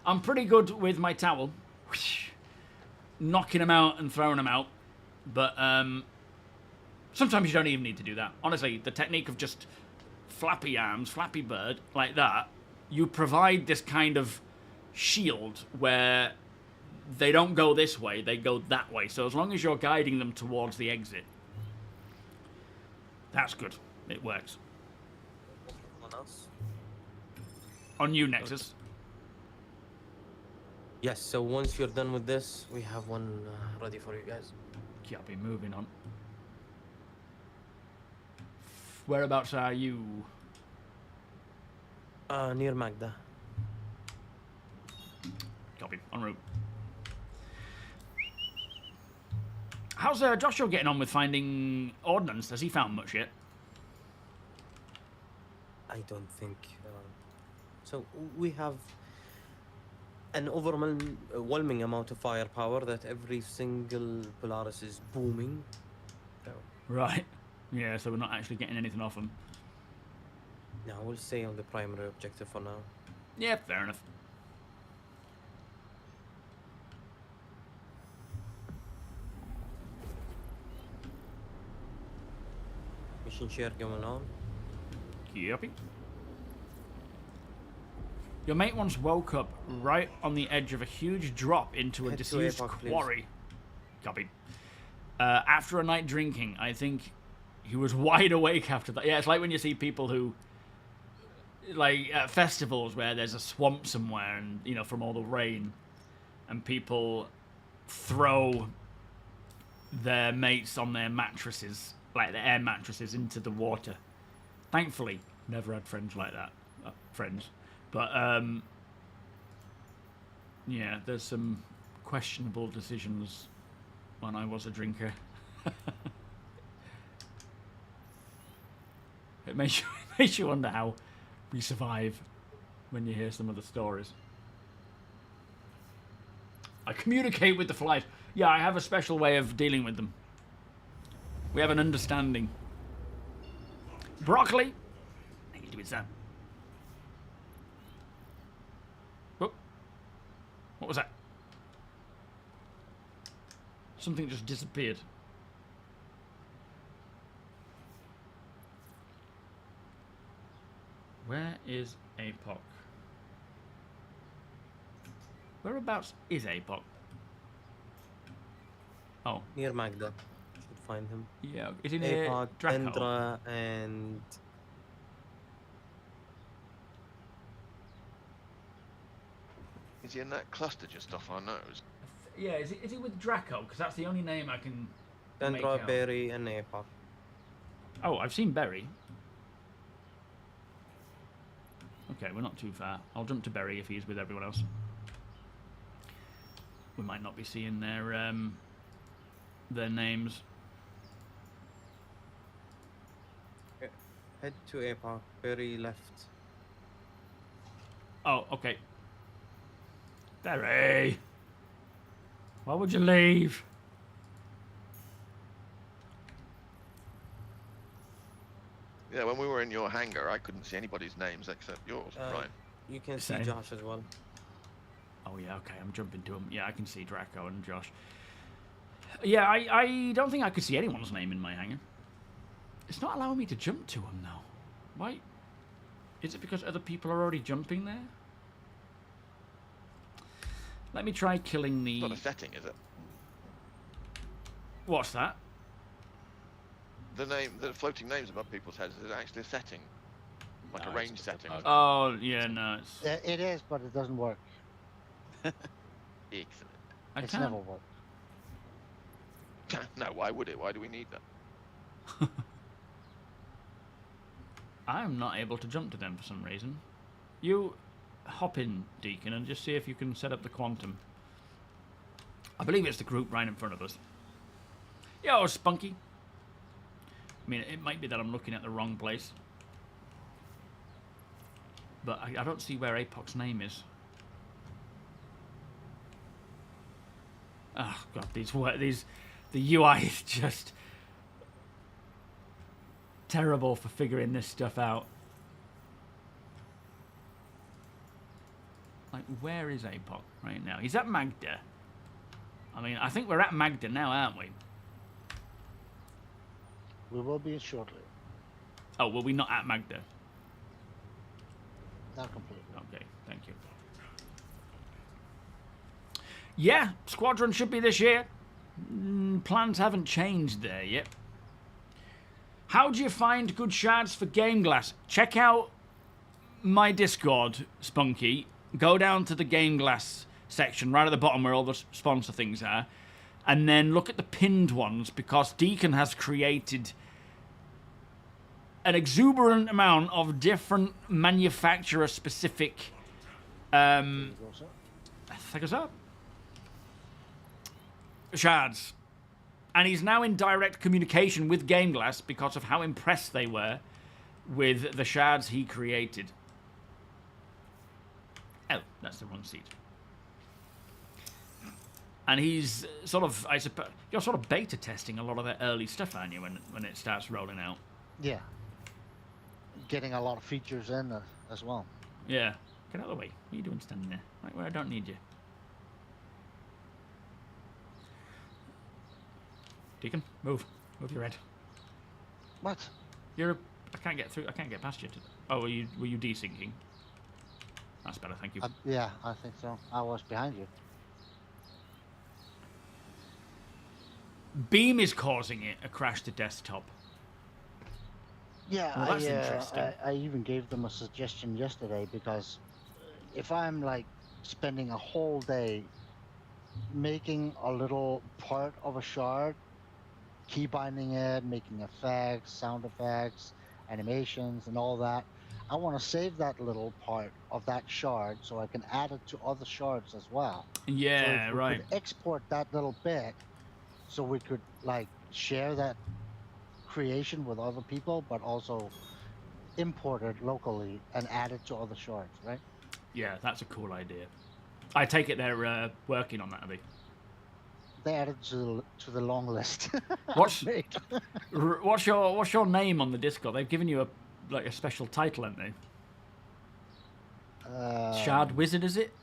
I'm pretty good with my towel, whoosh, knocking them out and throwing them out, but sometimes you don't even need to do that. Honestly, the technique of just flappy arms, flappy bird, like that, you provide this kind of shield where they don't go this way, they go that way. So as long as you're guiding them towards the exit, that's good. It works. Anyone else? On you, Nexus. Yes, so once you're done with this, we have one ready for you guys. Can't be moving on. Whereabouts are you? Near Magda. Copy. En route. How's Joshua getting on with finding ordnance? Has he found much yet? I don't think. So we have an overwhelming amount of firepower that every single Polaris is booming. So. Right. Yeah, so we're not actually getting anything off them. No, we'll stay on the primary objective for now. Yeah, fair enough. Mission share going on. Yuppie. Your mate once woke up right on the edge of a huge drop into a Head to disused APOC, please. quarry. Copy. After a night drinking, I think he was wide awake after that. Yeah, it's like when you see people who, like at festivals where there's a swamp somewhere and, you know, from all the rain, and people throw their mates on their mattresses, like their air mattresses, into the water. Thankfully, never had friends like that. Friends. But, yeah, there's some questionable decisions when I was a drinker. It makes you wonder how we survive when you hear some of the stories. I communicate with the flight. Yeah, I have a special way of dealing with them. We have an understanding. Broccoli. How you doing, Sam? Whoop. What was that? Something just disappeared. Where is APOC? Whereabouts is APOC? Oh. Near Magda. Should find him. Yeah, is he near APOC, Draco? Endra, and... Is he in that cluster just off our nose? Yeah, is he with Draco? Because that's the only name I can make Endra, out. Berry, and APOC. Oh, I've seen Berry. Okay, we're not too far. I'll jump to Berry if he's with everyone else. We might not be seeing their names. Head to APOC. Berry left. Oh, okay. Berry! Why would you leave? Yeah, when we were in your hangar, I couldn't see anybody's names except yours, Ryan. You can see Same. Josh as well. Oh yeah, okay, I'm jumping to him. Yeah, I can see Draco and Josh. Yeah, I don't think I could see anyone's name in my hangar. It's not allowing me to jump to him though. Why? Is it because other people are already jumping there? Let me try killing the... It's not a setting, is it? What's that? The floating names above people's heads is actually a setting, like No, a range it's just a setting. bug. Oh, yeah, no, it's... It is, but it doesn't work. Excellent. It's never worked. No, why would it? Why do we need that? I'm not able to jump to them for some reason. You hop in, Deacon, and just see if you can set up the quantum. I believe it's the group right in front of us. Yo, Spunky. I mean, it might be that I'm looking at the wrong place. But I don't see where APOC's name is. Oh, God, the UI is just terrible for figuring this stuff out. Like, where is APOC right now? He's at Magda. I mean, I think we're at Magda now, aren't we? We will be shortly. Oh, were we not at Magda? Not completely. Okay, thank you. Yeah, Squadron should be this year. Plans haven't changed there yet. How do you find good shards for GameGlass? Check out my Discord, Spunky. Go down to the GameGlass section, right at the bottom where all the sponsor things are. And then look at the pinned ones, because Deacon has created an exuberant amount of different manufacturer-specific... take us up. Shards. And he's now in direct communication with GameGlass because of how impressed they were with the shards he created. Oh, that's the wrong seat. And he's sort of, I suppose, you're sort of beta testing a lot of their early stuff, aren't you, when it starts rolling out? Yeah. getting a lot of features in as well. Yeah. Get out of the way. What are you doing standing there? Right where I don't need you. Deacon, move. Move your head. What? You're. I can't get through. I can't get past you. Oh, were you desyncing? That's better, thank you. Yeah, I think so. I was behind you. Beam is causing it a crash to desktop. Yeah, Well, that's interesting. I even gave them a suggestion yesterday, because if I'm like spending a whole day making a little part of a shard, key binding it, making effects, sound effects, animations, and all that, I want to save that little part of that shard so I can add it to other shards as well. Yeah, so if we right. could export that little bit, so we could like share that creation with other people, but also import it locally and add it to other shards, right? Yeah, that's a cool idea. I take it they're working on that, are they? They added to the long list. What's your name on the Discord? They've given you a special title, haven't they? Shard Wizard, is it?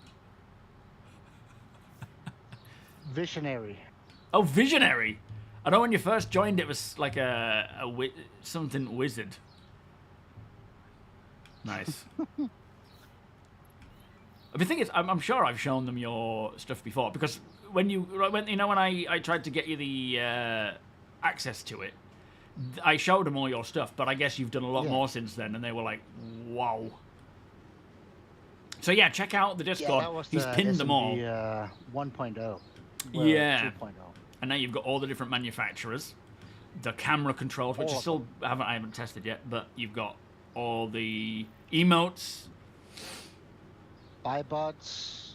Visionary. Oh, Visionary. I know when you first joined, it was like something wizard. Nice. The thing is, I'm sure I've shown them your stuff before, because when I tried to get you the access to it, I showed them all your stuff, but I guess you've done a lot more since then, and they were like, wow. So yeah, check out the Discord. That was He's pinned them all. 1.0. Well, yeah. 2.0. And now you've got all the different manufacturers, the camera controls, which I haven't tested yet, but you've got all the emotes, Bybots,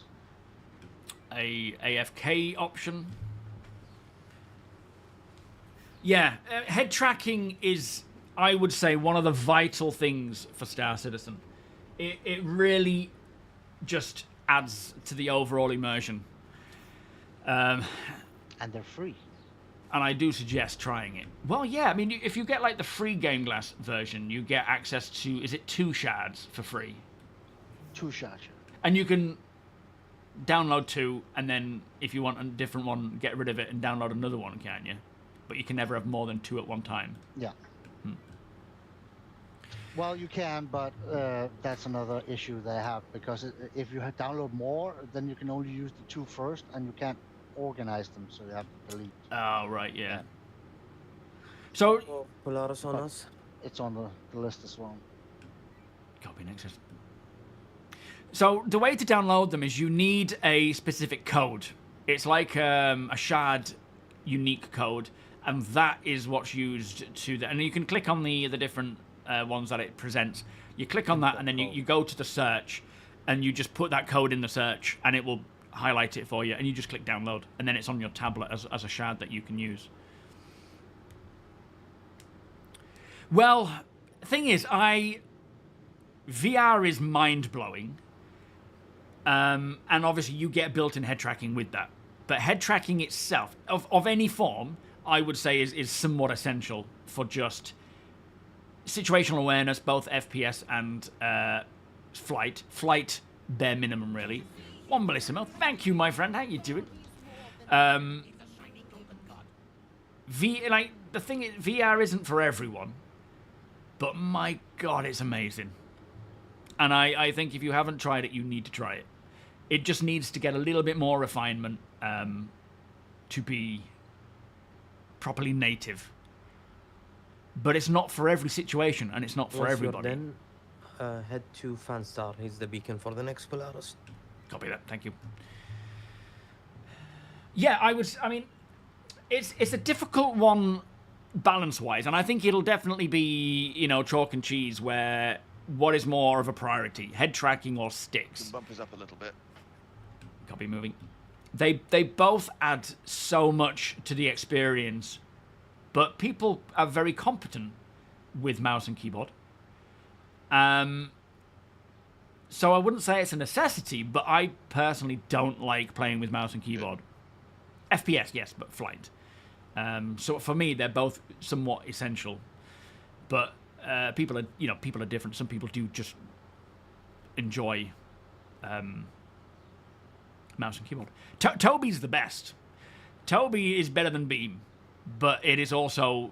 a AFK option. Yeah, head tracking is, I would say, one of the vital things for Star Citizen. It really just adds to the overall immersion. And they're free. And I do suggest trying it. Well, yeah, I mean, if you get like the free GameGlass version, you get access to, is it 2 shards for free? 2 shards. And you can download 2, and then if you want a different one, get rid of it and download another one, can't you? But you can never have more than 2 at one time. Yeah. Well, you can, but that's another issue they have, because if you download more, then you can only use the 2 first, and you can't organize them, so you have to delete. Oh, right, yeah. So Polaris on us. It's on the list as well. Copy next. So the way to download them is you need a specific code. It's like a shard unique code, and that is what's used to and you can click on the different ones that it presents. You click on that, and then you go to the search, and you just put that code in the search, and it will highlight it for you, and you just click download, and then it's on your tablet as a shard that you can use. Well, thing is, VR is mind-blowing, and obviously you get built-in head tracking with that. But head tracking itself, of any form, I would say is somewhat essential for just situational awareness, both FPS and flight. Flight, bare minimum, really. One Bellissimo, thank you, my friend. How you doing? The thing is, VR isn't for everyone, but my God, it's amazing. And I think if you haven't tried it, you need to try it. It just needs to get a little bit more refinement to be properly native. But it's not for every situation, and it's not for everybody. Then head to Fanstar. He's the beacon for the next Polaris. Copy that. Thank you. Yeah, I mean, it's a difficult one balance-wise, and I think it'll definitely be, chalk and cheese, where what is more of a priority, head tracking or sticks? Bump us up a little bit. Copy moving. They both add so much to the experience, but people are very competent with mouse and keyboard. So I wouldn't say it's a necessity, but I personally don't like playing with mouse and keyboard. FPS, yes, but flight. So for me, they're both somewhat essential. But people are different. Some people do just enjoy mouse and keyboard. TOBII's the best. TOBII is better than Beam, but it is also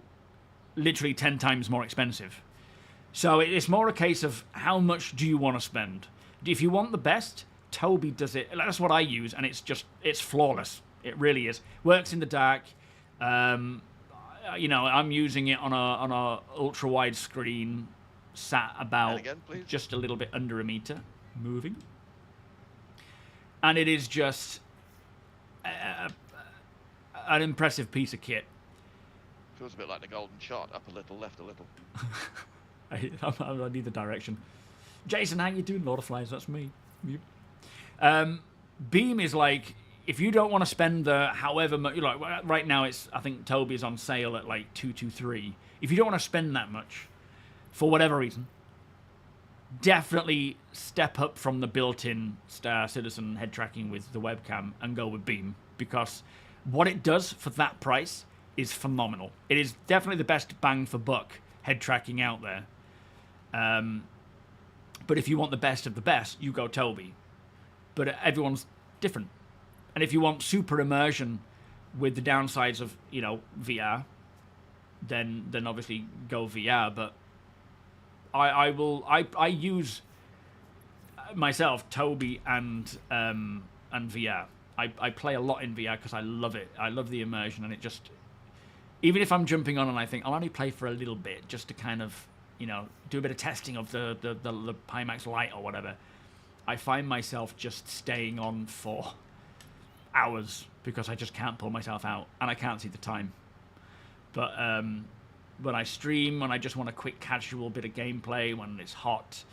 literally 10 times more expensive. So it's more a case of how much do you want to spend. If you want the best, TOBII does it. That's what I use, and it's flawless. It really is. Works in the dark. I'm using it on a ultra wide screen, sat about just a little bit under a meter, moving, and it is just an impressive piece of kit. Feels a bit like the golden shot, up a little, left a little. I need the direction. Jason, how you doing, Lord of Flies? That's me. Beam is like, if you don't want to spend the however much, like right now I think TOBII is on sale at like 223. If you don't want to spend that much, for whatever reason, definitely step up from the built-in StarCitizen head tracking with the webcam and go with Beam, because what it does for that price is phenomenal. It is definitely the best bang for buck head tracking out there. But if you want the best of the best, you go TOBII. But everyone's different. And if you want super immersion with the downsides of, VR, then obviously go VR. But I use myself TOBII and VR. I play a lot in VR because I love it. I love the immersion, and it just, even if I'm jumping on and I think I'll only play for a little bit just to kind of, do a bit of testing of the PIMAX Lite or whatever, I find myself just staying on for hours because I just can't pull myself out and I can't see the time. But when I stream, when I just want a quick casual bit of gameplay, when it's hot,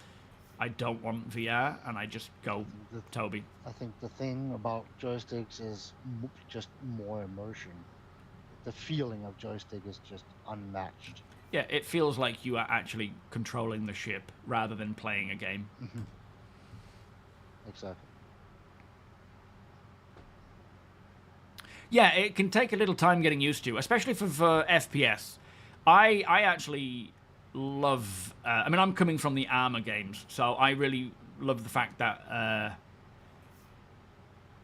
I don't want VR and I just go TOBII. I think the thing about joysticks is just more immersion. The feeling of joystick is just unmatched. Yeah, it feels like you are actually controlling the ship rather than playing a game. Mm-hmm. Exactly. Yeah, it can take a little time getting used to, especially for FPS. I actually love... I'm coming from the Armor games, so I really love the fact that,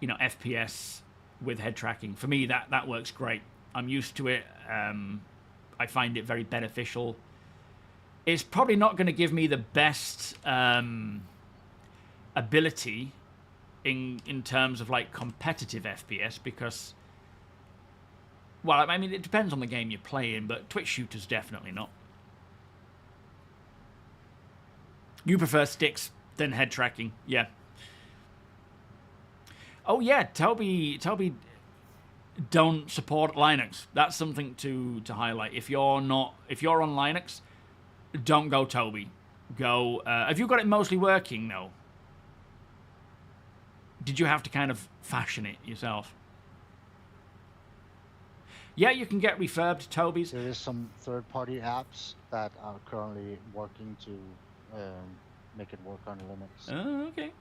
FPS with head tracking. For me, that works great. I'm used to it. I find it very beneficial. It's probably not going to give me the best ability in terms of like competitive FPS because, well, it depends on the game you're playing, but Twitch shooters definitely not. You prefer sticks than head tracking, yeah. Oh yeah, TOBII don't support Linux. That's something to highlight. If you're on Linux, don't go TOBII. Go. Have you got it mostly working though? Did you have to kind of fashion it yourself? Yeah, you can get refurbed TOBIIs. There is some third-party apps that are currently working to make it work on Linux. Oh, okay.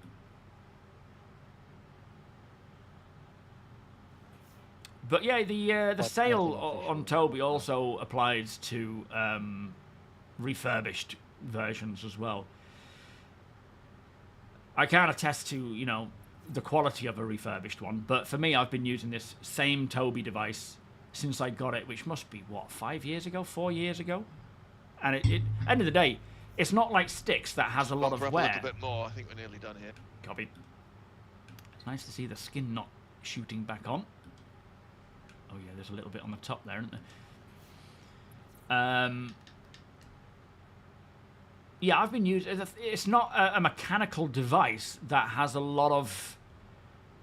But yeah, the sale on TOBII also applies to refurbished versions as well. I can't attest to, the quality of a refurbished one, but for me, I've been using this same TOBII device since I got it, which must be, 4 years ago? And it end of the day, it's not like sticks that has a lot of wear. A little bit more, I think we're nearly done here. Copy. It's nice to see the skin not shooting back on. Oh yeah, there's a little bit on the top there, isn't there? Yeah, I've been using... It's not a mechanical device that has a lot of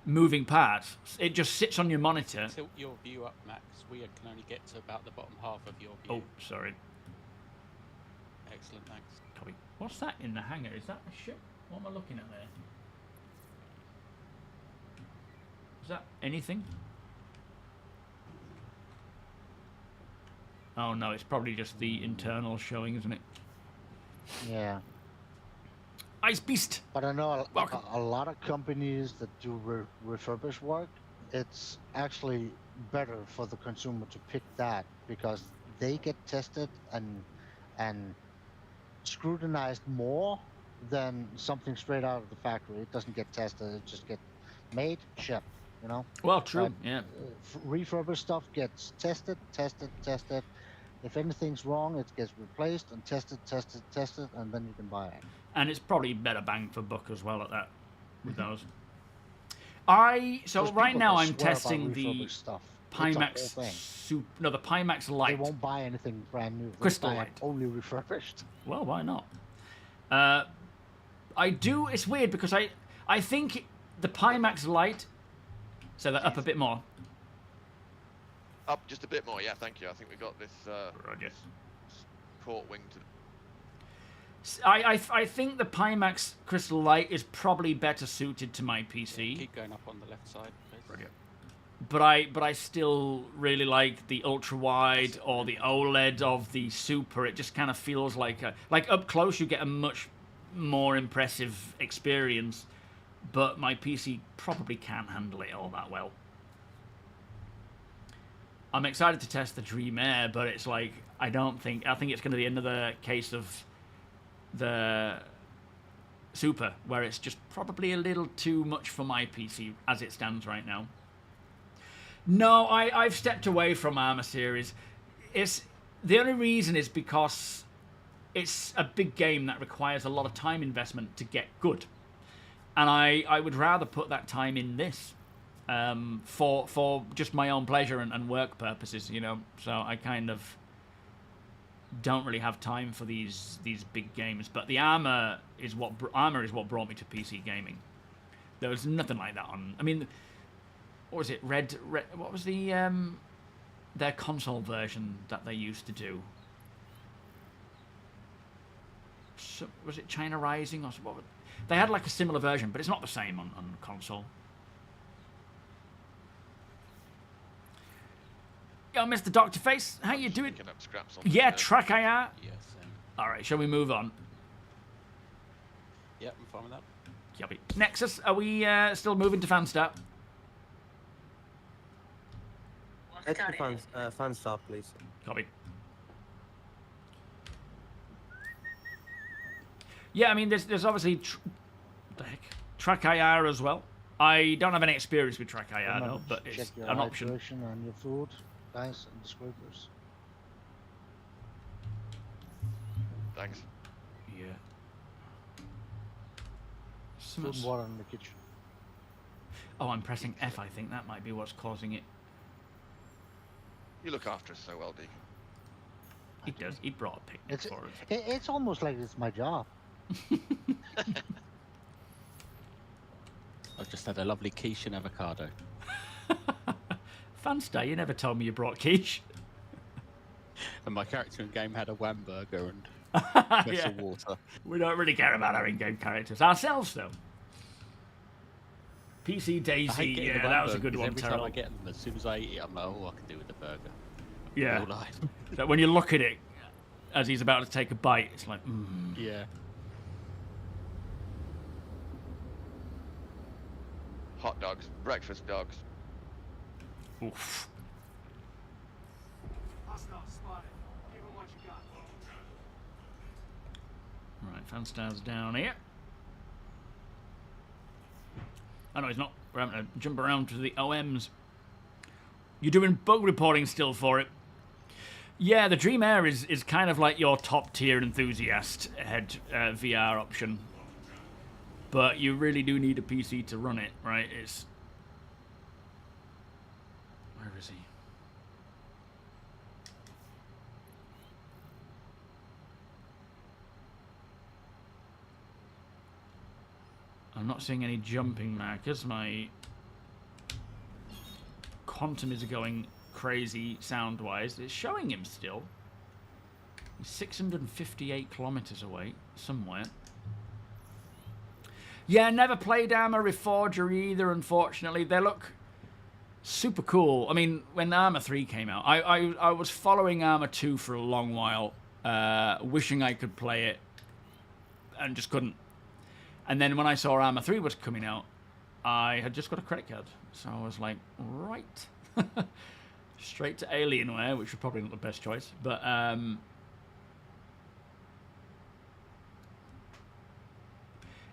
moving parts. It just sits on your monitor. Tilt your view up, Max. We can only get to about the bottom half of your view. Oh, sorry. Excellent, thanks. Copy. What's that in the hangar? Is that a ship? What am I looking at there? Is that anything? Oh no, it's probably just the internal showing, isn't it? Yeah. Ice Beast! But I know a lot of companies that do refurbished work, it's actually better for the consumer to pick that because they get tested and scrutinized more than something straight out of the factory. It doesn't get tested; it just gets made, shipped. You know. Well, true. But, Yeah. Refurbished stuff gets tested. If anything's wrong, it gets replaced and tested, and then you can buy it. And it's probably better bang for buck as well at that with those. So Those right people now that I'm swear about testing the refurbished stuff. It's a whole PIMAX thing. the PIMAX They Lite. won't buy anything brand new. They'll Crystal buy it Light. only refurbished. Well, why not? I do. It's weird because I think the PIMAX Lite. So that up a bit more. Up just a bit more, yeah, thank you. I think we got this Roger. port wing to... I think the PIMAX Crystal Light is probably better suited to my PC. Keep going up on the left side, please. But I still really like the ultra wide or the OLED of the Super. It just kind of feels like up close you get a much more impressive experience, but my PC probably can't handle it all that well. I'm excited to test the Dream Air, but it's like I think it's going to be another case of the Super where it's just probably a little too much for my PC as it stands right now. No, I've stepped away from Arma series. The only reason is because it's a big game that requires a lot of time investment to get good. And I would rather put that time in this for just my own pleasure and work purposes, you know. So I kind of don't really have time for these big games. But the Arma is what brought me to PC gaming. There was nothing like that on. I mean, what was it? Red what was the their console version that they used to do? So, was it China Rising or what? They had like a similar version, but it's not the same on console. Yo, Mr. Doctor Face, how you doing? Picking up scraps on Yeah, the- track IR. Yes. All right, shall we move on? Yep, I'm fine with that. Copy. Nexus, are we still moving to fan start? Head to fan start, please. Copy. Yeah, I mean, there's obviously track IR as well. I don't have any experience with track IR, no, but it's Check your an option. hydration and your food, guys, and the scribblers. Thanks. Yeah. Food and water in the kitchen. Oh, I'm pressing F. I think that might be what's causing it. You look after us so well, Deacon. He does. He brought a picnic for us. It's almost like it's my job. I've just had a lovely quiche and avocado. Fancy, you never told me you brought quiche. And my character in game had a wham burger and a glass of water. We don't really care about our in-game characters ourselves, though. PC I Daisy, hate getting yeah, the that wham was a good burgers. one, Every time Terrell. I get them, as soon as I eat it, I'm like, oh, I can do with the burger. Yeah. All life. So when you look at it as he's about to take a bite, it's like, Yeah. Hot dogs, breakfast dogs. Oof. Hostile spotted. Give him what you got. Right, Fanstar's down here. Oh no, he's not. We're having to jump around to the OMs. You're doing bug reporting still for it. Yeah, the Dream Air is kind of like your top tier enthusiast head VR option. But you really do need a PC to run it, right? It's... Where is he? I'm not seeing any jumping markers. My quantum is going crazy sound-wise. It's showing him still. He's 658 kilometers away, somewhere. Yeah, never played Arma Reforger either, unfortunately. They look super cool. I mean, when Arma 3 came out, I was following Arma 2 for a long while, wishing I could play it, and just couldn't. And then when I saw Arma 3 was coming out, I had just got a credit card. So I was like, right. Straight to Alienware, which was probably not the best choice. But,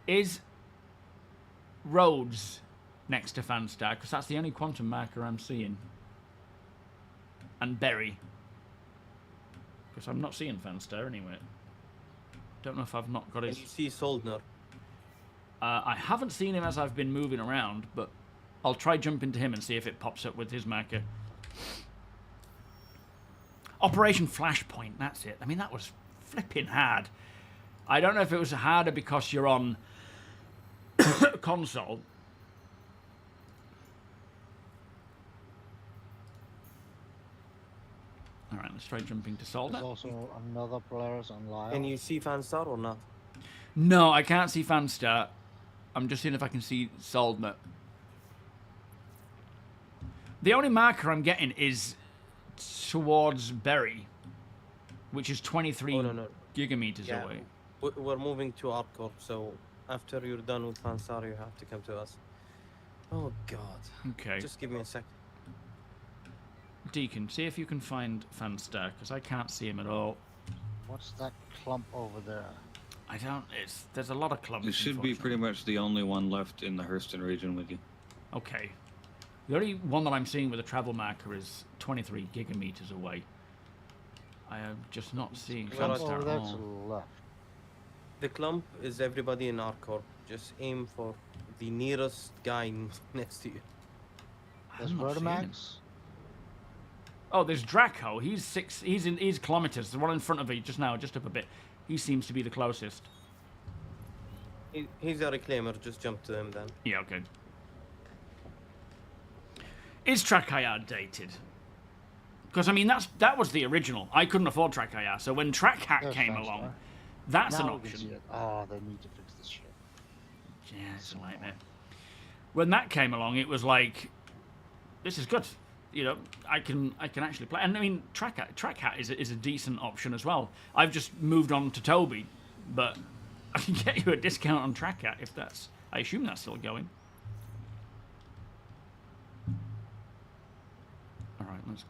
Is Rhodes next to Fanstar? Because that's the only quantum marker I'm seeing. And Berry. Because I'm not seeing Fanstar anyway. Don't know if I've not got his... Can you see Soldner? I haven't seen him as I've been moving around, but I'll try jump into him and see if it pops up with his marker. Operation Flashpoint, that's it. I mean, that was flipping hard. I don't know if it was harder because you're on console. Alright, let's try jumping to Solder. There's also another Polaris on Lyle. Can you see Fanstar or not? No, I can't see Fanstar. I'm just seeing if I can see Soldner. The only marker I'm getting is towards Berry, which is 23 gigameters away. We're moving to Arcor, so after you're done with Fanstar, you have to come to us. Oh, God. Okay. Just give me a sec. Deacon, see if you can find Fanstar, because I can't see him at all. What's that clump over there? I don't... There's a lot of clumps. It should be pretty much the only one left in the Hurston region with you. Okay. The only one that I'm seeing with a travel marker is 23 gigameters away. I am just not seeing Fanstar at all. The clump is everybody in Arcor. Just aim for the nearest guy next to you. There's Vertimax. Oh, there's Draco. He's kilometers. The one in front of you just now, just up a bit. He seems to be the closest. He's a reclaimer. Just jump to him then. Yeah, okay. Is Track-IR dated? Because, I mean, that was the original. I couldn't afford Track-IR, so when Track-Hack came along, that's an option. Oh, they need to fix this shit. Yeah, it's a nightmare. When that came along, it was like, this is good. You know, I can actually play. And I mean, Track-Hat is a decent option as well. I've just moved on to TOBII, but I can get you a discount on Track-Hat if that's... I assume that's still going. Alright, let's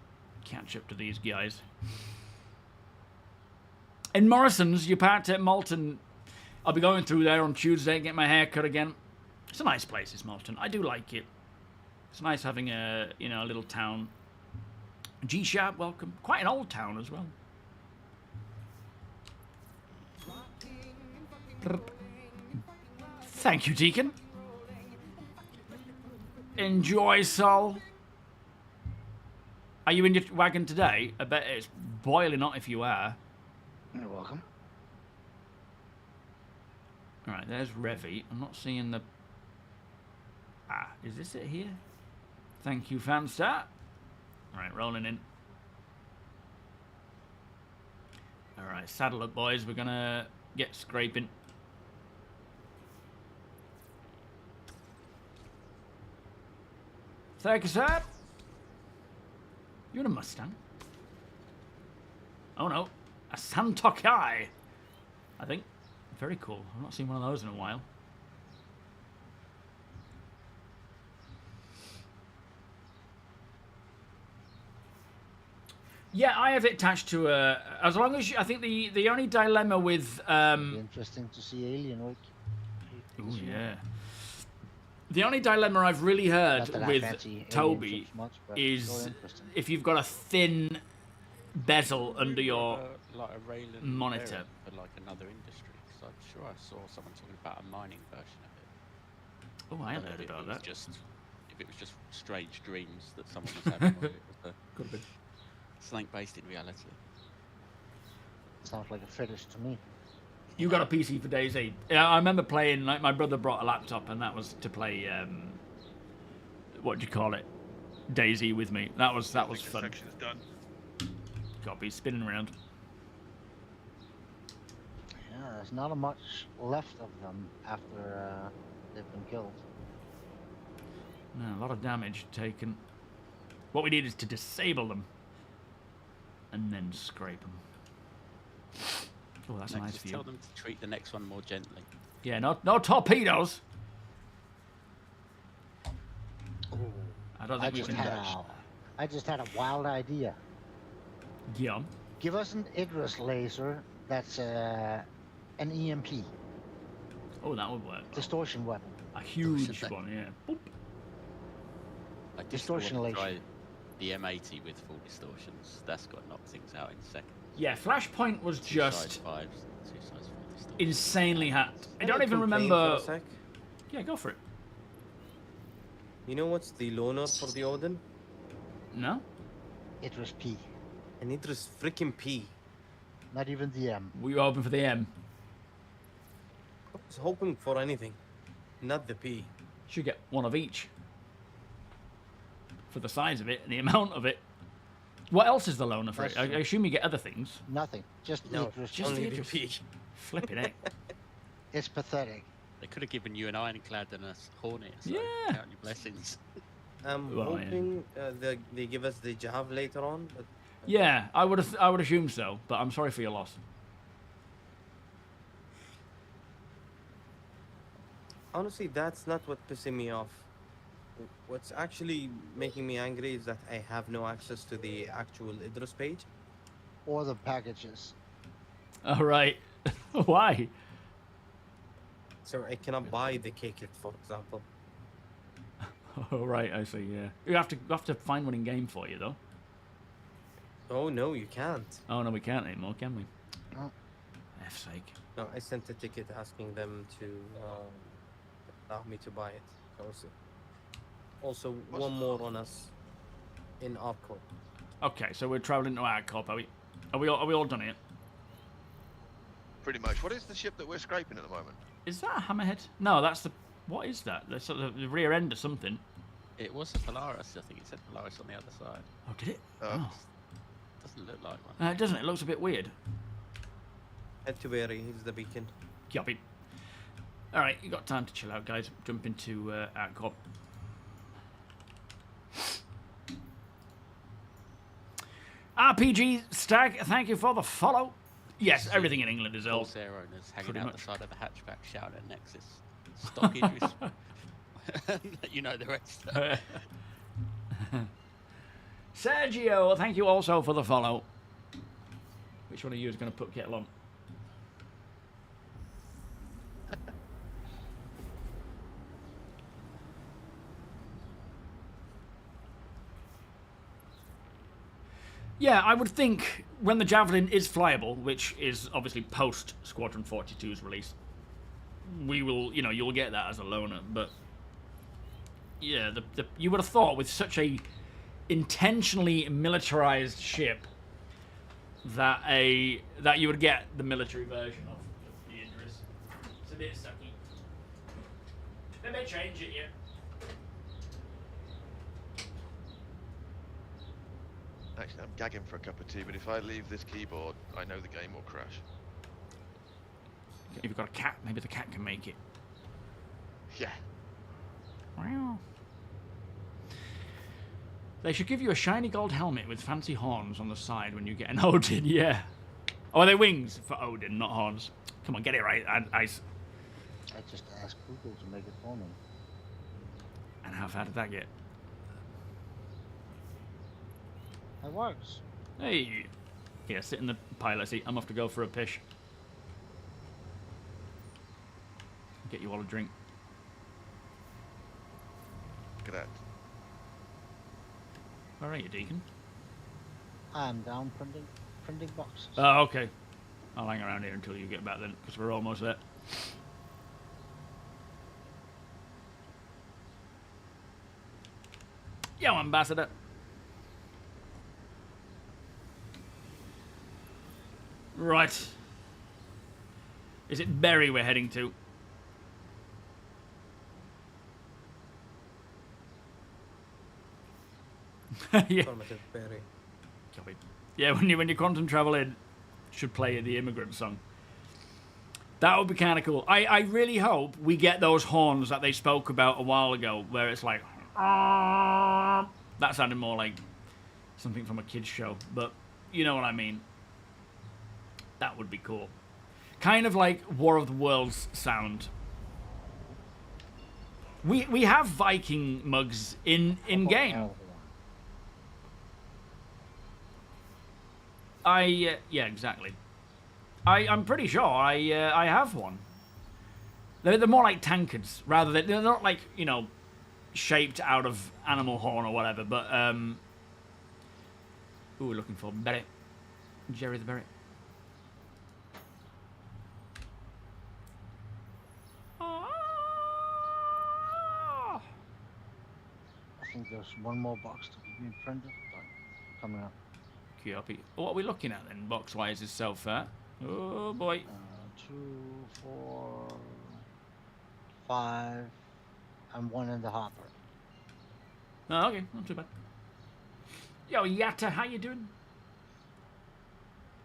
catch up to these guys. In Morrison's, you parked at Malton. I'll be going through there on Tuesday, get my hair cut again. It's a nice place, it's Malton. I do like it. It's nice having a, you know, a little town. G-Sharp, welcome. Quite an old town as well. Thank you, Deacon. Enjoy, Sol. Are you in your wagon today? I bet it's boiling hot if you are. You're welcome. Alright, there's Revy. I'm not seeing the... Ah, is this it here? Thank you, Fanstar. Alright, rolling in. Alright, saddle up, boys. We're gonna get scraping. Thank you, sir. You're a Mustang. Oh no, a Santokai. I think. Very cool. I've not seen one of those in a while. Yeah, I have it attached to a... As long as you... I think the only dilemma with... Interesting to see Alien Week. Oh, yeah. The only dilemma I've really heard with TOBII is if you've got a thin bezel under your like a Raylan monitor. For like another industry, because I'm sure I saw someone talking about a mining version of it. Oh, I hadn't heard about that. If it was just strange dreams that someone was having, or if it was something based in reality. Sounds like a fetish to me. You got a PC for DayZ. Yeah, I remember playing, like, my brother brought a laptop, and that was to play, what do you call it? DayZ with me. That was fun. Construction's done. Copy, spinning around. Yeah, there's not much left of them after they've been killed. No, a lot of damage taken. What we need is to disable them. And then scrape them. Oh, that's a nice view. Tell them to treat the next one more gently. Yeah, no torpedoes. Ooh, I don't think we can dodge. I just had a wild idea. Yeah. Give us an Idris laser that's an EMP. Oh, that would work. Distortion weapon. A huge one, yeah. Boop. I just Distortion want to elation. try the M80 with full distortions. That's got to knock things out in seconds. Yeah, Flashpoint was Two just size 5s, 2 size 4 distortions. insanely hacked. I Can don't even complain remember. For a sec? Yeah, go for it. You know what's the loaner for the Odin? No? It was P. And it was freaking P. Not even the M. Were you hoping for the M? I was hoping for anything, not the P. Should get one of each. For the size of it and the amount of it. What else is the loaner for it? I assume you get other things. Nothing. Just No, Idris. just only the Idris. P. Flipping it. It's pathetic. They could have given you an ironclad and a hornet. So Yeah. count your blessings. I'm Well, yeah. hoping they give us the Jav later on. But Yeah, I would assume so, but I'm sorry for your loss. honestly, that's not what pissing me off. What's actually making me angry is that I have no access to the actual Idris page. Or the packages. All right. Why? So I cannot buy the K-Kit, for example. Oh, right, I see, yeah. You have to find one in game for you, though. Oh, no, you can't. Oh, no, we can't anymore, can we? No. F's sake. No, I sent a ticket asking them to allow me to buy it. Also, one more on us in Arco. Okay, so we're traveling to Arcop, are we? Are we all done here? Pretty much. What is the ship that we're scraping at the moment? Is that a Hammerhead? No, that's the... What is that? That's sort of the rear end or something. It was a Polaris, I think it said Polaris on the other side. Oh, did it? Oh. Doesn't look like one. It doesn't. It looks a bit weird. Head to Berry, he's the beacon. Copy. All right, you got time to chill out, guys. Jump into Arcop. RPG Stag, thank you for the follow. Yes, everything in England is old. Corsair owners hanging Pretty out much. the side of the hatchback shouting at Nexus. Stock Idris. You know the rest. Sergio, thank you also for the follow. Which one of you is going to put kettle on? Yeah, I would think when the Javelin is flyable, which is obviously post Squadron 42's release, we will, you'll get that as a loaner. But yeah, you would have thought with such a intentionally militarized ship that you would get the military version of the Idris. It's a bit sucky. They may change it, yeah. Actually, I'm gagging for a cup of tea, but if I leave this keyboard, I know the game will crash. If you've got a cat, maybe the cat can make it. Yeah. Wow. They should give you a shiny gold helmet with fancy horns on the side when you get an Odin, yeah. Oh, are they wings for Odin, not horns? Come on, get it right, Ice. I just asked Google to make it for me. And how far did that get? It works. Hey. Yeah, sit in the pilot seat. I'm off to go for a pish. Get you all a drink. Look at that. Where are you, Deacon? I'm down printing boxes. Oh, okay. I'll hang around here until you get back then, because we're almost there. Yo, Ambassador. Right. Is it Berry we're heading to? Yeah. Affirmative, Berry. Copy. Yeah, when you quantum travel in, should play the immigrant song. That would be kind of cool. I really hope we get those horns that they spoke about a while ago, where it's like, that sounded more like something from a kid's show, but you know what I mean. That would be cool. Kind of like War of the Worlds sound. We have Viking mugs in game. Yeah, exactly. I'm pretty sure I have one. They're more like tankards, rather than... They're not like, you know, shaped out of animal horn or whatever, but... Who we're looking for? Berry. Jerry the Berry. I think there's one more box to be printed. Coming up. Copy. What are we looking at then, box-wise, is so far? Oh, boy. 2, 4, 5, and 1 in the hopper. Oh, okay. Not too bad. Yo, Yatta, how you doing?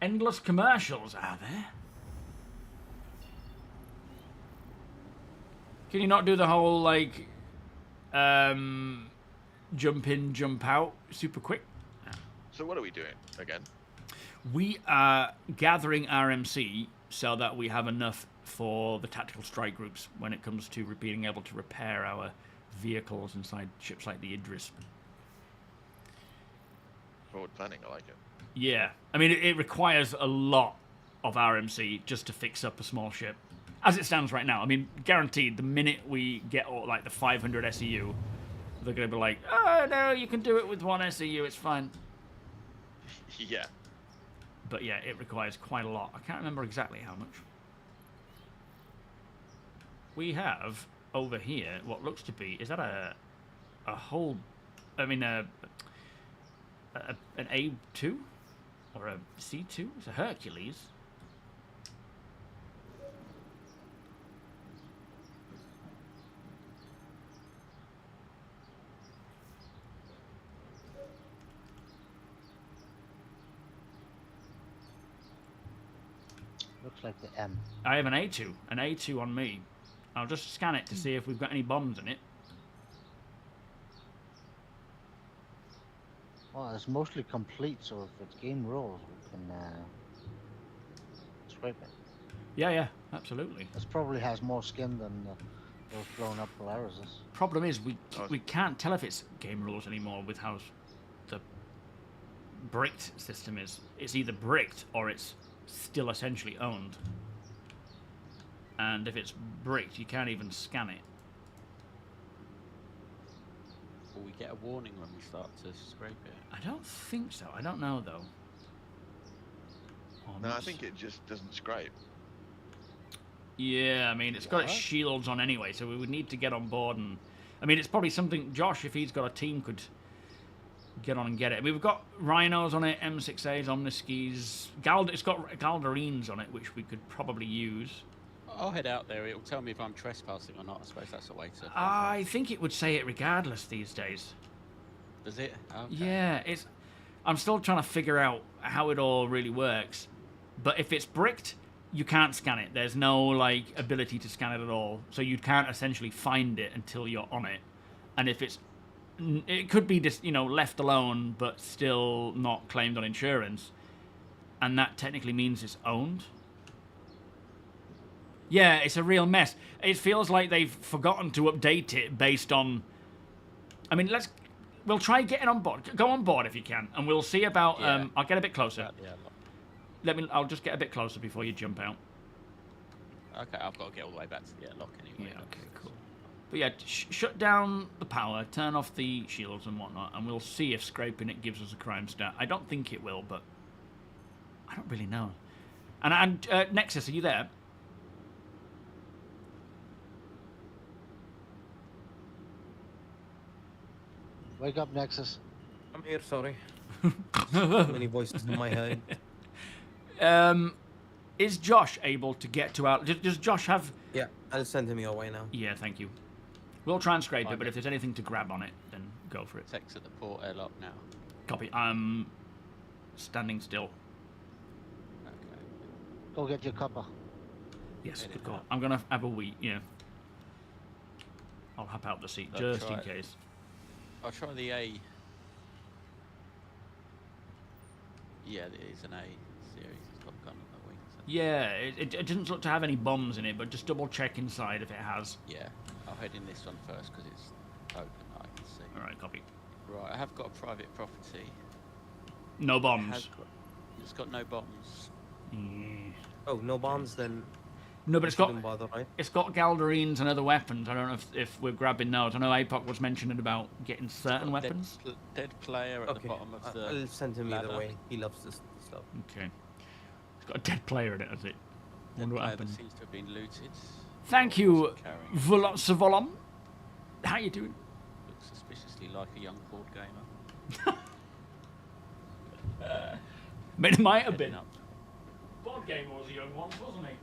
Endless commercials are there. Can you not do the whole, like, jump in, jump out super quick? So what are we doing again? We are gathering RMC so that we have enough for the tactical strike groups when it comes to being able to repair our vehicles inside ships like the Idris. Forward planning, I like it. Yeah. I mean, it requires a lot of RMC just to fix up a small ship. As it stands right now, I mean, guaranteed, the minute we get, like, the 500 SEU, they're going to be like, oh, no, you can do it with 1 SEU, it's fine. Yeah. But yeah, it requires quite a lot. I can't remember exactly how much. We have, over here, what looks to be... Is that a whole... I mean, an A2? Or a C2? It's a Hercules. Looks like the M. I have an A2 on me. I'll just scan it to see if we've got any bombs in it. Well, it's mostly complete, so if it's game rules, we can scrape it. Yeah, absolutely. This probably has more skin than those blown up Polarises. Problem is, we can't tell if it's game rules anymore with how the bricked system is. It's either bricked or it's still essentially owned. And if it's bricked, you can't even scan it. Will we get a warning when we start to scrape it? I don't think so. I don't know, though. No, I think it just doesn't scrape. Yeah, I mean, it's got its shields on anyway, so we would need to get on board and... I mean, it's probably something Josh, if he's got a team, could get on and get it. I mean, we've got Rhinos on it, M6As, Omniskis. It's got Galdarines on it, which we could probably use. I'll head out there. It'll tell me if I'm trespassing or not. I suppose that's a way to... I think it would say it regardless these days. Does it? Okay. Yeah, it's... I'm still trying to figure out how it all really works. But if it's bricked, you can't scan it. There's no, like, ability to scan it at all. So you can't essentially find it until you're on it. And if it's... It could be just, you know, left alone, but still not claimed on insurance. And that technically means it's owned. Yeah, it's a real mess. It feels like they've forgotten to update it based on... I mean, we'll try getting on board. Go on board if you can, and we'll see about... Yeah. I'll get a bit closer. I'll just get a bit closer before you jump out. Okay, I've got to get all the way back to the airlock anyway. Yeah, okay, cool. But yeah, shut down the power, turn off the shields and whatnot, and we'll see if scraping it gives us a crime stat. I don't think it will, but I don't really know. And Nexus, are you there? Wake up, Nexus. I'm here, sorry. Too many voices in my head. Is Josh able to get to our... Does Josh have... Yeah, I'll send him your way now. Yeah, thank you. We'll try and scrape it, but if there's anything to grab on it, then go for it. Text at the port airlock now. Copy. I'm standing still. Okay. Go get your cuppa. Yes, good call. I'm going to have a wee, yeah. I'll hop out the seat, just in case. I'll try the A. Yeah, it is an A series. It's got gun on the wings. Yeah, it doesn't look to have any bombs in it, but just double check inside if it has. Yeah, I'll head in this one first because it's open, I can see. Alright, copy. Right, I have got a private property. No bombs. It's got no bombs. Yeah. Oh, no bombs then. No, but shouldn't bother, right? it's got Galdarines and other weapons. I don't know if we're grabbing those. I know APOC was mentioning about getting certain weapons. Dead player at the Okay, bottom of the. I'll send him ladder. either way. He loves this stuff. Okay. It's got a dead player in it, has it? Dead Wonder what player that happened. seems to have been looted. Thank Or you, wasn't carrying. Savolom. How you doing? Looks suspiciously like a young board gamer. It might have been. Heading up. Board game was a young one, wasn't he?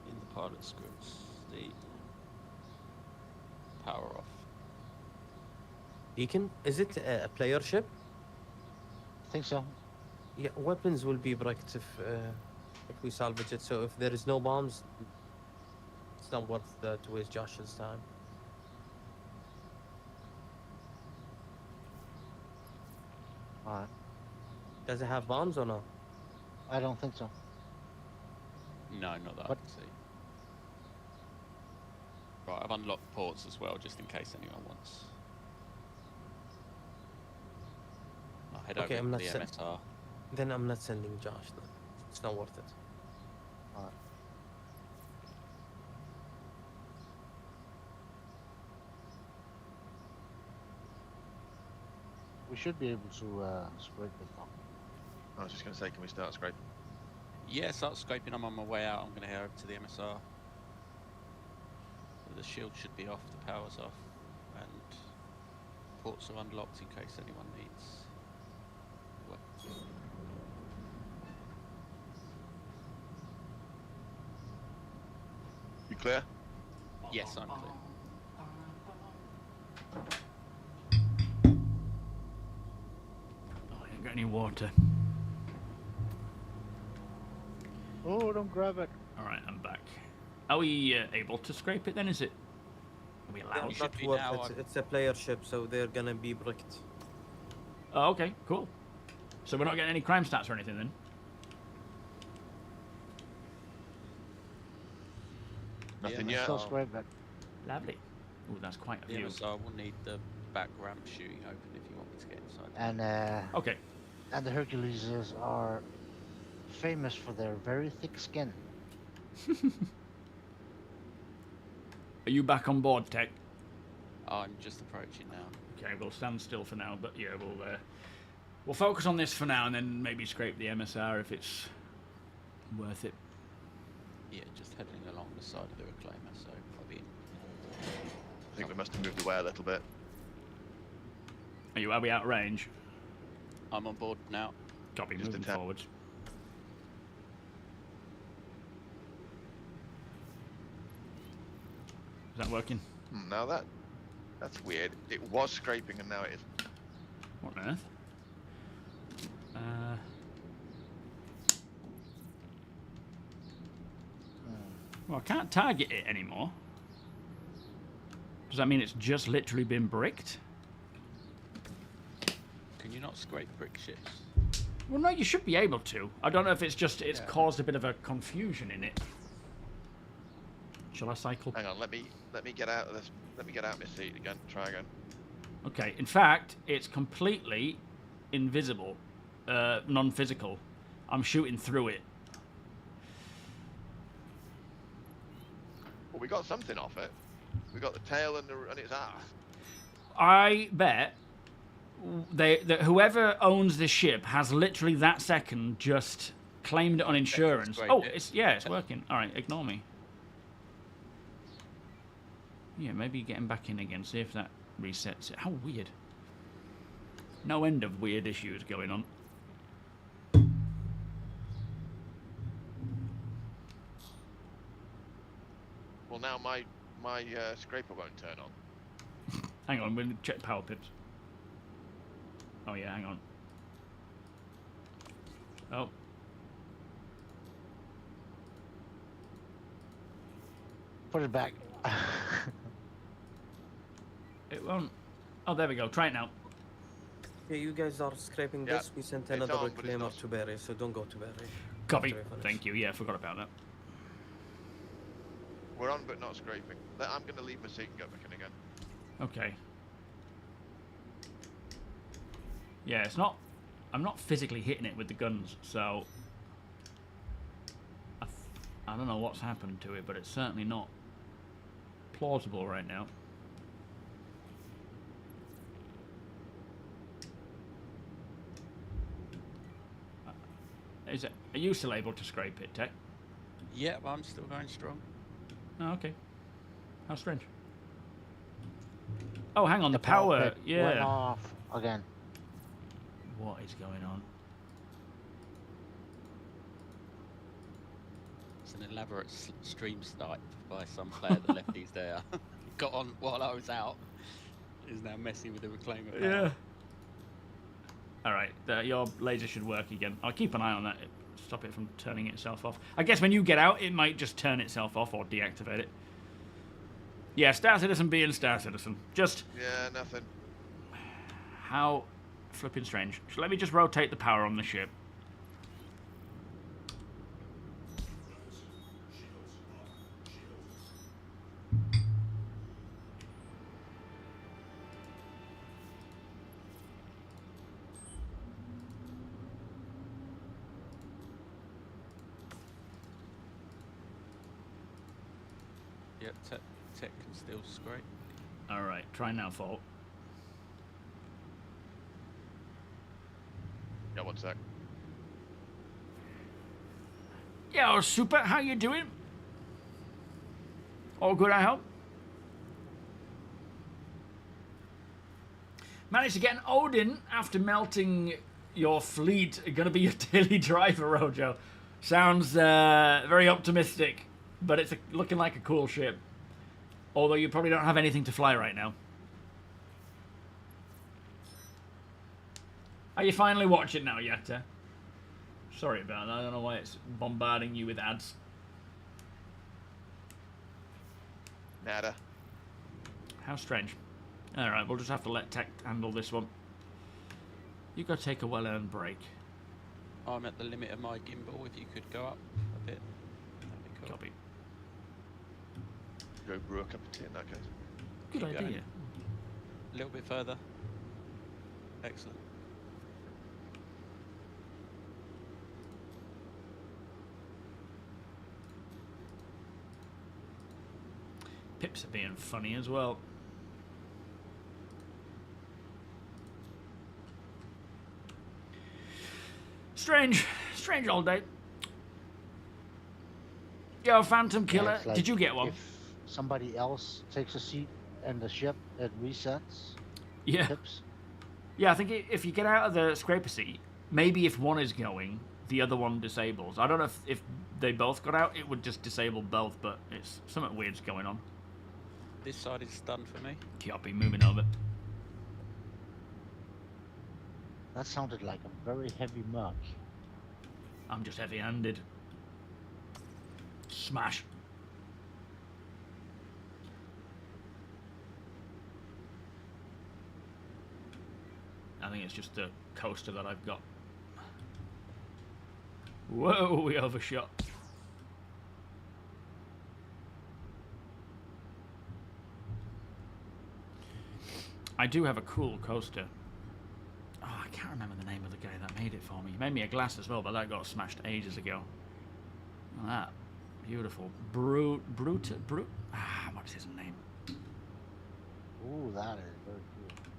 In the pilot scripts, the power off. Beacon? Is it a player ship? I think so. Yeah, weapons will be bricked if we salvage it. So if there is no bombs, it's not worth to waste Josh's time. Alright. Does it have bombs or no? I don't think so. No, not that What? I can see. Right, I've unlocked ports as well, just in case anyone wants. I'll head Okay, over I'm to not the sen- MSR. Then I'm not sending Josh. Then. It's not worth it. Alright. We should be able to scrape it though. I was just going to say, can we start scraping? Yeah, start scraping. I'm on my way out. I'm going to head over to the MSR. The shield should be off, the power's off, and ports are unlocked in case anyone needs weapons. You clear? Yes, I'm clear. Oh, I ain't got any water. Oh, don't grab it. Alright, I'm back. Are we able to scrape it then, is it? Are we allowed? It's should not be worth now, it. It's a player ship, so they're gonna be bricked. Oh, okay, cool. So we're not getting any crime stats or anything then? Nothing Yeah, yet. Still scrape it. Lovely. Oh, that's quite a The view. MSR will need the back ramp shooting open if you want me to get inside. And Okay. and the Herculeses are famous for their very thick skin. Are you back on board, Tech? I'm just approaching now. Okay, we'll stand still for now, but yeah, we'll focus on this for now and then maybe scrape the MSR if it's worth it. Yeah, just heading along the side of the reclaimer, so I'll be in. I think we must have moved away a little bit. Are we out of range? I'm on board now. Copy, Just moving attack. forwards. Is that working? Now that's weird. It was scraping and now it is. What on earth? Well, I can't target it anymore. Does that mean it's just literally been bricked? Can you not scrape brick ships? Well, no, you should be able to. I don't know if it's just it's Yeah. caused a bit of a confusion in it. Shall I cycle? Hang on, let me get out of this. Let me get out of my seat again. Try again. Okay. In fact, it's completely invisible, non-physical. I'm shooting through it. Well, we got something off it. We got the tail and its ass. I bet that whoever owns this ship has literally that second just claimed it on insurance. scrape Oh, it. it's working. All right, ignore me. Yeah, maybe getting back in again. See if that resets it. How weird. No end of weird issues going on. Well, now my scraper won't turn on. Hang on, we'll check power pips. Oh yeah, hang on. Oh. Put it back. It won't. Oh, there we go. Try it now. Okay, you guys are scraping Yeah, this. We sent it's another on, but it's reclaimer not- to bury, so don't go to bury. Copy. after I finish. Thank you. Yeah, I forgot about that. We're on, but not scraping. I'm going to leave my seat and go back in again. Okay. Yeah, it's not... I'm not physically hitting it with the guns, so... I don't know what's happened to it, but it's certainly not plausible right now. Are you still able to scrape it, Tech? Yeah, but I'm still going strong. Oh, okay. How strange. Oh, hang on, the power power. pit Yeah. went off again. What is going on? It's an elaborate stream snipe by some player that left these there. Got on while I was out. Is now messing with the reclaimer. Yeah. Alright, your laser should work again. I'll keep an eye on that. Stop it from turning itself off. I guess when you get out, it might just turn itself off or deactivate it. Yeah, Star Citizen being Star Citizen. Just... Yeah, nothing. How flipping strange. So let me just rotate the power on the ship. Yep, tech can still scrape. Alright, try now, Fault. Yeah, one sec. Yo, Super, how you doing? All good, I hope? Managed to get an Odin after melting your fleet. Gonna be your daily driver, Rojo. Sounds very optimistic, but it's looking like a cool ship. Although you probably don't have anything to fly right now. Are you finally watching now, Yetta? Sorry about that. I don't know why it's bombarding you with ads. Nada. How strange. Alright, we'll just have to let Tech handle this one. You go take a well-earned break. I'm at the limit of my gimbal. If you could go up a bit, that'd be cool. Copy. Go brew a cup of tea in that case. Good Keep idea. going. A little bit further. Excellent. Pips are being funny as well. Strange old day. Yo, Phantom Killer, it's like did you get one? If somebody else takes a seat in the ship, it resets. Yeah. Tips. Yeah, I think if you get out of the scraper seat, maybe if one is going, the other one disables. I don't know if they both got out, it would just disable both, but it's something weird's going on. This side is stunned for me. Copy, moving over. That sounded like a very heavy mug. I'm just heavy-handed. Smash. I think it's just the coaster that I've got. Whoa, we overshot. I do have a cool coaster. Oh, I can't remember the name of the guy that made it for me. He made me a glass as well, but that got smashed ages ago. Look at that. Beautiful. Brute. What's his name? Ooh, that is very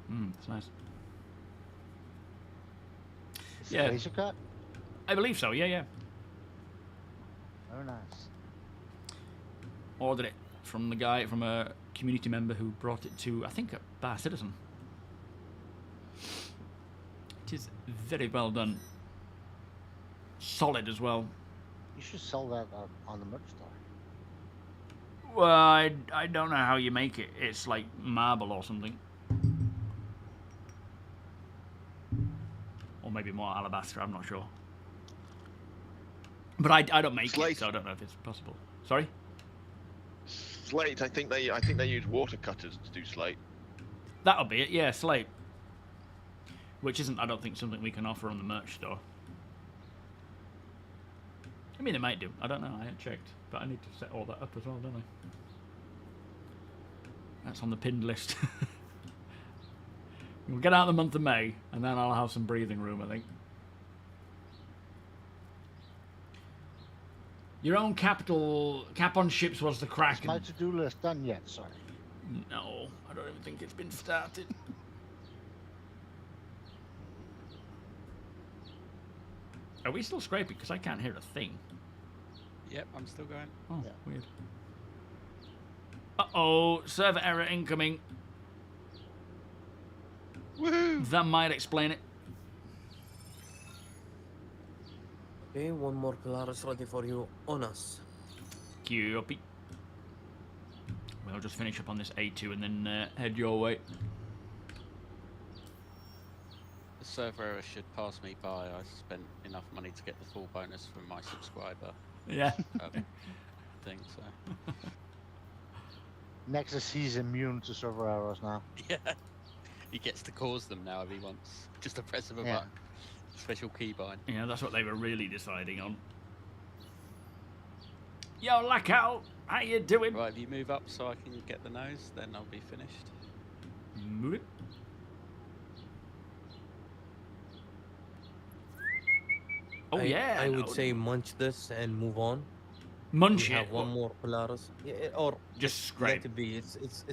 cool. It's nice. Is Yeah. it laser cut? I believe so, yeah. Very nice. Ordered it from the guy, from a community member who brought it to, I think, a Bar Citizen. It is very well done. Solid as well. You should sell that on the merch store. Well, I don't know how you make it. It's like marble or something. Or maybe more alabaster, I'm not sure. But I don't make it, so I don't know if it's possible. Sorry? Slate. I think they use water cutters to do slate. That'll be it, yeah, slate. Which isn't, I don't think, something we can offer on the merch store. I mean, they might do. I don't know. I haven't checked. But I need to set all that up as well, don't I? That's on the pinned list. We'll get out the month of May, and then I'll have some breathing room, I think. Your own cap on ships was the crack. Is my to-do list done yet, sorry? No, I don't even think it's been started. Are we still scraping? Because I can't hear a thing. Yep, I'm still going. Oh, yeah. Weird. Uh-oh, server error incoming. Woohoo! That might explain it. Okay, one more Polaris ready for you on us. Copy. We'll just finish up on this A2 and then head your way. The server error should pass me by. I spent enough money to get the full bonus from my subscriber. Yeah. Thing, so. Nexus, he's immune to server errors now. Yeah. He gets to cause them now if he wants. Just a press of a Yeah. button. Special keybind. Yeah, that's what they were really deciding on. Yo, Lackout, how you doing? Right, if you move up so I can get the nose, then I'll be finished. Move it. Oh, yeah. I would say munch this and move on. Munch we it? have one more Polaris. Yeah, or just scrape. Let it be. It's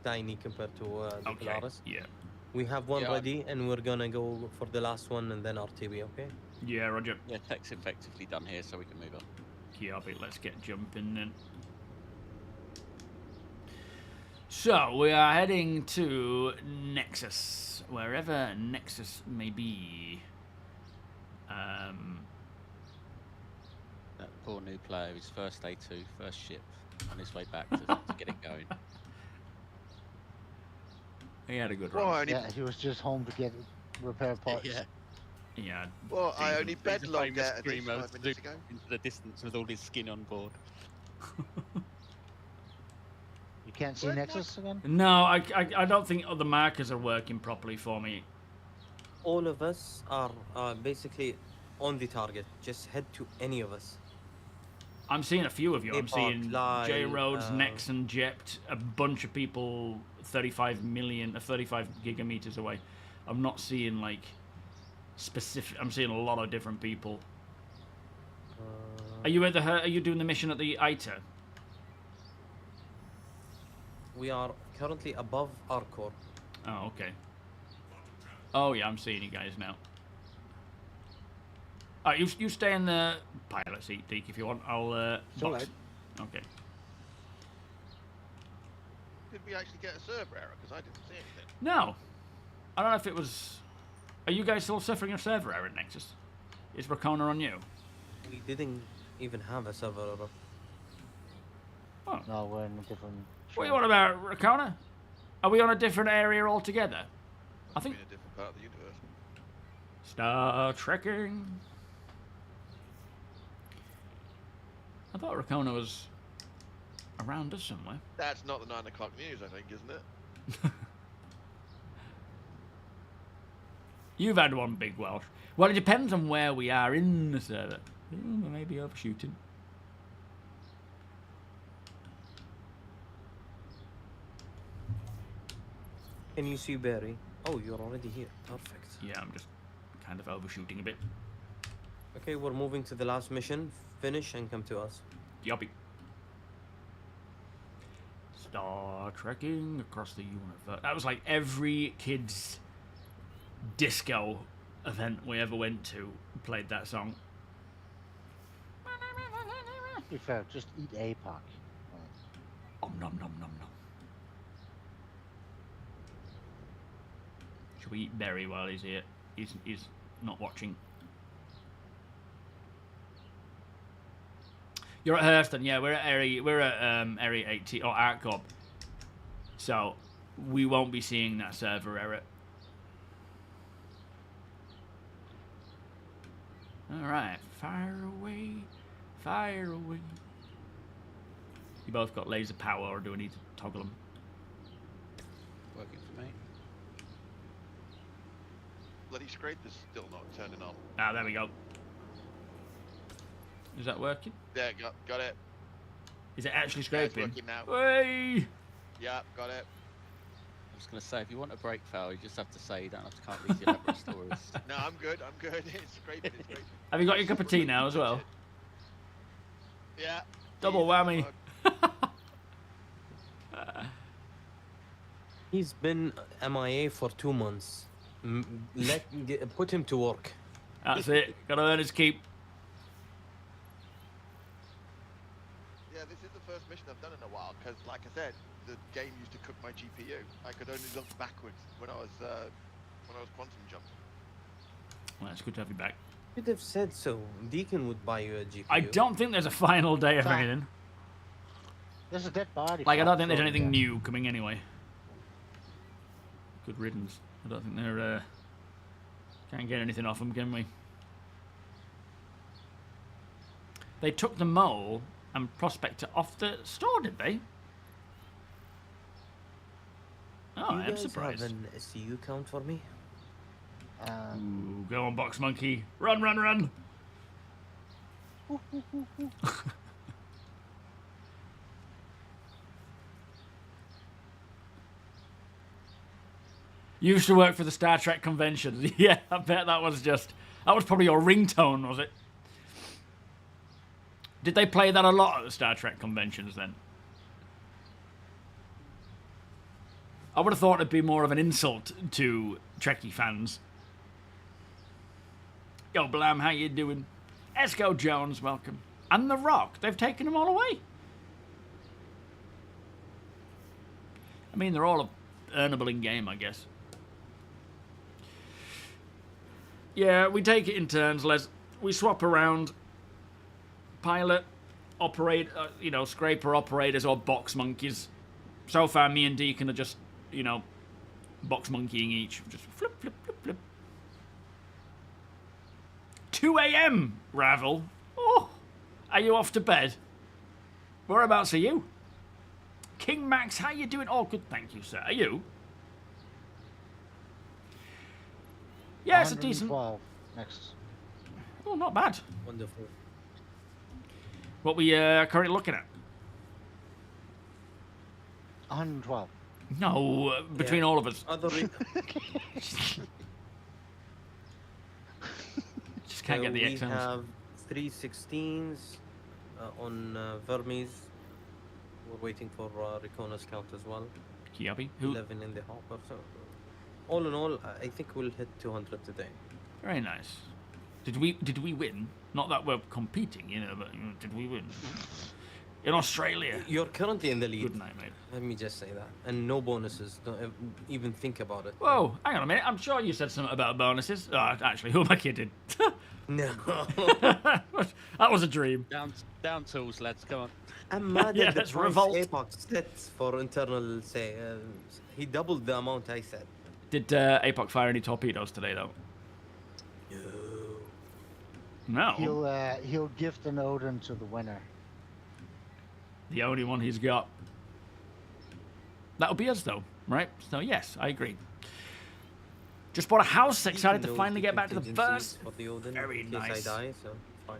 tiny compared to the okay. Polaris. Yeah. We have one ready, and we're gonna go for the last one, and then RTB. Okay. Yeah, Roger. Yeah, tech's effectively done here, so we can move on. Yeah, but let's get jumping then. So, we are heading to Nexus, wherever Nexus may be. That poor new player, his first A2, first ship, on his way back to get it going. He had a good Well, run. Yeah, he was just home to get repair parts. Yeah. Yeah. Well, I only He's a bedlogged famous out of this screamer 5 minutes ago. into the distance with all his skin on board. You can't see Nexus again? No, I don't think the markers are working properly for me. All of us are basically on the target. Just head to any of us. I'm seeing a few of you. I'm Epoch, seeing Lyle, J Rhodes, Nex, and Jept. A bunch of people 35 gigameters away. I'm not seeing like specific. I'm seeing a lot of different people. Are you at the? Are you doing the mission at the ITER? We are currently above Arcor. Oh, okay. Oh yeah, I'm seeing you guys now. You stay in the pilot seat, Deke, if you want. I'll box. Okay. Did we actually get a server error? Because I didn't see anything. No, I don't know if it was. Are you guys still suffering a server error at Nexus? Is Rakona on you? We didn't even have a server error. Oh. No, we're in a different. What about Rakona? Are we on a different area altogether? I think. In a different part of the universe. Star Trekking. I thought Rakona was around us somewhere. That's not the 9 o'clock news, I think, isn't it? You've had one big Welsh. Well, it depends on where we are in the server. We may be overshooting. Can you see Barry? Oh, you're already here. Perfect. Yeah, I'm just kind of overshooting a bit. Okay, we're moving to the last mission. Finish and come to us. Yuppie. Star Trekking across the universe. That was like every kid's disco event we ever went to played that song. To be fair, just eat APOC. Om nom nom nom nom. Should we eat Berry while he's here? He's not watching. You're at Hurston, yeah. We're at Area 80 or ArcCorp. So we won't be seeing that server error. All right, fire away, fire away. You both got laser power, or do I need to toggle them? Working for me. Bloody scrape is still not turning on. Ah, there we go. Is that working? Yeah, got it. Is it actually Yeah, it's scraping? working now. Hey! Yeah, got it. I was going to say, if you want a break fail, you just have to say you don't have to come up with these elaborate stories. No, I'm good. I'm good. It's scraping. It's scraping. Have you got your cup of tea now as well? Yeah. Double whammy. He's been MIA for 2 months. Put him to work. That's it. Gotta earn his keep. Yeah, this is the first mission I've done in a while because, like I said, the game used to cook my GPU. I could only look backwards when I was quantum jumping. Well, it's good to have you back. You'd have said so. Deacon would buy you a GPU. I don't think there's a final day of anything. There's a dead body. Like, I don't think there's floating anything there. new coming anyway. Good riddance. I don't think they're, can't get anything off them, can we? They took the mole and Prospector off the store, did they? Oh, I am surprised. Have an SCU count for me? Ooh, go on, Box Monkey. Run, run, run! You used to work for the Star Trek convention. Yeah, I bet that was probably your ringtone, was it? Did they play that a lot at the Star Trek conventions then? I would have thought it'd be more of an insult to Trekkie fans. Yo, Blam, how you doing? Esco Jones, welcome. And The Rock, they've taken them all away. I mean, they're all earnable in-game, I guess. Yeah, we take it in turns, Les. We swap around. Pilot, scraper operators or box monkeys. So far, me and Deacon are just, box monkeying each. Just flip, flip, flip, flip. 2 a.m., Ravel. Oh, are you off to bed? Whereabouts are you? King Max, how you doing? Oh, good, thank you, sir. Are you? Yeah, it's a decent... 112 next. Oh, not bad. Wonderful. What we currently looking at? 112. No, between all of us. Just can't get the We XMs. have 316s on Vermes. We're waiting for Recon Scout as well. Kiabi? Who? 11 in the hopper. So, all in all, I think we'll hit 200 today. Very nice. Did we win? Not that we're competing, but did we win? In Australia. You're currently in the lead. Good night, mate. Let me just say that. And no bonuses. Don't even think about it. Whoa, hang on a minute. I'm sure you said something about bonuses. Oh, actually, who am I kidding? No. That was a dream. Down tools, lads. Come on. I'm mad Yeah, at the let's price revolt. Apox sets for internal, say. He doubled the amount I said. Did APOC fire any torpedoes today, though? No. He'll gift an Odin to the winner. The only one he's got. That'll be us, though, right? So, yes, I agree. Just bought a house, excited to finally get back to the verse. For the Odin, Very in case nice. I die, so fine.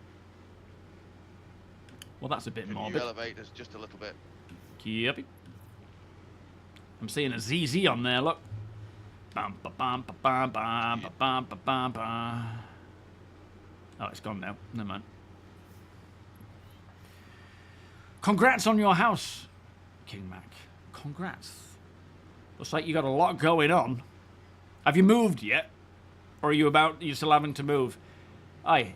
Well, that's a bit Can morbid. you elevate us just a little bit? Yep. I'm seeing a ZZ on there, look. Bam, ba, bam, ba, bam, bam, ba, bam, ba, bam, bam. Oh, it's gone now. Never mind. Congrats on your house, King Mac. Congrats. Looks like you got a lot going on. Have you moved yet? Or are you still having to move? I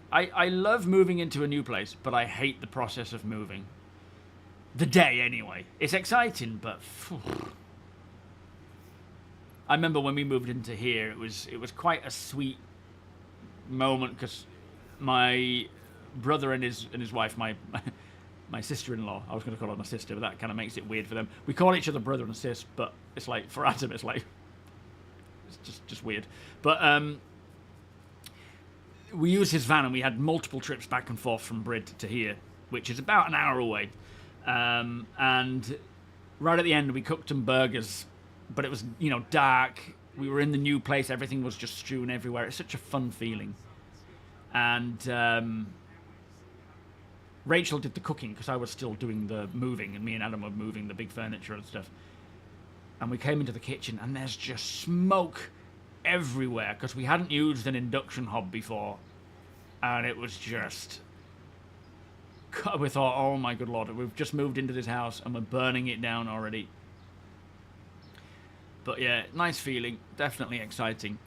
love moving into a new place, but I hate the process of moving. The day, anyway. It's exciting, but... phew. I remember when we moved into here, it was quite a sweet moment, because my brother and his wife, my sister-in-law, I was going to call her my sister, but that kind of makes it weird for them. We call each other brother and sis, but it's like, for Adam, it's like... It's just weird. But we used his van, and we had multiple trips back and forth from Brid to here, which is about an hour away. And right at the end, we cooked some burgers, but it was, dark. We were in the new place. Everything was just strewn everywhere. It's such a fun feeling. And Rachel did the cooking because I was still doing the moving, and me and Adam were moving the big furniture and stuff. And we came into the kitchen, and there's just smoke everywhere because we hadn't used an induction hob before, and it was just. We thought, oh my good lord, we've just moved into this house and we're burning it down already. But yeah, nice feeling, definitely exciting.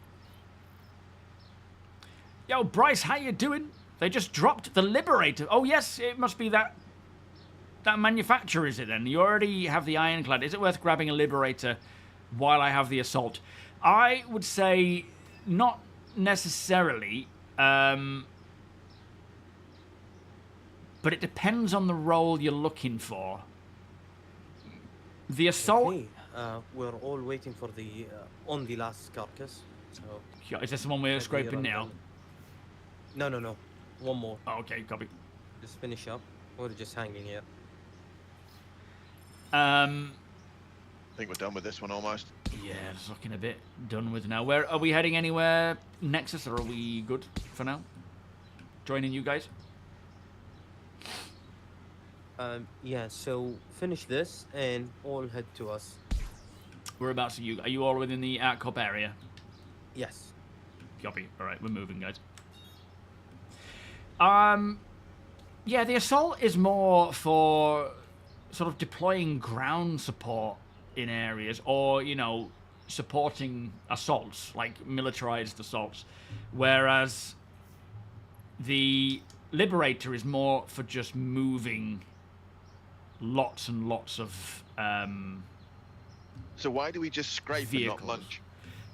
Yo, Bryce, how you doing? They just dropped the Liberator. Oh yes, it must be that manufacturer, is it then? You already have the Ironclad. Is it worth grabbing a Liberator while I have the Assault? I would say not necessarily, but it depends on the role you're looking for. The Assault... Okay. We're all waiting for the on the last carcass. So is this the one we're scraping now? No. One more. Oh, okay, copy. Just finish up. We're just hanging here. I think we're done with this one almost. Yeah, it's looking a bit done with now. Where are we heading? Anywhere Nexus, or are we good for now? Joining you guys? Yeah. So finish this and all head to us. Whereabouts are you? Are you all within the outcrop area? Yes. Copy. All right, we're moving, guys. Yeah, the Assault is more for sort of deploying ground support in areas, or, you know, supporting assaults, like militarized assaults. Whereas the Liberator is more for just moving lots and lots of So why do we just scrape vehicles. and not munch?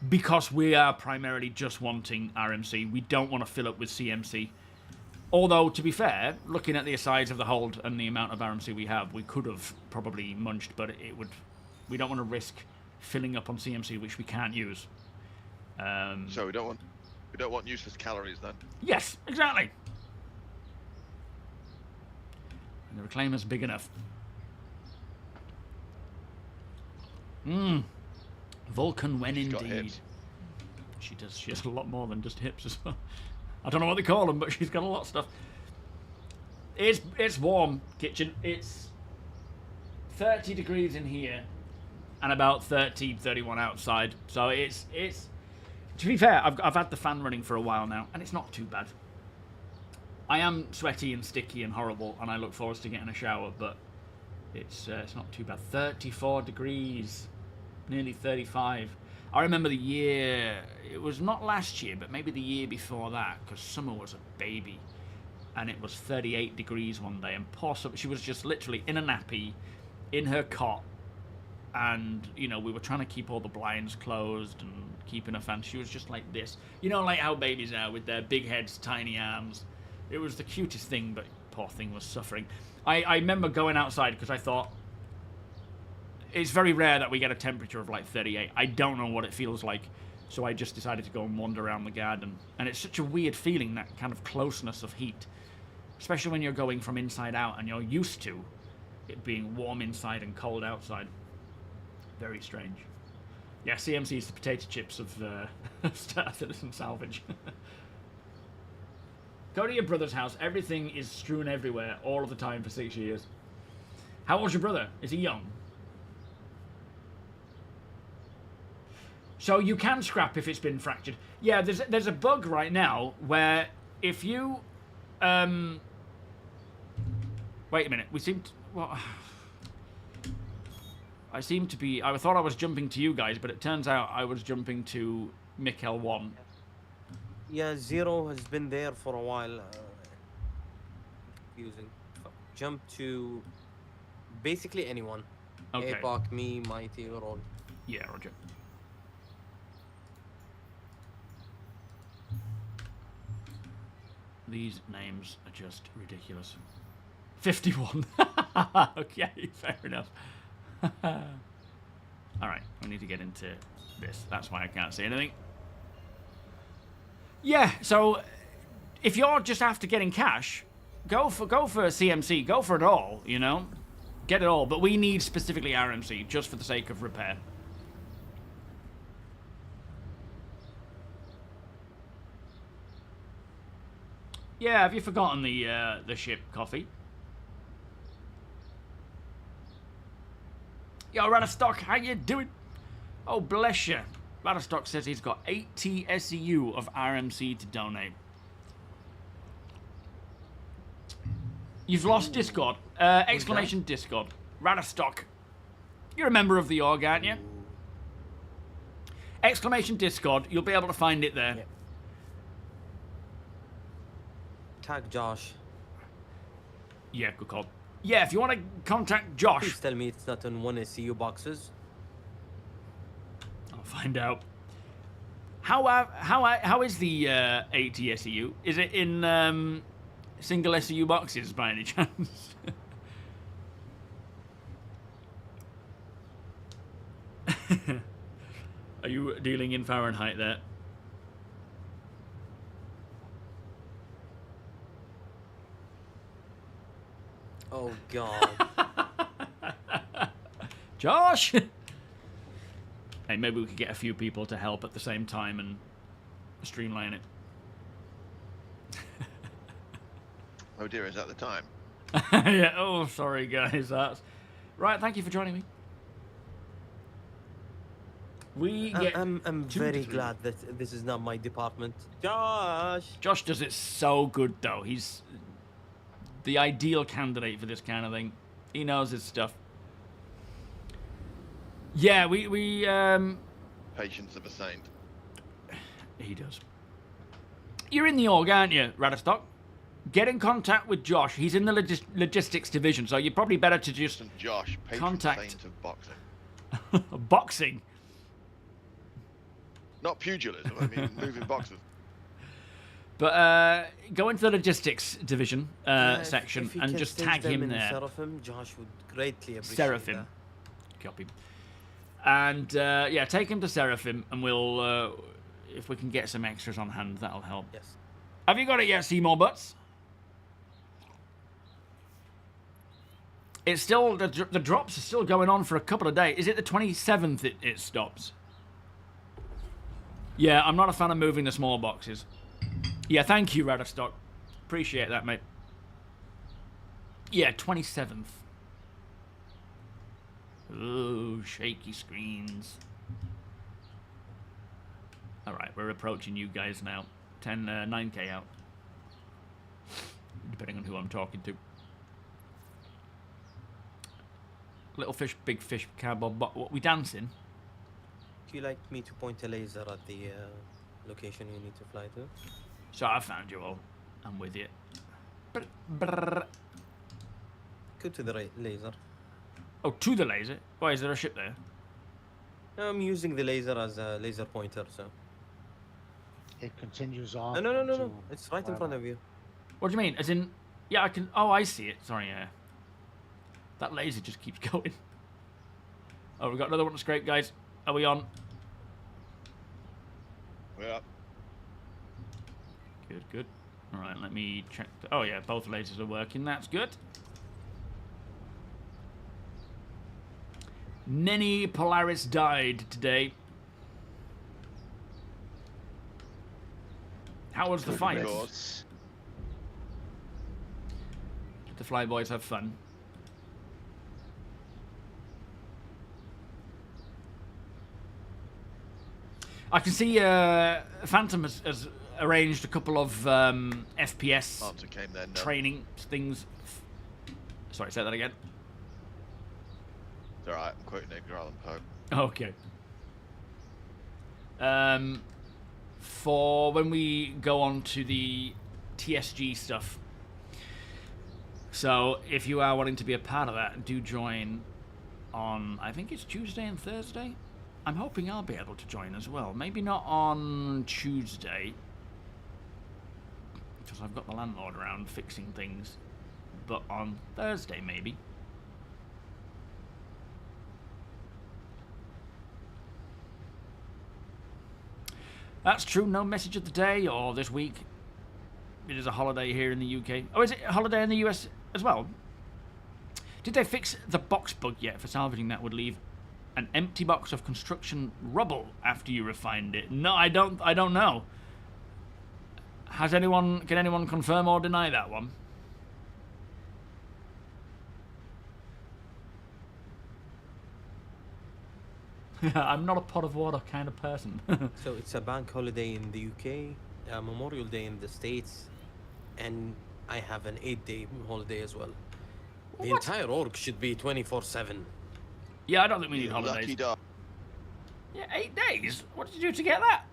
Because we are primarily just wanting RMC. We don't want to fill up with CMC. Although, to be fair, looking at the size of the hold and the amount of RMC we have, we could have probably munched, but it would. We don't want to risk filling up on CMC, which we can't use. So we don't want useless calories then. Yes, exactly. And the Reclaimer's big enough. Vulcan when She's got indeed. hips. She does. She has a lot more than just hips as well. I don't know what they call them, but she's got a lot of stuff. It's warm, kitchen. It's 30 degrees in here and about 30, 31 outside. So it's to be fair, I've had the fan running for a while now, and it's not too bad. I am sweaty and sticky and horrible, and I look forward to getting a shower, but it's not too bad. 34 degrees, nearly 35. I remember the year, it was not last year, but maybe the year before that, because Summer was a baby, and it was 38 degrees one day, and poor Summer, she was just literally in a nappy, in her cot, and, you know, we were trying to keep all the blinds closed and keeping her fan. She was just like this. You know, like how babies are, with their big heads, tiny arms. It was the cutest thing, but poor thing was suffering. I remember going outside, because I thought, it's very rare that we get a temperature of like 38. I don't know what it feels like, so I just decided to go and wander around the garden. And it's such a weird feeling, that kind of closeness of heat, especially when you're going from inside out and you're used to it being warm inside and cold outside. Very strange. Yeah, CMC is the potato chips of StarCitizen Salvage. Go to your brother's house. Everything is strewn everywhere all of the time for 6 years. How old's your brother? Is he young? So you can scrap if it's been fractured. Yeah, there's a bug right now where if you wait a minute, we seem to I thought I was jumping to you guys, but it turns out I was jumping to Mikkel 1. Yeah, Zero has been there for a while. Confusing. Jump to basically anyone. Okay. APOC, me, Mighty, or all. Yeah, Roger. These names are just ridiculous. 51. Okay, fair enough. Alright, we need to get into this. That's why I can't see anything. Yeah, so if you're just after getting cash, go for CMC, go for it all, you know? Get it all, but we need specifically RMC, just for the sake of repair. Yeah, have you forgotten the ship, Coffee? Yo, Radastock, how you doing? Oh, bless you. Radastock says he's got 80 SEU of RMC to donate. You've lost Discord. Exclamation Discord. Radastock. You're a member of the org, aren't you? Exclamation Discord. You'll be able to find it there. Yep. Tag Josh. Yeah, good call. Yeah, if you want to contact Josh. Please tell me it's not in one SCU boxes. I'll find out. How is the 80 SEU? Is it in single SEU boxes by any chance? Are you dealing in Fahrenheit there? Oh God. Josh! Hey, maybe we could get a few people to help at the same time and streamline it. Oh dear, is that the time? Yeah, oh, sorry guys. That's... Right, thank you for joining me. We get I'm very glad that this is not my department. Josh! Josh does it so good, though. He's the ideal candidate for this kind of thing. He knows his stuff. Yeah, we Patience of a saint. He does. You're in the org, aren't you, Radastock? Get in contact with Josh. He's in the logistics division, so you're probably better to just Josh, patron contact saint of boxing. boxing. Not pugilism, I mean moving boxes. But go into the logistics division section if you and can just stage tag them him in there. Seraphim, Josh would greatly appreciate Seraphim. that. Copy. And yeah, take him to Seraphim, and we'll, if we can get some extras on hand, that'll help. Yes. Have you got it yet, Seymour Butts? It's still the drops are still going on for a couple of days. Is it the 27th it stops? Yeah, I'm not a fan of moving the small boxes. Yeah, thank you, Radastock. Appreciate that, mate. Yeah, 27th. Ooh, shaky screens. Alright, we're approaching you guys now. 9k out. Depending on who I'm talking to. Little fish, big fish, cardboard box. What, we dancing? Do you like me to point a laser at the location you need to fly to? So I found you all. I'm with you. Brr. Go to the laser. Oh, to the laser? Why, is there a ship there? I'm using the laser as a laser pointer, so... It continues on. No. It's right in front of you. What do you mean? As in... Yeah, I can... Oh, I see it. Sorry, yeah. That laser just keeps going. Oh, we've got another one to scrape, guys. Are we on? We're up. Good. Alright, let me check... Oh, yeah, both lasers are working. That's good. Many Polaris died today. How was the fight? Did the Flyboys have fun? I can see Phantom has arranged a couple of FPS training things. Sorry, say that again. It's alright, I'm quoting Edgar Allan Poe. Okay. For when we go on to the TSG stuff. So, if you are wanting to be a part of that, do join on, I think it's Tuesday and Thursday? I'm hoping I'll be able to join as well. Maybe not on Tuesday, because I've got the landlord around fixing things, but on Thursday maybe. That's true, no message of the day or this week. It is a holiday here in the UK. Oh, is it a holiday in the US as well? Did they fix the box bug yet for salvaging that would leave an empty box of construction rubble after you refined it? No, I don't know. Can anyone confirm or deny that one? I'm not a pot of water kind of person. So it's a bank holiday in the UK, Memorial Day in the States, and I have an 8-day holiday as well. The entire org should be 24/7. Yeah, I don't think we need Lucky holidays. dog. Yeah, 8 days? What did you do to get that?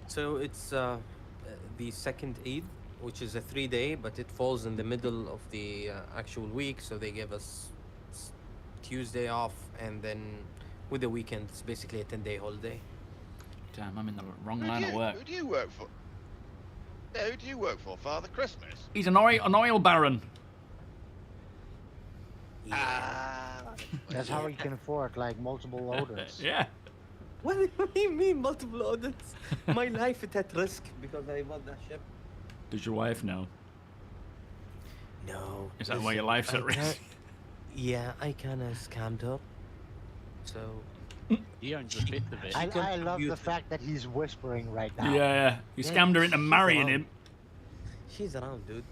So it's the second Eid, which is a 3-day, but it falls in the middle of the actual week, so they gave us Tuesday off, and then with the weekend, it's basically a 10-day holiday. Damn, I'm in the wrong line of work. Who do you work for? Yeah, who do you work for? Father Christmas? He's an oil baron. That's how he can afford like multiple Odins. Yeah. What do you mean multiple Odins? My life is at risk because I bought that ship. Does your wife know? No. Is that why your life's at risk? Yeah, I kinda scammed her. So He owns a fifth of it. I love the fact that he's whispering right now. Yeah, you scammed her into marrying him. She's around, dude.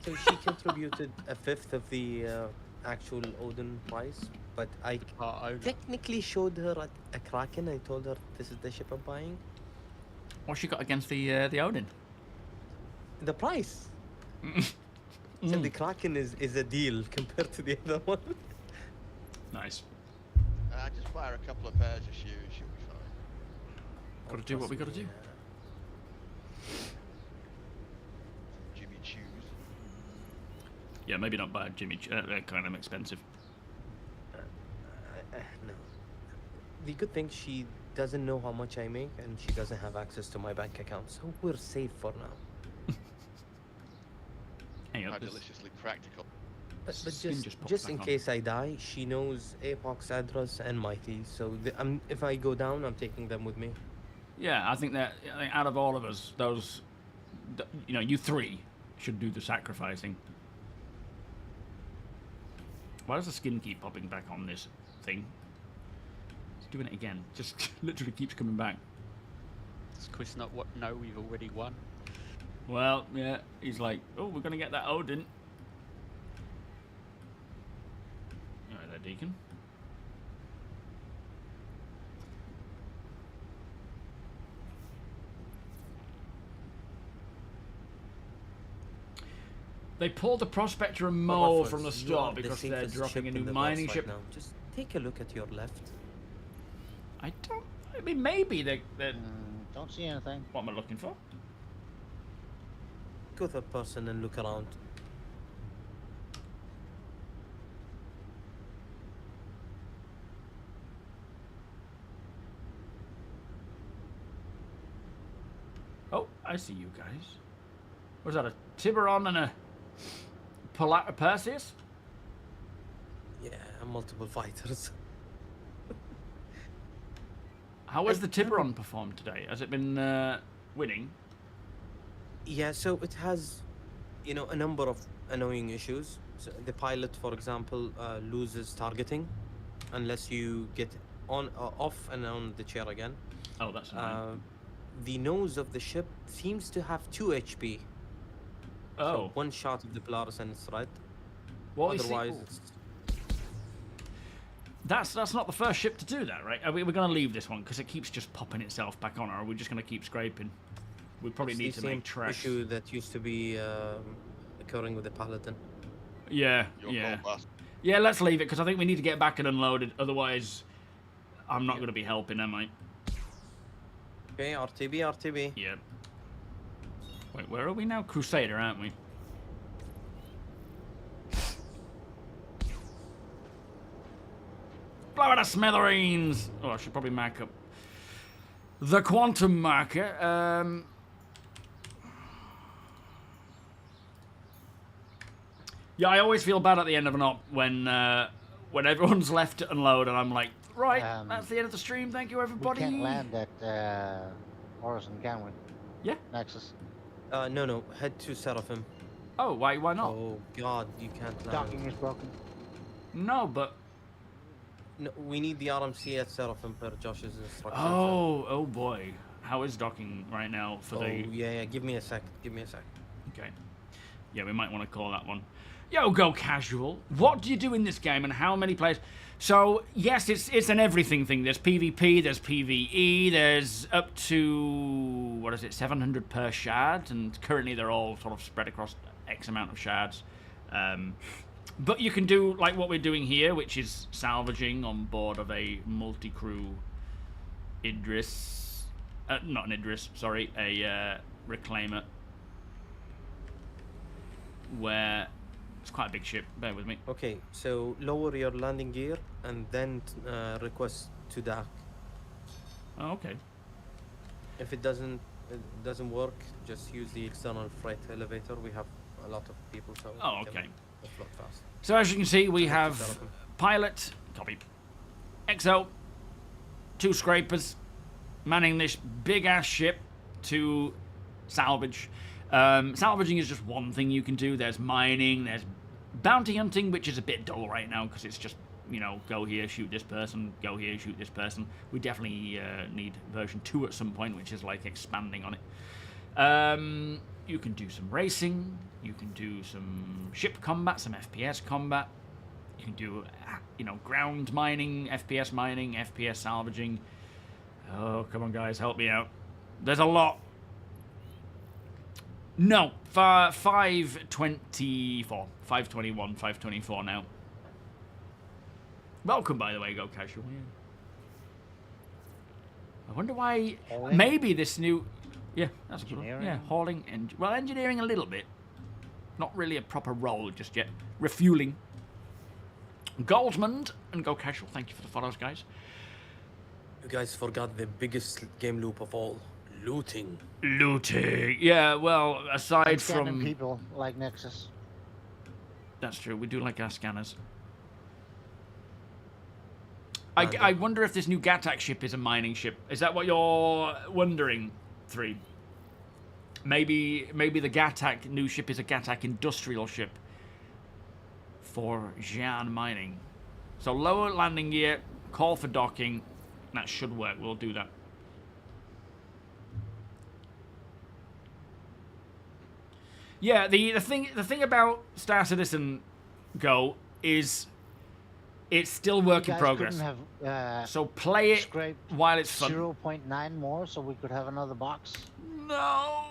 So she contributed a fifth of the actual Odin price, but I technically showed her a Kraken. I told her this is the ship I'm buying. What's she got against the Odin? The price. So the Kraken is a deal compared to the other one. Nice. Just buy her a couple of pairs of shoes, she'll be fine. Gotta do what we gotta do. Jimmy Choos. Yeah, maybe not buy Jimmy. They're kind of expensive. No. The good thing, she doesn't know how much I make, and she doesn't have access to my bank account, so we're safe for now. Hang on, How deliciously practical. But Skin just popped just back in on. case I die, she knows Apox address and Mighty, so if I go down, I'm taking them with me. Yeah, I think out of all of us, you three should do the sacrificing. Why does the skin keep popping back on this thing? It's doing it again. Just literally keeps coming back. Does Chris not know we've already won? Well, yeah, he's like, oh, we're gonna get that Odin. Alright there, Deacon. They pulled the Prospector and Mole from the start because they're dropping a new mining ship. Now. Just take a look at your left. I mean, maybe they're Don't see anything. what am I looking for? Go third person and look around. Oh, I see you guys. Was that a Tiburon and a Perseus? Yeah, multiple fighters. How has the Tiburon performed today? Has it been winning? Yeah, so it has, a number of annoying issues. So the pilot, for example, loses targeting unless you get off and on the chair again. Oh, that's annoying. The nose of the ship seems to have 2 HP. Oh. So one shot of the Polaris and it's right. Well, Otherwise, it's... That's not the first ship to do that, right? We're going to leave this one because it keeps just popping itself back on, or are we just going to keep scraping? We probably need to make tracks. Issue that used to be occurring with the Paladin. Yeah, yeah. Yeah, let's leave it because I think we need to get back and unloaded. Otherwise, I'm not going to be helping, am I? Okay, RTB. Yeah. Wait, where are we now? Crusader, aren't we? Blow it to smithereens! Oh, I should probably mark up the quantum marker. Yeah, I always feel bad at the end of an op when everyone's left to unload and I'm like, right, that's the end of the stream. Thank you, everybody. We can't land at Horizon, can we? Yeah. Nexus. No. Head to Seraphim. Oh, why not? Oh God, you can't land. Docking is broken. No, but no, we need the RMC at Seraphim per Josh's instructions. Oh boy. How is docking right now for the... Yeah, give me a sec. Okay. Yeah, we might want to call that one. Yo, Go Casual. What do you do in this game and how many players? So, yes, it's an everything thing. There's PvP, there's PvE, there's up to, what is it, 700 per shard, and currently they're all sort of spread across X amount of shards. But you can do like what we're doing here, which is salvaging on board of a multi-crew Idris. Not an Idris, sorry, a reclaimer. Where it's quite a big ship, bear with me. Okay, so lower your landing gear and then request to dock. Oh, okay. If it doesn't work, just use the external freight elevator. We have a lot of people, so oh, we can okay. float fast. So as you can see, we have pilot, copy, XO, 2 scrapers, manning this big-ass ship to salvage. Salvaging is just one thing you can do. There's mining, there's bounty hunting, which is a bit dull right now because it's just, you know, go here, shoot this person, go here, shoot this person. We definitely need version 2 at some point, which is like expanding on it. You can do some racing, you can do some ship combat, some FPS combat. You can do, you know, ground mining, FPS salvaging. Oh, come on, guys, help me out. There's a lot. No, 524, 521, 524 now. Welcome, by the way, Go Casual. Yeah. I wonder why. Hauling? Maybe this new. Yeah, that's good. Engineering? Yeah, hauling and well, engineering a little bit. Not really a proper role just yet. Refueling. Goldmond and Go Casual. Thank you for the follows, guys. You guys forgot the biggest game loop of all. Looting. Looting. Yeah, well, aside And scanning from people like Nexus. That's true. We do like our scanners. I wonder if this new Gattac ship is a mining ship. Is that what you're wondering, 3? Maybe the Gattac new ship is a Gattac industrial ship for Xi'an mining. So lower landing gear, call for docking. That should work. We'll do that. Yeah, the thing about Star Citizen Go is it's still work in progress. Have, so play it while it's fun. 0.9 more so we could have another box. No.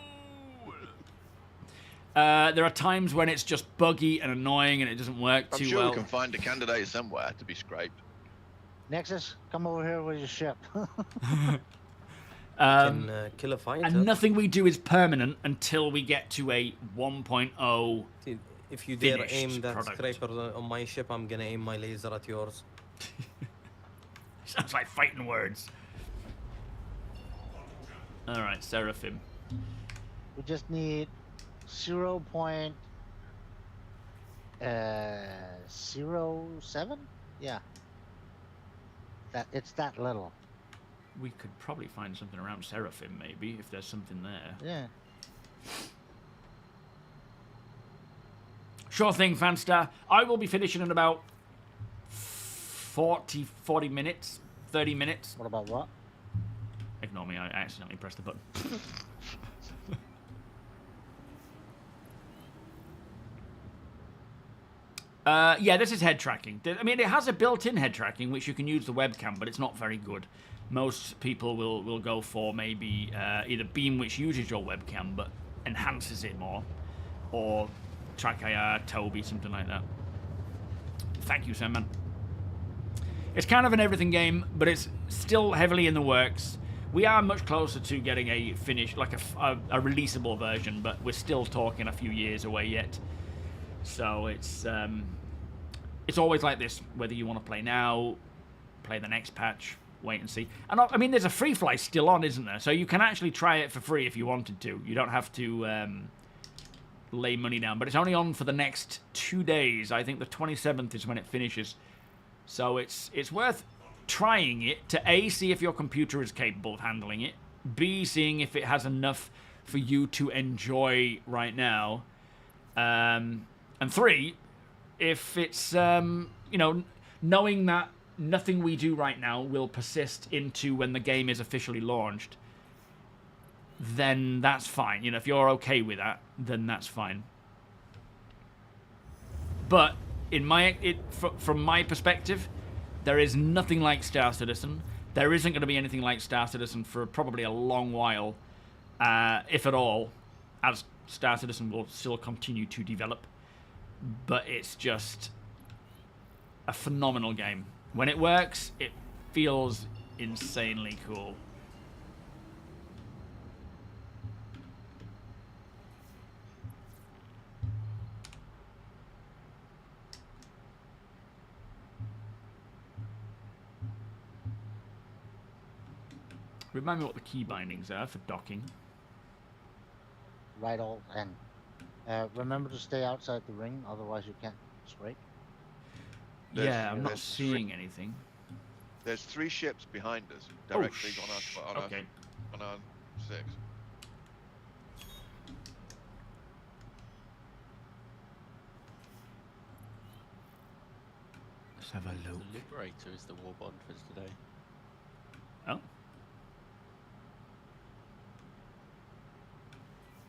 There are times when it's just buggy and annoying and it doesn't work I'm too sure well. we can find a candidate somewhere to be scraped. Nexus, come over here with your ship. Kill a fighter. And nothing we do is permanent until we get to a 1.0 See, if you dare finished aim that product. scraper on my ship, I'm gonna aim my laser at yours. Sounds like fighting words. Alright, Seraphim. We just need 0.07? Yeah. It's that little. We could probably find something around Seraphim, maybe, if there's something there. Yeah. Sure thing, Fanstar. I will be finishing in about 40 minutes, 30 minutes. What about what? Ignore me, I accidentally pressed the button. Yeah, this is head tracking. I mean, it has a built-in head tracking, which you can use the webcam, but it's not very good. Most people will go for maybe either Beam, which uses your webcam, but enhances it more, or TrackIR, TOBII, something like that. Thank you, Sam, man. It's kind of an everything game, but it's still heavily in the works. We are much closer to getting a finished, like a releasable version, but we're still talking a few years away yet. So it's always like this, whether you want to play now, play the next patch, wait and see. And I mean, there's a free fly still on, isn't there? So you can actually try it for free if you wanted to. You don't have to lay money down, but it's only on for the next 2 days. I think the 27th is when it finishes. So it's worth trying it to A, see if your computer is capable of handling it, B, seeing if it has enough for you to enjoy right now, and 3, if it's, you know, knowing that nothing we do right now will persist into when the game is officially launched, then that's fine. You know, if you're okay with that, then that's fine. But in from my perspective, there is nothing like Star Citizen. There isn't going to be anything like Star Citizen for probably a long while, if at all, as Star Citizen will still continue to develop. But it's just a phenomenal game. When it works, it feels insanely cool. Remind me what the key bindings are for docking. Right, alt N. Remember to stay outside the ring, otherwise you can't scrape. Yeah, I'm not seeing anything. There's 3 ships behind us, directly on our okay. on our 6. Let's have a look. The Liberator is the war bond for today. Oh.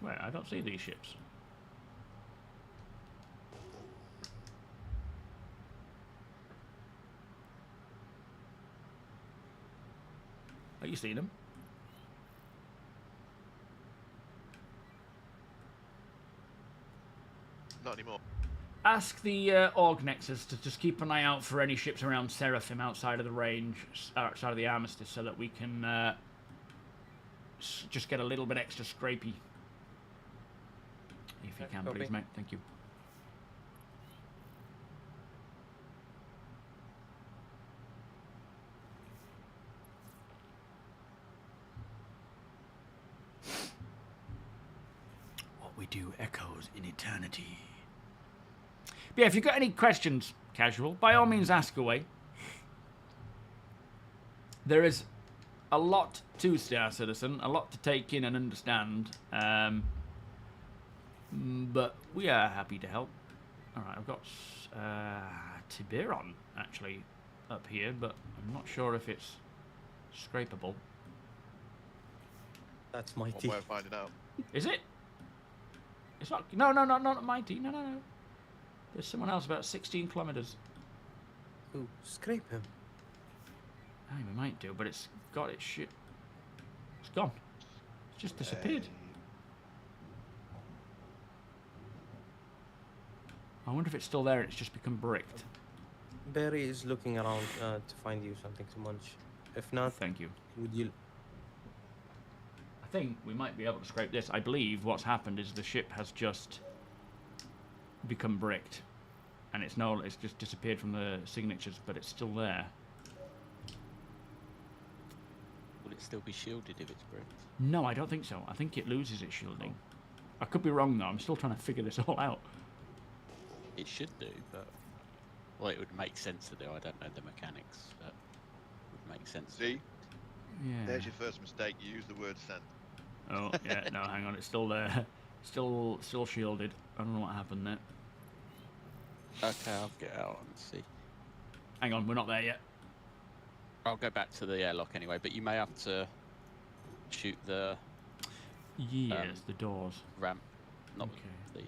Where? I don't see these ships. Are you seeing them? Not anymore. Ask the Org Nexus to just keep an eye out for any ships around Seraphim outside of the range, outside of the Armistice, so that we can just get a little bit extra scrapey. If you can, please, mate. Thank you. What we do echoes in eternity. But yeah, if you've got any questions, Casual, by all means ask away. There is a lot to Star Citizen, a lot to take in and understand. But we are happy to help. Alright, I've got TOBII actually up here, but I'm not sure if it's scrapeable. That's mighty. One way of finding out. Is it? It's not. No, not mighty. No. There's someone else about 16 kilometers. Ooh, scrape him. I mean, we might do, but it's got its shit. It's gone. It's just disappeared. I wonder if it's still there and it's just become bricked. Barry is looking around to find you something to munch. If not, thank you. Would you? I think we might be able to scrape this. I believe what's happened is the ship has just become bricked, and it's just disappeared from the signatures, but it's still there. Will it still be shielded if it's bricked? No, I don't think so. I think it loses its shielding. I could be wrong though. I'm still trying to figure this all out. It should do, but well, it would make sense to do. I don't know the mechanics, but it would make sense. See? Yeah. There's your first mistake. You used the word sent. Oh yeah, no, hang on. It's still there. Still shielded. I don't know what happened there. Okay, I'll get out and see. Hang on, we're not there yet. I'll go back to the airlock anyway, but you may have to shoot the yes, the doors ramp, not the.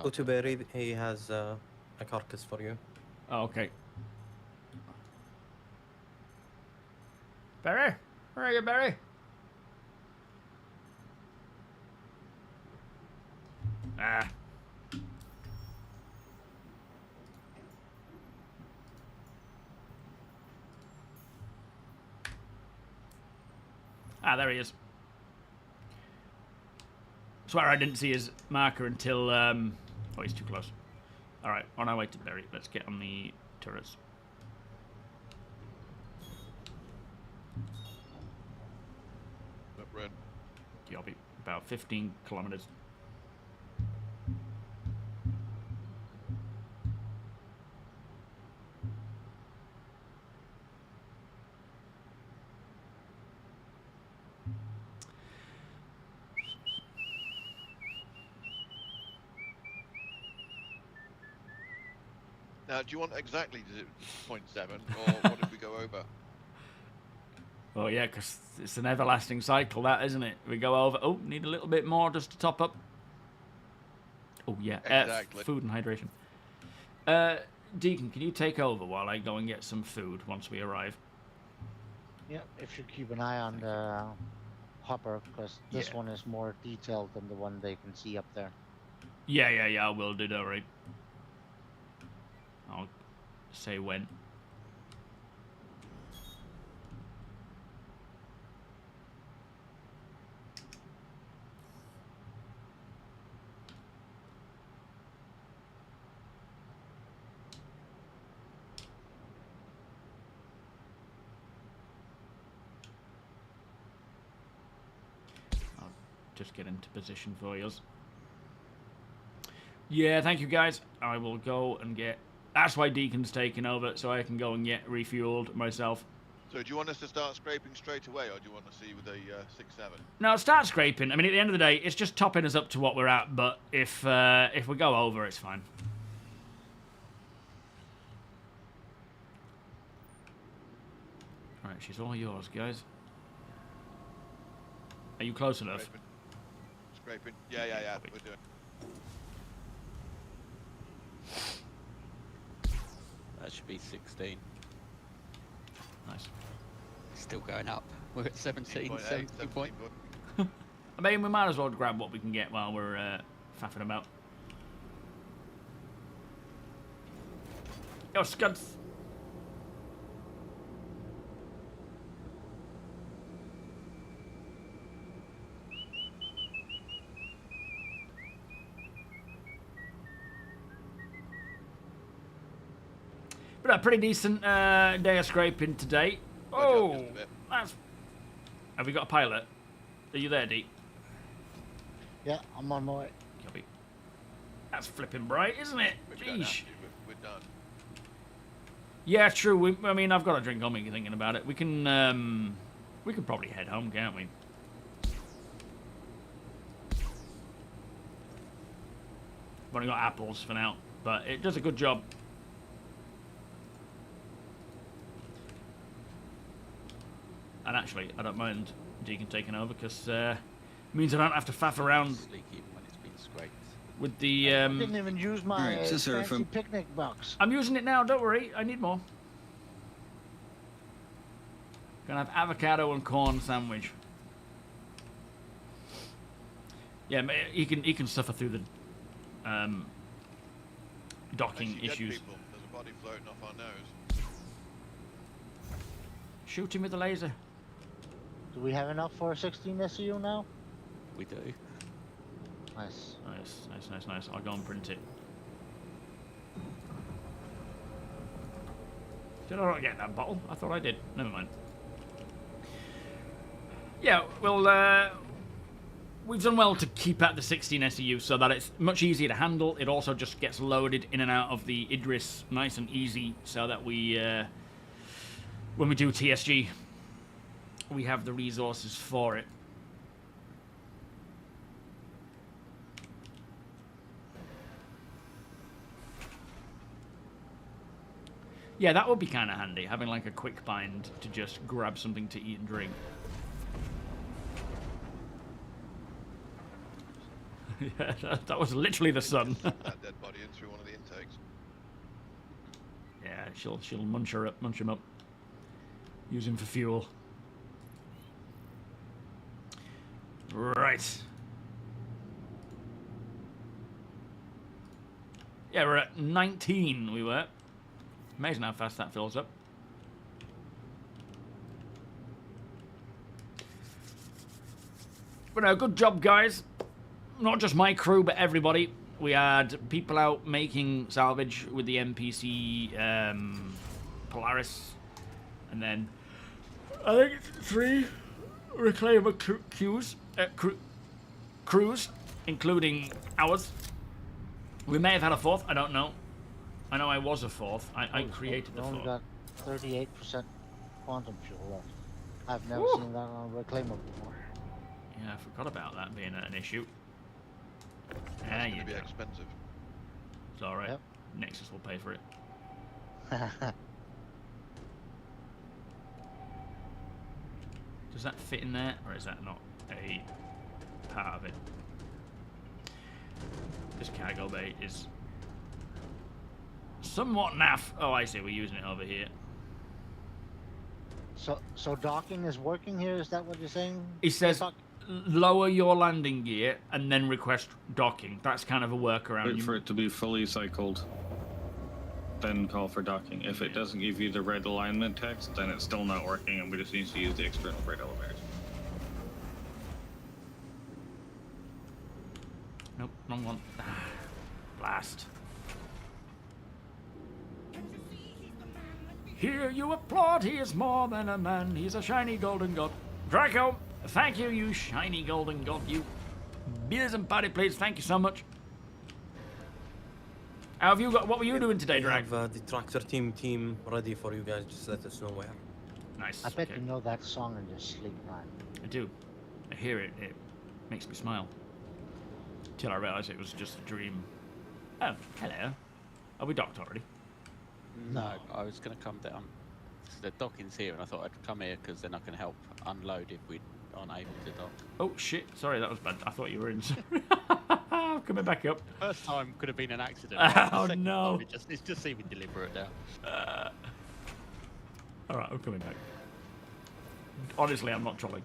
Go to Barry. He has a carcass for you. Oh, okay. Barry, where are you, Barry? Ah. Ah, there he is. Swear I didn't see his marker until, oh, he's too close. Alright, on our way to Berry. Let's get on the turrets. Run. Yeah, I'll be about 15 kilometers. Now, do you want exactly 0.7, or what did we go over? Oh yeah, because it's an everlasting cycle, that, isn't it? We go over. Oh, need a little bit more just to top up. Oh yeah, Exactly. food and hydration. Deacon, can you take over while I go and get some food once we arrive? Yeah, if you keep an eye on the hopper, because this Yeah. one is more detailed than the one they can see up there. Yeah, I will do, don't worry. I'll say when. I'll just get into position for you. Yeah, thank you guys. I will go and get... That's why Deacon's taking over, so I can go and get refueled myself. So do you want us to start scraping straight away, or do you want to see with a 6-7? No, start scraping. I mean, at the end of the day, it's just topping us up to what we're at, but if we go over, it's fine. Alright, she's all yours, guys. Are you close enough? Scraping. Yeah. We're doing. That should be 16. Nice. Still going up. We're at 17, 17 point. I mean, we might as well grab what we can get while we're faffing about. Yo, Scuds! But a pretty decent day of scraping today. Oh, that's... Have we got a pilot? Are you there, Dee? Yeah, I'm on my way. Copy. That's flipping bright, isn't it? Jeez. We're done. Yeah, true. I mean, I've got a drink on me thinking about it. We can probably head home, can't we? We've only got apples for now, but it does a good job. And actually, I don't mind Deacon taking over because it means I don't have to faff around with the. I didn't even use my Alright, fancy picnic box. I'm using it now. Don't worry, I need more. Gonna have avocado and corn sandwich. Yeah, he can suffer through the docking issues. People. There's a body floating off our nose. Shoot him with a laser. Do we have enough for a 16 SEU now? We do. Nice. Nice. I'll go and print it. Did I not get that bottle? I thought I did. Never mind. Yeah, well, we've done well to keep at the 16 SEU so that it's much easier to handle. It also just gets loaded in and out of the Idris nice and easy so that we, when we do TSG, we have the resources for it. Yeah, that would be kind of handy, having like a quick bind to just grab something to eat and drink. Yeah, that was literally the sun. That dead body in through one of the intakes. Yeah, she'll munch him up. Use him for fuel. Right. Yeah, we're at 19, we were. Amazing how fast that fills up. But no, good job, guys. Not just my crew, but everybody. We had people out making salvage with the NPC Polaris. And then, I think it's 3 reclaimer crews, including ours. We may have had a 4th, I don't know. I know I was a 4th. I created the 4th. We only got 38% quantum fuel left. I've never seen that on a reclaimer before. Yeah, I forgot about that being an issue. That's There going you to be go. expensive. It's alright. Yep. Nexus will pay for it. Does that fit in there, or is that not a part of it? This cargo bay is somewhat naff. Oh, I see. We're using it over here. So docking is working here. Is that what you're saying? It says lower your landing gear and then request docking. That's kind of a workaround. Wait for it to be fully cycled, then call for docking. If it doesn't give you the red alignment text, then it's still not working, and we just need to use the external freight elevators. Nope, wrong one. Blast. Here you applaud, he is more than a man, he's a shiny golden god. Draco, thank you, you shiny golden god, you. Beers and party plates, thank you so much. How have you got, what were you doing today, Drag? We have the tractor team ready for you guys, just let us know where. Nice. I bet you know that song in your sleep, man. I do. I hear it, it makes me smile. Till I realise it was just a dream. Oh, hello. Are we docked already? No, I was going to come down. The docking's here, and I thought I'd come here because then I can help unload if we aren't able to dock. Oh shit! Sorry, that was bad. I thought you were in. I'm coming back up. First time could have been an accident. Oh no! It's just seeming deliberate now. All right, I'm coming back. Honestly, I'm not trolling.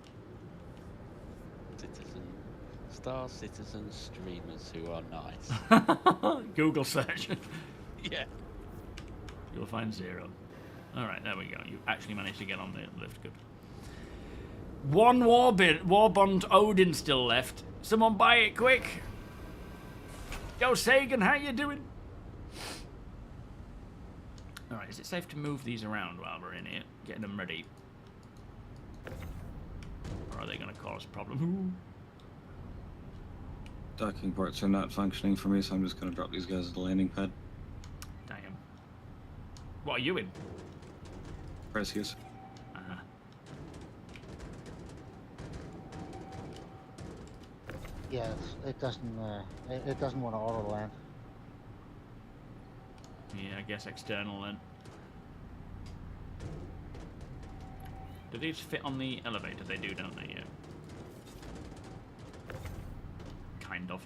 Star citizen streamers who are nice. Google search. Yeah. You'll find 0. Alright, there we go. You actually managed to get on the lift. Good. One Warbond Odin still left. Someone buy it quick. Yo, Sagan, how you doing? Alright, is it safe to move these around while we're in here? Getting them ready. Or are they going to cause a problem? Docking ports are not functioning for me, so I'm just going to drop these guys at the landing pad. Damn. What are you in? Precious. Yes, it doesn't want to auto land. Yeah, I guess external then. Do these fit on the elevator? They do, don't they? Yeah. Kind of.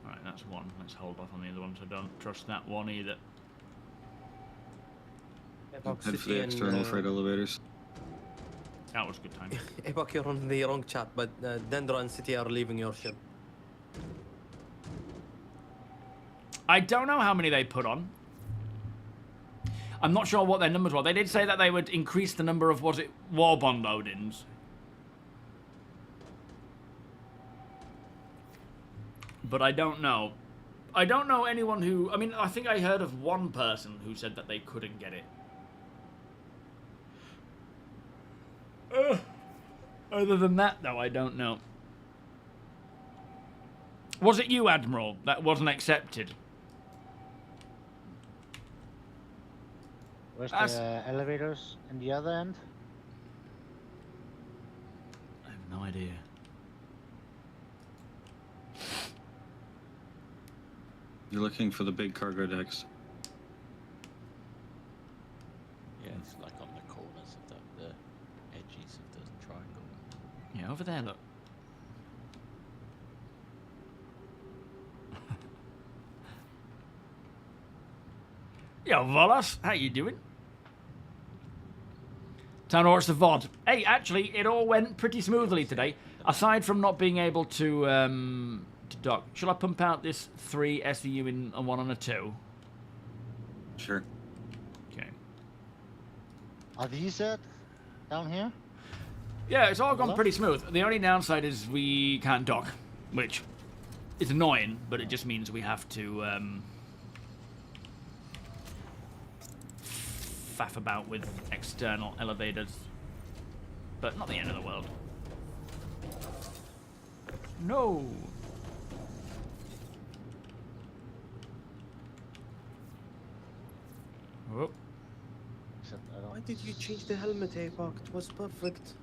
Alright, that's one. Let's hold off on the other one, so don't trust that one either. Head for the external freight elevators. That was a good time. Epoch, you're on the wrong chat, but Dendra and City are leaving your ship. I don't know how many they put on. I'm not sure what their numbers were. They did say that they would increase the number of, was it, Warbond Odins? But I don't know. I don't know anyone who... I mean, I think I heard of one person who said that they couldn't get it. Other than that, though, I don't know. Was it you, Admiral, that wasn't accepted? Where's the elevators in the other end? I have no idea. You're looking for the big cargo decks. Yeah, it's like on the corners of the edges of the triangle. Yeah, over there, look. Yo, Volos, how you doing? Town Horse the VOD. Hey, actually, it all went pretty smoothly today. Aside from not being able to dock. Shall I pump out this 3 SVU in a 1 and a 2? Sure. Okay. Are these it? Down here? Yeah, it's all gone pretty smooth. The only downside is we can't dock, which is annoying, but it just means we have to faff about with external elevators. But not the end of the world. No! Oh. Why did you change the helmet, Epoch? It was perfect.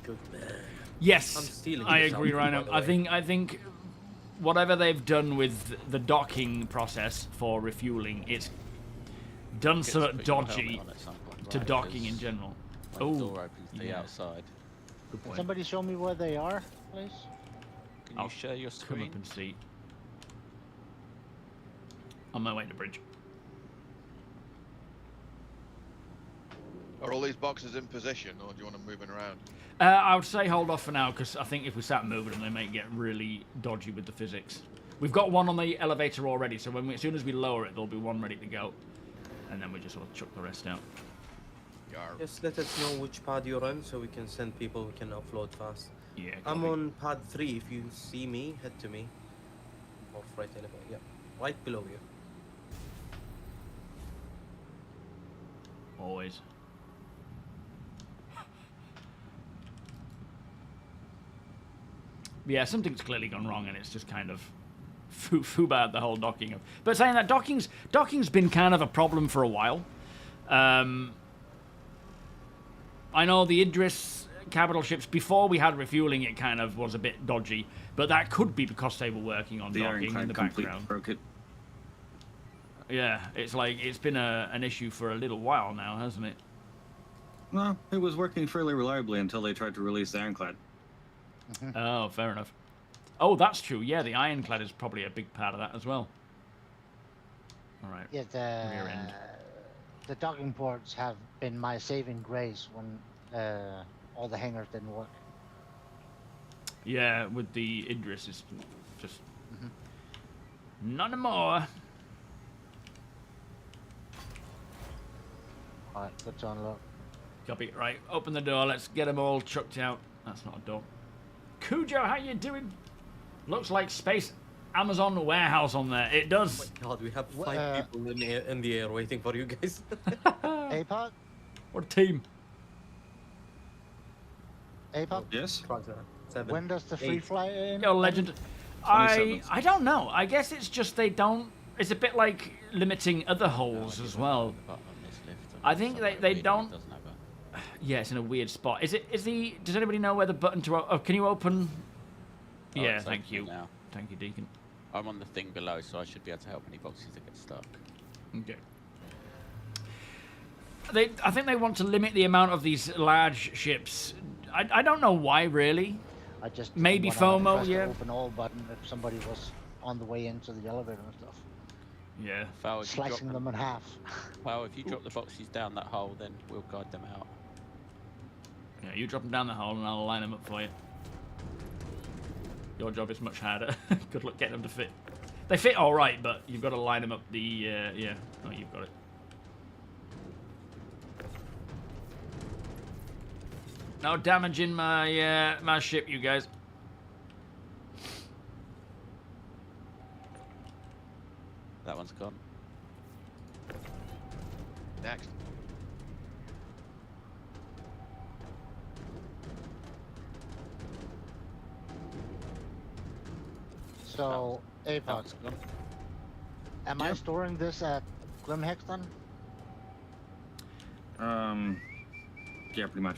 Good man. Yes, I agree, Rhino. I think whatever they've done with the docking process for refueling, it's done so dodgy to docking in general. when the Oh, door opens to the yeah. outside. Good Can point. somebody show me where they are, please? Can I'll you share your Come screen? up and see. On my way to bridge. Are all these boxes in position, or do you want them moving around? I would say hold off for now, because I think if we start moving them, they may get really dodgy with the physics. We've got one on the elevator already, so as soon as we lower it, there'll be one ready to go. And then we just sort of chuck the rest out. Just let us know which pad you're on so we can send people who can offload fast. Yeah, I'm copy. on pad 3. If you see me, head to me. Off right elevator. Yeah. Right below you. Always. Yeah, something's clearly gone wrong, and it's just kind of foo bad, the whole docking of. But saying that, docking's been kind of a problem for a while. I know the Idris capital ships, before we had refueling, it kind of was a bit dodgy, but that could be because they were working on The docking in Ironclad the completely background. broke it. Yeah, it's like it's been an issue for a little while now, hasn't it? No, it was working fairly reliably until they tried to release the Ironclad. Oh, fair enough. Oh, that's true. Yeah, the Ironclad is probably a big part of that as well. All right. Yeah, Rear end. the docking ports have been my saving grace when all the hangars didn't work. Yeah, with the Idris, it's just none more. Alright, good to unlock. Copy. Right, open the door. Let's get them all chucked out. That's not a door. Cujo, how you doing? Looks like Space Amazon warehouse on there. It does. Oh my god, we have 5 people in the air waiting for you guys. APOC? What a team. APOC? Yes? 7. When does the free fly in? Yo, legend. I don't know. I guess it's just they don't. It's a bit like limiting other holes as well. I think they don't. Yeah, it's in a weird spot. Is the? Does anybody know where the button to? Oh, can you open? Oh, Yeah, it's thank open you. now. Thank you, Deacon. I'm on the thing below, so I should be able to help any boxes that get stuck. Okay. I think they want to limit the amount of these large ships. I don't know why, really. I just maybe wanna FOMO, press yeah. the open all button if somebody was on the way into the elevator and stuff. Yeah. Foul, if you drop Slicing them in half. Well, if you drop the boxes down that hole, then we'll guide them out. Yeah, you drop them down the hole and I'll line them up for you. Your job is much harder. Good luck getting them to fit. They fit all right, but you've got to line them up the, yeah. Oh, you've got it. No damaging my, my ship, you guys. That one's gone. Next. So, APOC, am I storing this at Grimhexton? Yeah, pretty much.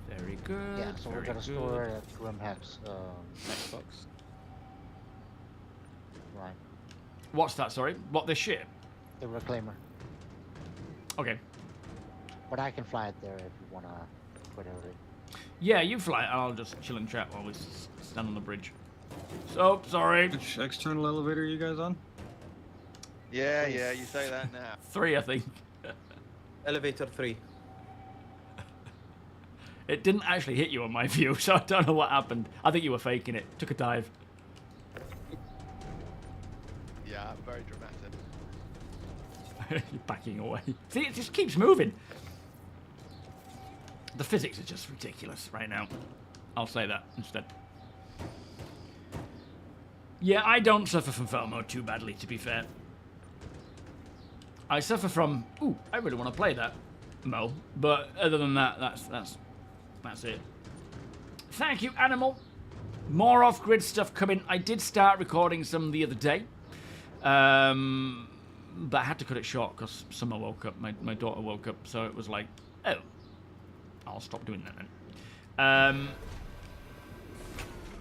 Very good. Yeah, so we're very gonna good. store it at Grimhex. Next box. Right. What's that, sorry? What, this ship? The Reclaimer. Okay. But I can fly it there if you wanna put it already. Yeah, you fly it, and I'll just chill and chat while we stand on the bridge. So, sorry. Which external elevator are you guys on? Yeah, yeah, you say that now. 3, I think. Elevator 3. It didn't actually hit you on my view, so I don't know what happened. I think you were faking it. Took a dive. Yeah, very dramatic. You're backing away. See, it just keeps moving. The physics are just ridiculous right now. I'll say that instead. Yeah, I don't suffer from FOMO too badly, to be fair. I suffer from, ooh, I really want to play that, Mo. But other than that, that's it. Thank you, Animal. More off-grid stuff coming. I did start recording some the other day. But I had to cut it short because Summer woke up. My daughter woke up, so it was like, oh, I'll stop doing that then.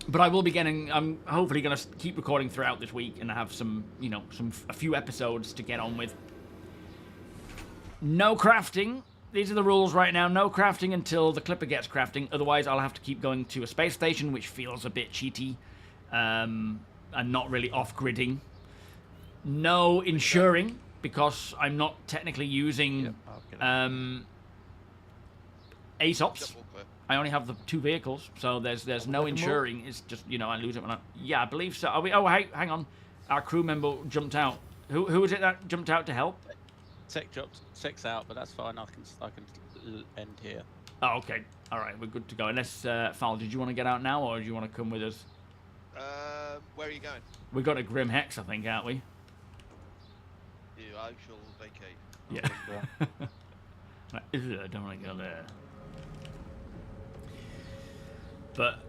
But I will be getting. I'm hopefully going to keep recording throughout this week and have some, you know, a few episodes to get on with. No crafting. These are the rules right now. No crafting until the Clipper gets crafting. Otherwise, I'll have to keep going to a space station, which feels a bit cheaty, and not really off-gridding. No insuring, because I'm not technically using ASOPs. I only have the 2 vehicles, so there's no insuring. It's just, you know, I lose it when I... Yeah, I believe so. Are we... Oh, hey, hang on. Our crew member jumped out. Who was it that jumped out to help? Tech's out, but that's fine. I can end here. Oh, okay. All right, we're good to go. Unless, Fal, did you want to get out now, or do you want to come with us? Where are you going? We got a Grim Hex, I think, aren't we? I shall vacate. Yeah. I don't want to go there. But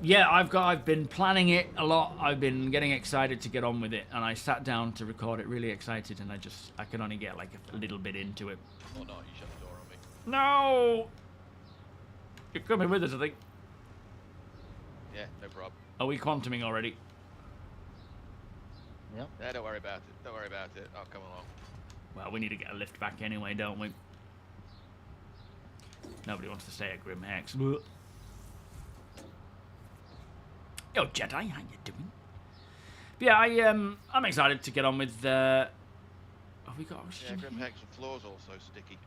yeah, I've been planning it a lot. I've been getting excited to get on with it, and I sat down to record it really excited, and I can only get like a little bit into it. Oh no, you shut the door on me. No! You're coming with us, I think. Yeah, no problem. Are we quantuming already? Yep. Yeah, don't worry about it. Don't worry about it. I'll come along. Well, we need to get a lift back anyway, don't we? Nobody wants to stay at Grim Hex. Yo, Jedi, how you doing? But yeah, I'm excited to get on with. Oh, we got oxygen. Yeah, Grim Hex, the floor's also sticky.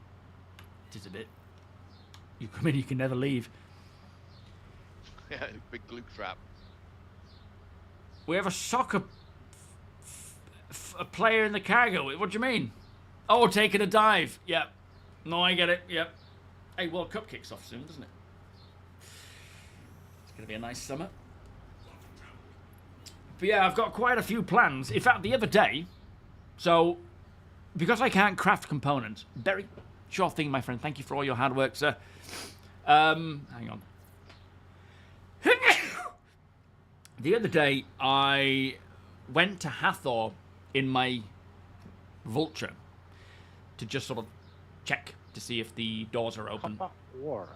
It is a bit. You come in, you can never leave. Yeah, big glue trap. We have a soccer a player in the cargo. What do you mean? Oh, taking a dive. Yep. No, I get it. Yep. Hey, World Cup kicks off soon, doesn't it? It's going to be a nice summer. But yeah, I've got quite a few plans. In fact, the other day, so because I can't craft components, very sure thing, my friend. Thank you for all your hard work, sir. Hang on. The other day, I went to Hathor in my Vulture to just sort of check to see if the doors are open. Copper ore.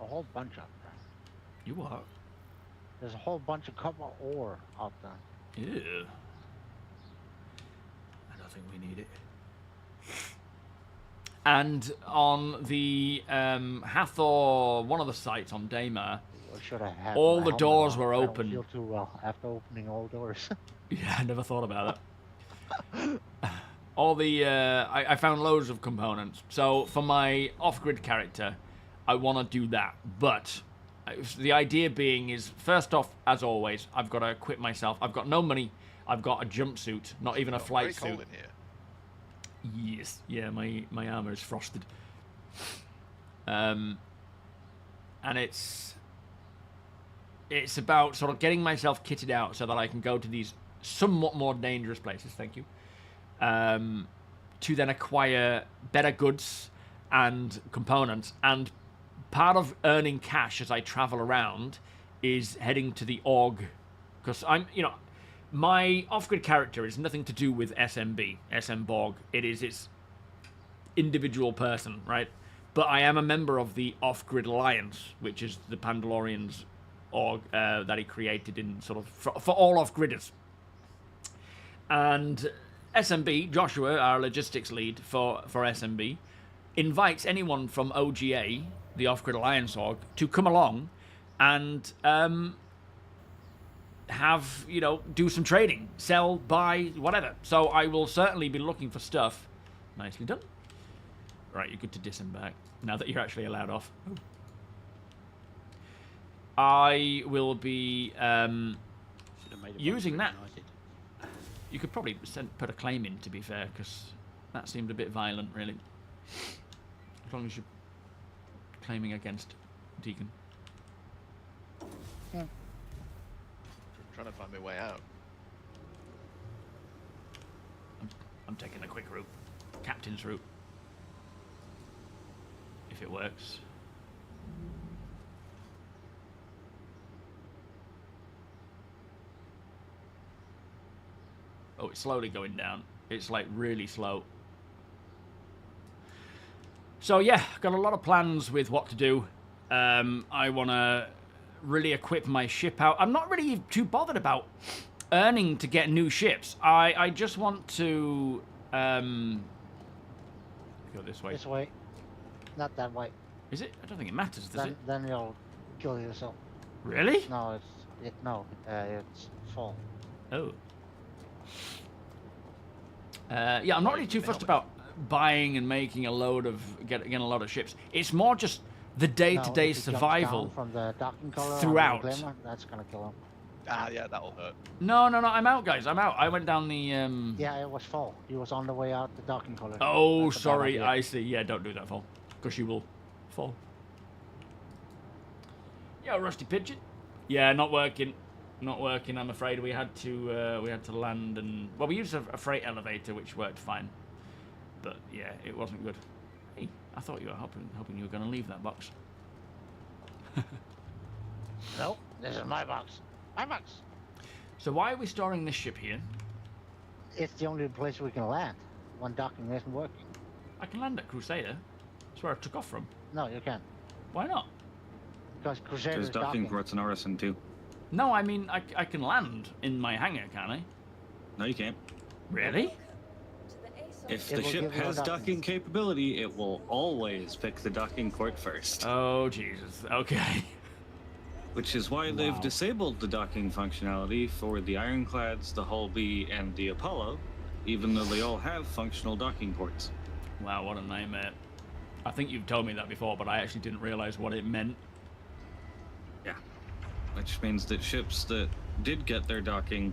A whole bunch of them. You what? There's a whole bunch of copper ore out there. Ew. I don't think we need it. And on the Hathor, one of the sites on Daymar, all the doors were open. I don't feel too well after opening all doors. Yeah, I never thought about that. All the I found loads of components. So for my off-grid character, I want to do that. But the idea being is, first off, as always, I've got to equip myself. I've got no money. I've got a jumpsuit, not even a flight suit. Cold in here. Yes, yeah, my armor is frosted. And it's about sort of getting myself kitted out so that I can go to these somewhat more dangerous places, thank you, to then acquire better goods and components. And part of earning cash as I travel around is heading to the org, because I'm, you know, my off-grid character is nothing to do with SMB, SM Borg. It is its individual person, right? But I am a member of the Off-Grid Alliance, which is the Pandalorian's org that he created in sort of for all off-gridders. And SMB, Joshua, our logistics lead for SMB, invites anyone from OGA, the Off-Grid Alliance org, to come along and have, you know, do some trading, sell, buy, whatever. So I will certainly be looking for stuff. Nicely done. Right, you're good to disembark now that you're actually allowed off. Ooh. I will be using that. You could probably put a claim in, to be fair, because that seemed a bit violent, really. As long as you're claiming against Deacon. Yeah. Trying to find my way out. I'm taking the quick route. Captain's route. If it works. Oh, it's slowly going down. It's like really slow. So yeah, got a lot of plans with what to do. I want to really equip my ship out. I'm not really too bothered about earning to get new ships. I just want to go this way. This way. Not that way. Is it? I don't think it matters, does it? Then you'll kill yourself. Really? No, it's fall. Oh. Yeah, I'm not really too fussed about buying and making a load of getting a lot of ships. It's more just the day-to-day survival from the docking color throughout. That's gonna kill him. Ah, yeah, that'll hurt. No, I'm out, guys. I'm out. I went down the. Yeah, it was fall. He was on the way out the docking color. Oh, sorry. I see. Yeah, don't do that, fall, because you will fall. Yeah, Rusty Pigeon. Yeah, not working. Not working. I'm afraid we had to land and we used a freight elevator, which worked fine, but yeah, it wasn't good. Hey, I thought you were hoping you were going to leave that box. Nope, this is my box. My box. So why are we storing this ship here? It's the only place we can land when docking isn't working. I can land at Crusader. That's where I took off from. No, you can't. Why not? Because Crusader There's is docking ports in Orison too. No, I mean I can land in my hangar, can I? No, you can't. Really? If the ship has docking capability, it will always pick the docking port first. Oh, Jesus. Okay. Which is why they've disabled the docking functionality for the Ironclads, the Hull B, and the Apollo, even though they all have functional docking ports. Wow, what a nightmare. I think you've told me that before, but I actually didn't realize what it meant. Yeah. Which means that ships that did get their docking,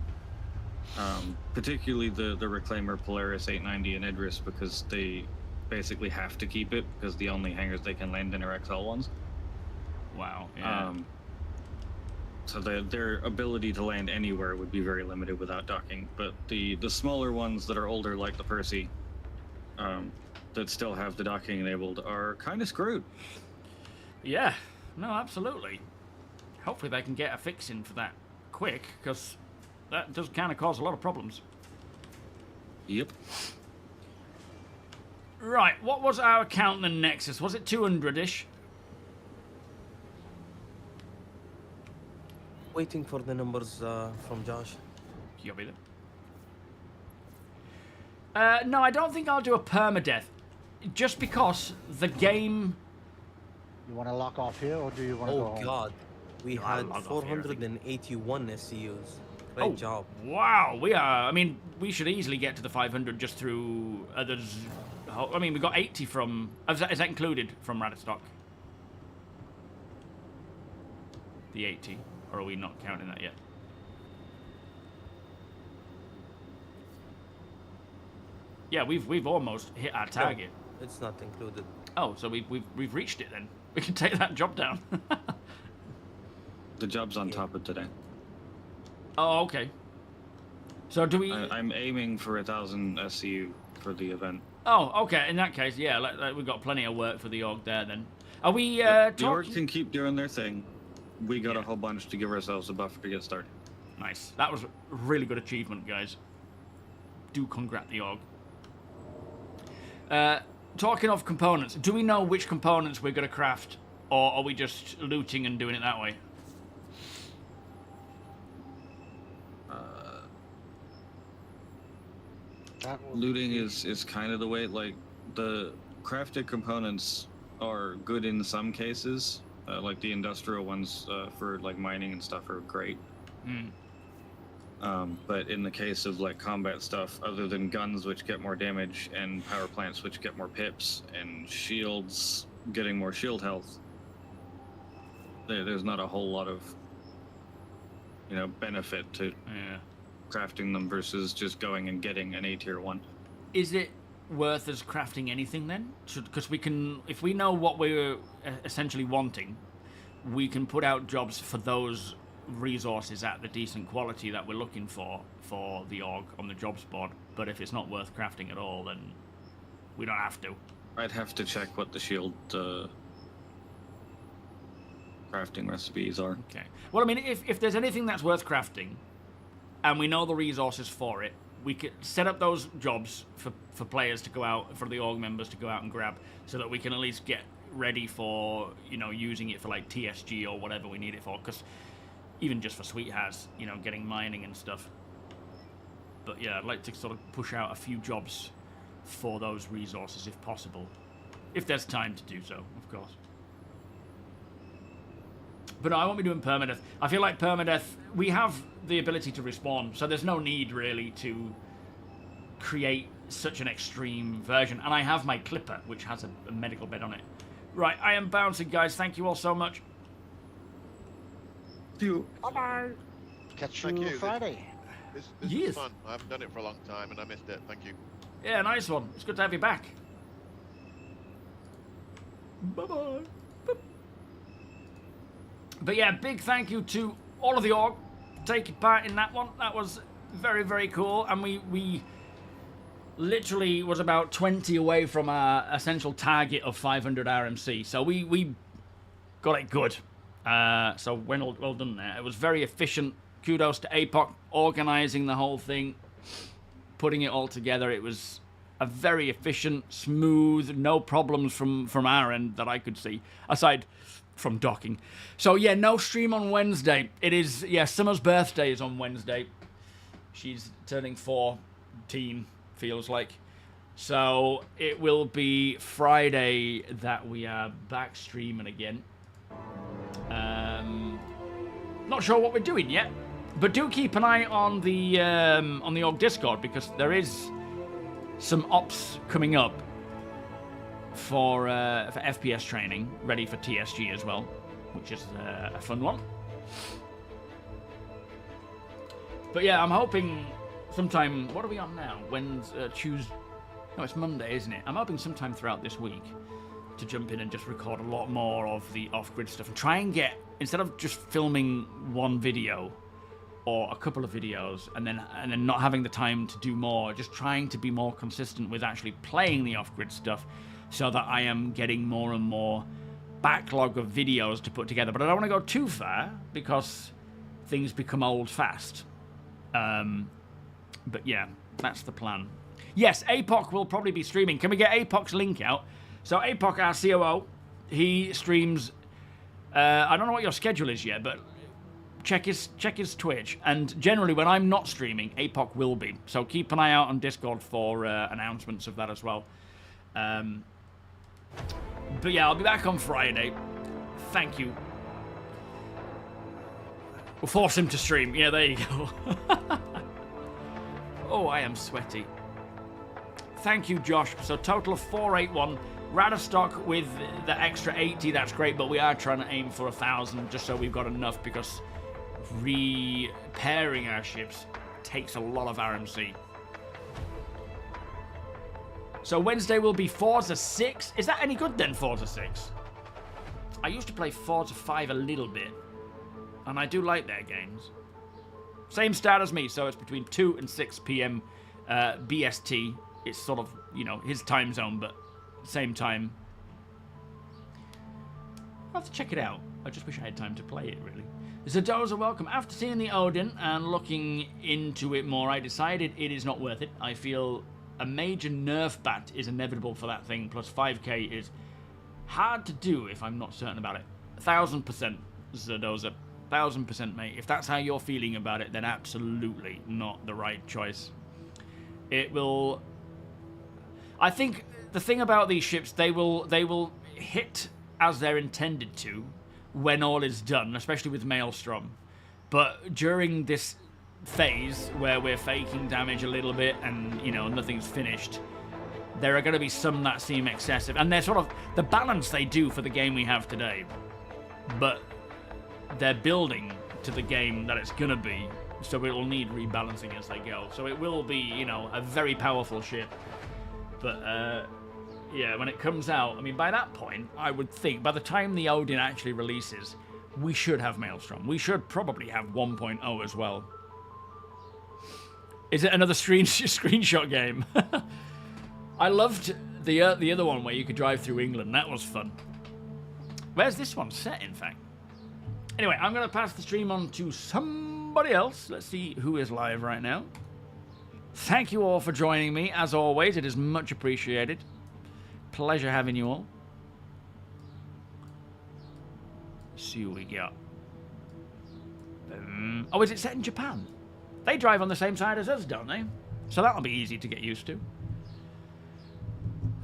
particularly the Reclaimer, Polaris, 890, and Idris, because they basically have to keep it because the only hangars they can land in are XL ones. Wow, yeah. So their ability to land anywhere would be very limited without docking. But the smaller ones that are older, like the Percy, that still have the docking enabled, are kind of screwed. Yeah, no, absolutely. Hopefully they can get a fix in for that quick, because that does kind of cause a lot of problems. Yep. Right, what was our count in Nexus? Was it 200-ish? Waiting for the numbers from Josh. You'll be there. No, I don't think I'll do a permadeath. Just because the game... You want to lock off here, or do you want to go home? Oh, God. We No, had I'll log off here, I think. 481 SCUs. Great job. Wow, we are... I mean, we should easily get to the 500 just through others... I mean, we got 80 from... Is that included from Radstock? The 80. Or are we not counting that yet? Yeah, we've almost hit our target. No, it's not included. Oh, so we've reached it then. We can take that job down. The job's on top of today. Oh, okay. So do we... I'm aiming for 1,000 SCU for the event. Oh, okay. In that case, yeah, we've got plenty of work for the org there then. Are we The org can keep doing their thing. We got a whole bunch to give ourselves a buffer to get started. Nice. That was a really good achievement, guys. Do congrat the org. Talking of components, do we know which components we're going to craft? Or are we just looting and doing it that way? Looting is kind of the way, like, the crafted components are good in some cases. Like the industrial ones for like mining and stuff are great. But in the case of like combat stuff, other than guns which get more damage and power plants which get more pips and shields getting more shield health, there's not a whole lot of benefit to crafting them versus just going and getting an A tier 1. Is it worth us crafting anything then? Because we can, if we know what we're essentially wanting, we can put out jobs for those resources at the decent quality that we're looking for the org on the jobs board. But if it's not worth crafting at all, then we don't have to. I'd have to check what the shield crafting recipes are. Okay. Well, I mean, if there's anything that's worth crafting, and we know the resources for it, we could set up those jobs for players to go out, for the org members to go out and grab, so that we can at least get ready for, you know, using it for like TSG or whatever we need it for, because even just for Sweethearts, you know, getting mining and stuff. But yeah, I'd like to sort of push out a few jobs for those resources if possible. If there's time to do so, of course. But no, I won't be doing permadeath. I feel like permadeath, we have the ability to respawn, so there's no need really to create such an extreme version. And I have my clipper, which has a medical bed on it. Right, I am bouncing, guys. Thank you all so much. See you. Bye-bye. Catch Thank you you. Friday. This Yes. is fun. I haven't done it for a long time, and I missed it. Thank you. Yeah, nice one. It's good to have you back. Bye-bye. But yeah, big thank you to all of the org taking part in that one. That was very, very cool. And we literally was about 20 away from our essential target of 500 RMC. So we got it good. So well done there. It was very efficient. Kudos to APOC organizing the whole thing, putting it all together. It was a very efficient, smooth, no problems from our end that I could see, aside from docking. So yeah, no stream on Wednesday. It is, yeah, Summer's birthday is on Wednesday. She's turning 14, feels like. So it will be Friday that we are back streaming again. Not sure what we're doing yet, but do keep an eye on the org Discord, because there is some ops coming up for FPS training, ready for TSG as well, which is a fun one. But yeah, I'm hoping sometime. What are we on now? Tuesday? No, it's Monday, isn't it? I'm hoping sometime throughout this week to jump in and just record a lot more of the off-grid stuff and try and get, instead of just filming one video or a couple of videos and then not having the time to do more, just trying to be more consistent with actually playing the off-grid stuff, so that I am getting more and more backlog of videos to put together. But I don't want to go too far, because things become old fast. But yeah, that's the plan. Yes, APOC will probably be streaming. Can we get APOC's link out? So APOC, our COO, he streams. I don't know what your schedule is yet, but check his Twitch. And generally, when I'm not streaming, APOC will be. So keep an eye out on Discord for announcements of that as well. But yeah, I'll be back on Friday. Thank you. We'll force him to stream. Yeah, there you go. Oh, I am sweaty. Thank you, Josh. So total of 481. Radstock with the extra 80, that's great, but we are trying to aim for 1,000 just so we've got enough, because repairing our ships takes a lot of RMC. So Wednesday will be Forza 6. Is that any good then, Forza 6? I used to play Forza 5 a little bit, and I do like their games. Same start as me, so it's between 2 and 6 p.m. BST. It's sort of, you know, his time zone, but same time. I'll have to check it out. I just wish I had time to play it, really. Zadoza, welcome. After seeing the Odin and looking into it more, I decided it is not worth it. I feel a major nerf bat is inevitable for that thing, plus 5k is hard to do if I'm not certain about it. 1000%, Zadoza. 1000%, mate. If that's how you're feeling about it, then absolutely not the right choice. It will... I think the thing about these ships, they will hit as they're intended to when all is done, especially with Maelstrom. But during this phase where we're faking damage a little bit and, you know, nothing's finished, there are going to be some that seem excessive. And they're sort of the balance they do for the game we have today. But they're building to the game that it's going to be, so it will need rebalancing as they go. So it will be, you know, a very powerful ship. But, yeah, when it comes out, I mean, by that point, I would think, by the time the Odin actually releases, we should have Maelstrom. We should probably have 1.0 as well. Is it another screenshot game? I loved the other one where you could drive through England. That was fun. Where's this one set, in fact? Anyway, I'm going to pass the stream on to somebody else. Let's see who is live right now. Thank you all for joining me. As always, it is much appreciated. Pleasure having you all. see what we got. Oh, is it set in Japan? They drive on the same side as us, don't they? So that'll be easy to get used to.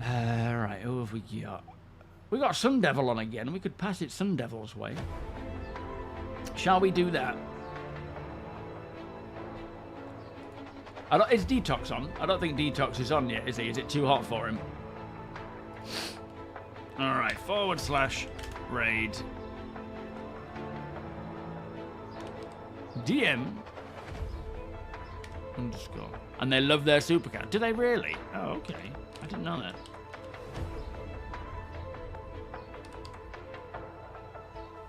Right, who have we got? We got Sun Devil on again. We could pass it Sun Devil's way. Shall we do that? Is Detox on? I don't think Detox is on yet, is he? Is it too hot for him? Alright, / raid. DM _ and they love their supercar. Do they really? Oh, okay. I didn't know that.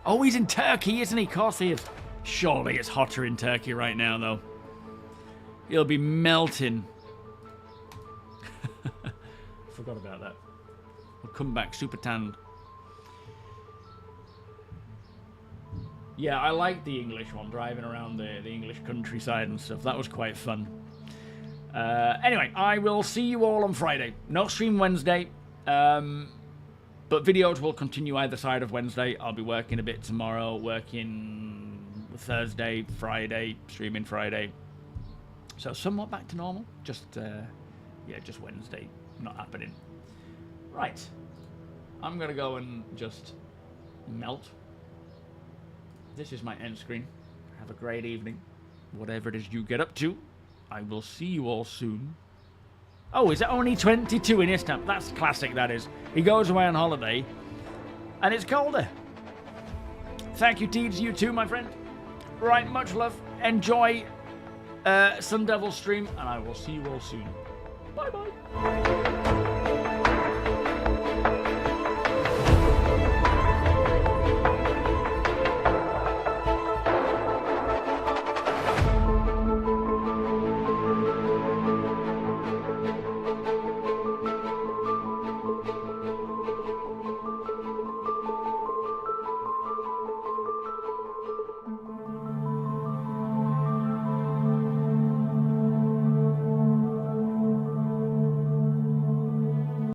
Oh, he's in Turkey, isn't he? Of course he is. Surely it's hotter in Turkey right now, though. He'll be melting. Forgot about that. We'll come back super tanned. Yeah, I like the English one, driving around the English countryside and stuff. That was quite fun. Anyway, I will see you all on Friday. No stream Wednesday, but videos will continue either side of Wednesday. I'll be working a bit tomorrow, working Thursday, Friday, streaming Friday. So somewhat back to normal. Just, yeah, just Wednesday not happening. Right. I'm going to go and just melt. This is my end screen. Have a great evening. Whatever it is you get up to, I will see you all soon. Oh, is it only 22 in Istanbul? That's classic, that is. He goes away on holiday, and it's colder. Thank you, Teeds. You too, my friend. Right, much love. Enjoy Sun Devil stream, and I will see you all soon. Bye-bye.